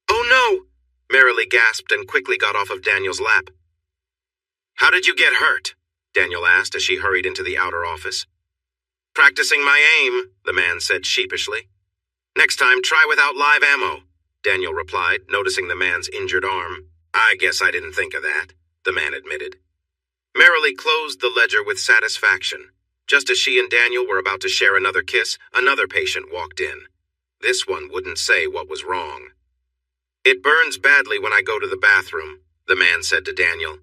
"Oh no!" Merrily gasped and quickly got off of Daniel's lap. "How did you get hurt?" Daniel asked as she hurried into the outer office. "Practicing my aim," the man said sheepishly. "Next time, try without live ammo," Daniel replied, noticing the man's injured arm. "I guess I didn't think of that," the man admitted. Merrily closed the ledger with satisfaction. Just as she and Daniel were about to share another kiss, another patient walked in. This one wouldn't say what was wrong. "It burns badly when I go to the bathroom," the man said to Daniel.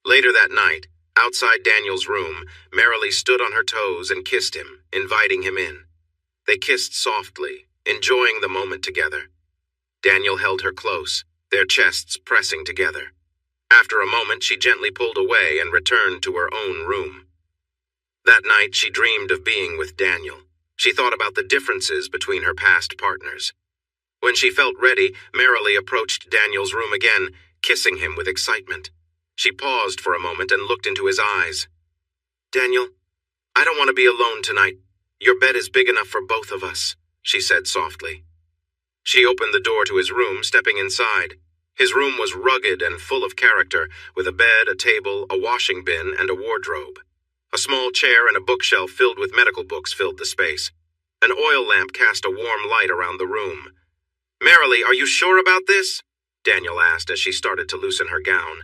Later that night, outside Daniel's room, Merrily stood on her toes and kissed him, inviting him in. They kissed softly, enjoying the moment together. Daniel held her close, their chests pressing together. After a moment, she gently pulled away and returned to her own room. That night, she dreamed of being with Daniel. She thought about the differences between her past partners. When she felt ready, Merrily approached Daniel's room again, kissing him with excitement. She paused for a moment and looked into his eyes. "Daniel, I don't want to be alone tonight. Your bed is big enough for both of us," she said softly. She opened the door to his room, stepping inside. His room was rugged and full of character, with a bed, a table, a washing bin, and a wardrobe. A small chair and a bookshelf filled with medical books filled the space. An oil lamp cast a warm light around the room. "Merrily, are you sure about this?" Daniel asked as she started to loosen her gown.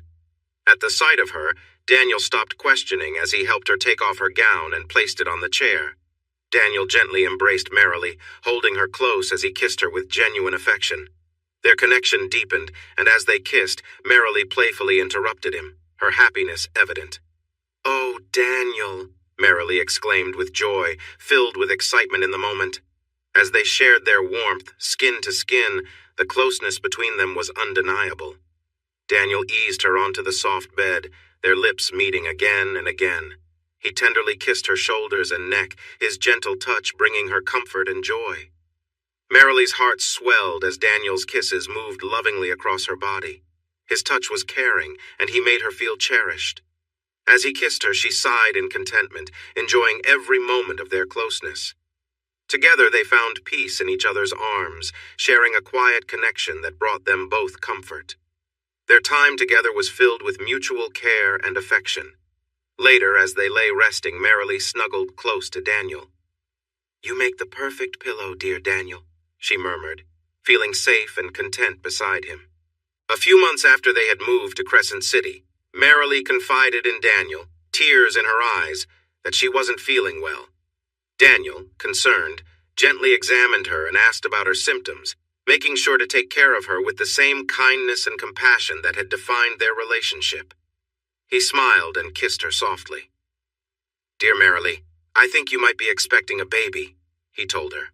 At the sight of her, Daniel stopped questioning as he helped her take off her gown and placed it on the chair. Daniel gently embraced Merrily, holding her close as he kissed her with genuine affection. Their connection deepened, and as they kissed, Merrily playfully interrupted him, her happiness evident. "Oh, Daniel," Merrily exclaimed with joy, filled with excitement in the moment. As they shared their warmth, skin to skin, the closeness between them was undeniable. Daniel eased her onto the soft bed, their lips meeting again and again. He tenderly kissed her shoulders and neck, his gentle touch bringing her comfort and joy. Merrily's heart swelled as Daniel's kisses moved lovingly across her body. His touch was caring, and he made her feel cherished. As he kissed her, she sighed in contentment, enjoying every moment of their closeness. Together they found peace in each other's arms, sharing a quiet connection that brought them both comfort. Their time together was filled with mutual care and affection. Later, as they lay resting, Merrily snuggled close to Daniel. "You make the perfect pillow, dear Daniel," she murmured, feeling safe and content beside him. A few months after they had moved to Crescent City, Merrily confided in Daniel, tears in her eyes, that she wasn't feeling well. Daniel, concerned, gently examined her and asked about her symptoms, making sure to take care of her with the same kindness and compassion that had defined their relationship. He smiled and kissed her softly. "Dear Merrily, I think you might be expecting a baby," he told her.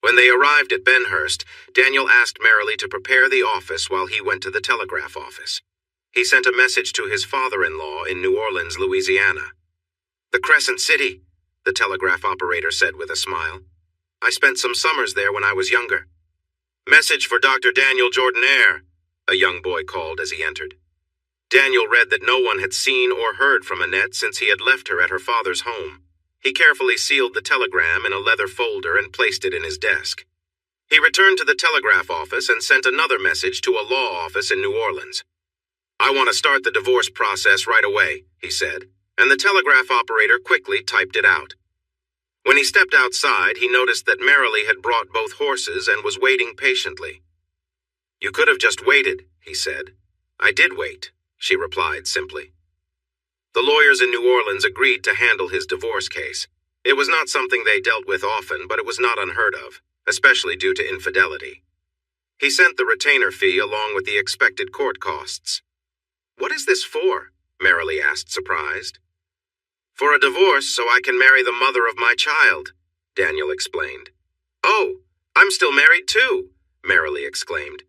When they arrived at Benhurst, Daniel asked Merrily to prepare the office while he went to the telegraph office. He sent a message to his father-in-law in New Orleans, Louisiana. "The Crescent City," the telegraph operator said with a smile. "I spent some summers there when I was younger." "Message for Dr. Daniel Jordanaire," a young boy called as he entered. Daniel read that no one had seen or heard from Annette since he had left her at her father's home. He carefully sealed the telegram in a leather folder and placed it in his desk. He returned to the telegraph office and sent another message to a law office in New Orleans. "I want to start the divorce process right away," he said, and the telegraph operator quickly typed it out. When he stepped outside, he noticed that Merrily had brought both horses and was waiting patiently. "You could have just waited," he said. "I did wait," she replied simply. The lawyers in New Orleans agreed to handle his divorce case. It was not something they dealt with often, but it was not unheard of, especially due to infidelity. He sent the retainer fee along with the expected court costs. "What is this for?" Merrily asked, surprised. For a divorce so I can marry the mother of my child, Daniel explained. Oh, I'm still married too, Marilee exclaimed.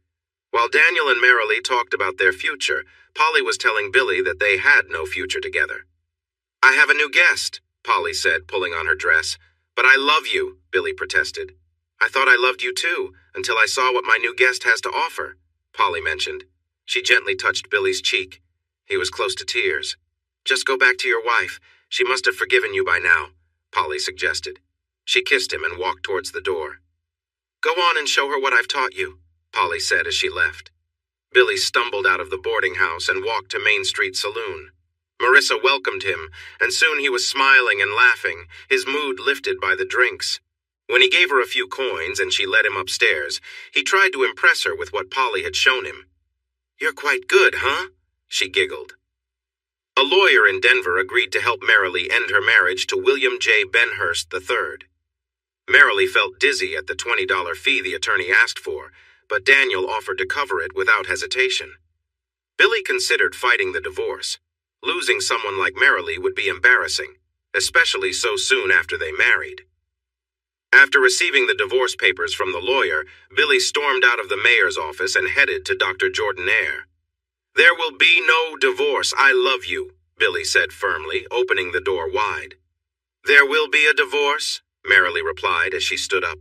While Daniel and Marilee talked about their future, Polly was telling Billy that they had no future together. I have a new guest, Polly said, pulling on her dress. But I love you, Billy protested. I thought I loved you too, until I saw what my new guest has to offer, Polly mentioned. She gently touched Billy's cheek. He was close to tears. Just go back to your wife. She must have forgiven you by now, Polly suggested. She kissed him and walked towards the door. Go on and show her what I've taught you, Polly said as she left. Billy stumbled out of the boarding house and walked to Main Street Saloon. Marissa welcomed him, and soon he was smiling and laughing, his mood lifted by the drinks. When he gave her a few coins and she led him upstairs, he tried to impress her with what Polly had shown him. You're quite good, huh? She giggled. A lawyer in Denver agreed to help Marilee end her marriage to William J. Benhurst III. Marilee felt dizzy at the $20 fee the attorney asked for, but Daniel offered to cover it without hesitation. Billy considered fighting the divorce. Losing someone like Marilee would be embarrassing, especially so soon after they married. After receiving the divorce papers from the lawyer, Billy stormed out of the mayor's office and headed to Dr. Jordan-Air. There will be no divorce, I love you, Billy said firmly, opening the door wide. There will be a divorce, Marilee replied as she stood up.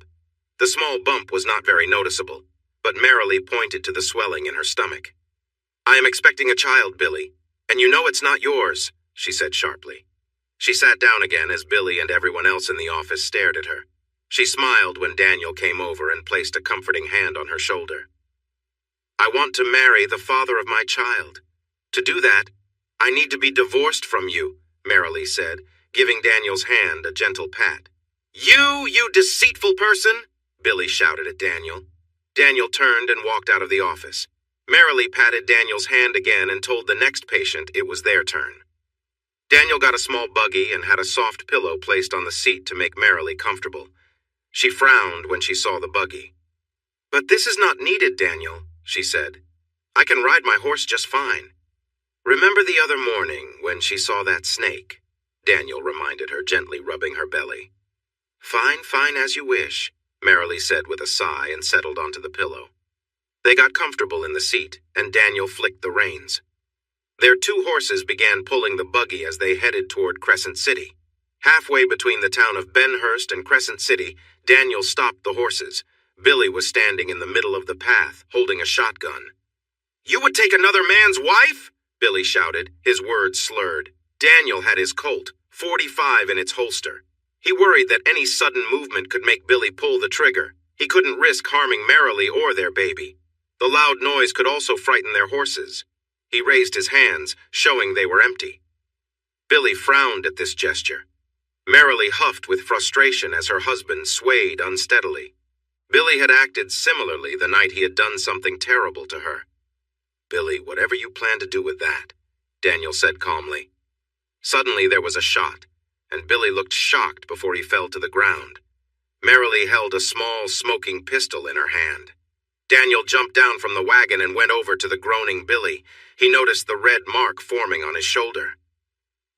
The small bump was not very noticeable, but Marilee pointed to the swelling in her stomach. I am expecting a child, Billy, and you know it's not yours, she said sharply. She sat down again as Billy and everyone else in the office stared at her. She smiled when Daniel came over and placed a comforting hand on her shoulder. I want to marry the father of my child. To do that, I need to be divorced from you, Marilee said, giving Daniel's hand a gentle pat. You deceitful person, Billy shouted at Daniel. Daniel turned and walked out of the office. Marilee patted Daniel's hand again and told the next patient it was their turn. Daniel got a small buggy and had a soft pillow placed on the seat to make Marilee comfortable. She frowned when she saw the buggy. But this is not needed, Daniel, she said. I can ride my horse just fine. Remember the other morning when she saw that snake? Daniel reminded her, gently rubbing her belly. Fine as you wish, Marilee said with a sigh and settled onto the pillow. They got comfortable in the seat, and Daniel flicked the reins. Their two horses began pulling the buggy as they headed toward Crescent City. Halfway between the town of Benhurst and Crescent City, Daniel stopped the horses. Billy was standing in the middle of the path, holding a shotgun. You would take another man's wife? Billy shouted, his words slurred. Daniel had his Colt, .45 in its holster. He worried that any sudden movement could make Billy pull the trigger. He couldn't risk harming Marilee or their baby. The loud noise could also frighten their horses. He raised his hands, showing they were empty. Billy frowned at this gesture. Marilee huffed with frustration as her husband swayed unsteadily. Billy had acted similarly the night he had done something terrible to her. Billy, whatever you plan to do with that, Daniel said calmly. Suddenly there was a shot, and Billy looked shocked before he fell to the ground. Marilee held a small, smoking pistol in her hand. Daniel jumped down from the wagon and went over to the groaning Billy. He noticed the red mark forming on his shoulder.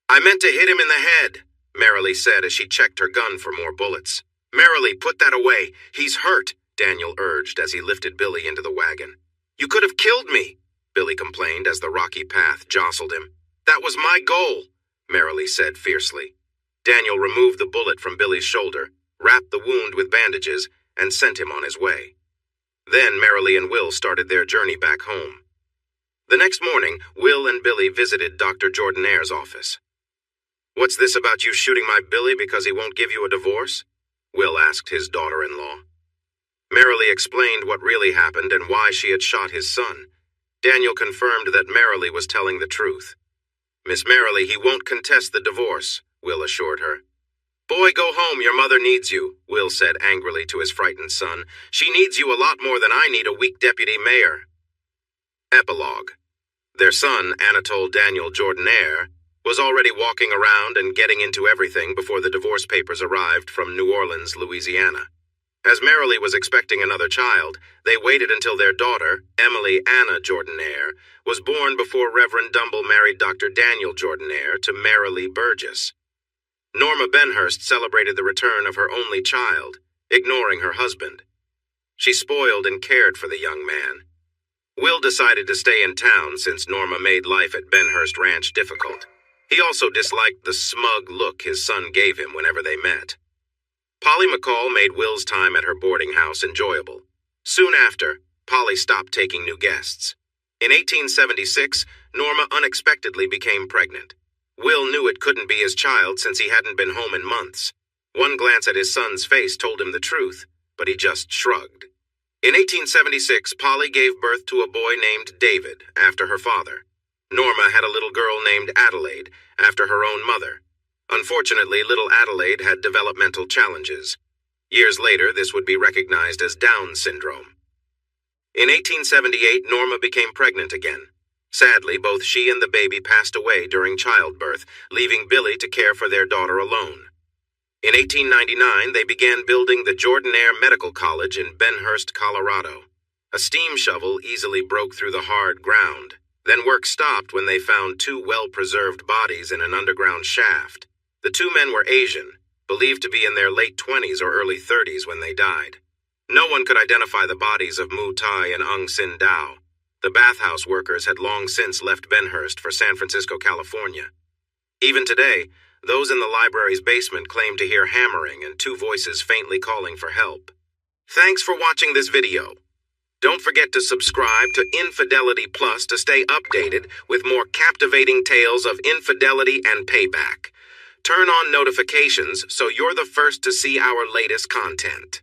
I meant to hit him in the head, Marilee said as she checked her gun for more bullets. Marilee, put that away. He's hurt, Daniel urged as he lifted Billy into the wagon. You could have killed me, Billy complained as the rocky path jostled him. That was my goal, Marilee said fiercely. Daniel removed the bullet from Billy's shoulder, wrapped the wound with bandages, and sent him on his way. Then Marilee and Will started their journey back home. The next morning, Will and Billy visited Dr. Jordan-Air's office. What's this about you shooting my Billy because he won't give you a divorce? Will asked his daughter-in-law. Marilee explained what really happened and why she had shot his son. Daniel confirmed that Marilee was telling the truth. Miss Marilee, he won't contest the divorce, Will assured her. Boy, go home, your mother needs you, Will said angrily to his frightened son. She needs you a lot more than I need a weak deputy mayor. Epilogue. Their son, Anatole Daniel Jordan-Air, was already walking around and getting into everything before the divorce papers arrived from New Orleans, Louisiana. As Marilee was expecting another child, they waited until their daughter, Emily Anna Jordan-Air, was born before Reverend Dumble married Dr. Daniel Jordan-Air to Marilee Burgess. Norma Benhurst celebrated the return of her only child, ignoring her husband. She spoiled and cared for the young man. Will decided to stay in town since Norma made life at Benhurst Ranch difficult. He also disliked the smug look his son gave him whenever they met. Polly McCall made Will's time at her boarding house enjoyable. Soon after, Polly stopped taking new guests. In 1876, Norma unexpectedly became pregnant. Will knew it couldn't be his child since he hadn't been home in months. One glance at his son's face told him the truth, but he just shrugged. In 1876, Polly gave birth to a boy named David, after her father. Norma had a little girl named Adelaide, after her own mother. Unfortunately, little Adelaide had developmental challenges. Years later, this would be recognized as Down syndrome. In 1878, Norma became pregnant again. Sadly, both she and the baby passed away during childbirth, leaving Billy to care for their daughter alone. In 1899, they began building the Jordan-Air Medical College in Benhurst, Colorado. A steam shovel easily broke through the hard ground. Then work stopped when they found two well-preserved bodies in an underground shaft. The two men were Asian, believed to be in their late 20s or early 30s when they died. No one could identify the bodies of Mu Tai and Ung Sin Dao. The bathhouse workers had long since left Benhurst for San Francisco, California. Even today, those in the library's basement claim to hear hammering and two voices faintly calling for help. Thanks for watching this video. Don't forget to subscribe to Infidelity Plus to stay updated with more captivating tales of infidelity and payback. Turn on notifications so you're the first to see our latest content.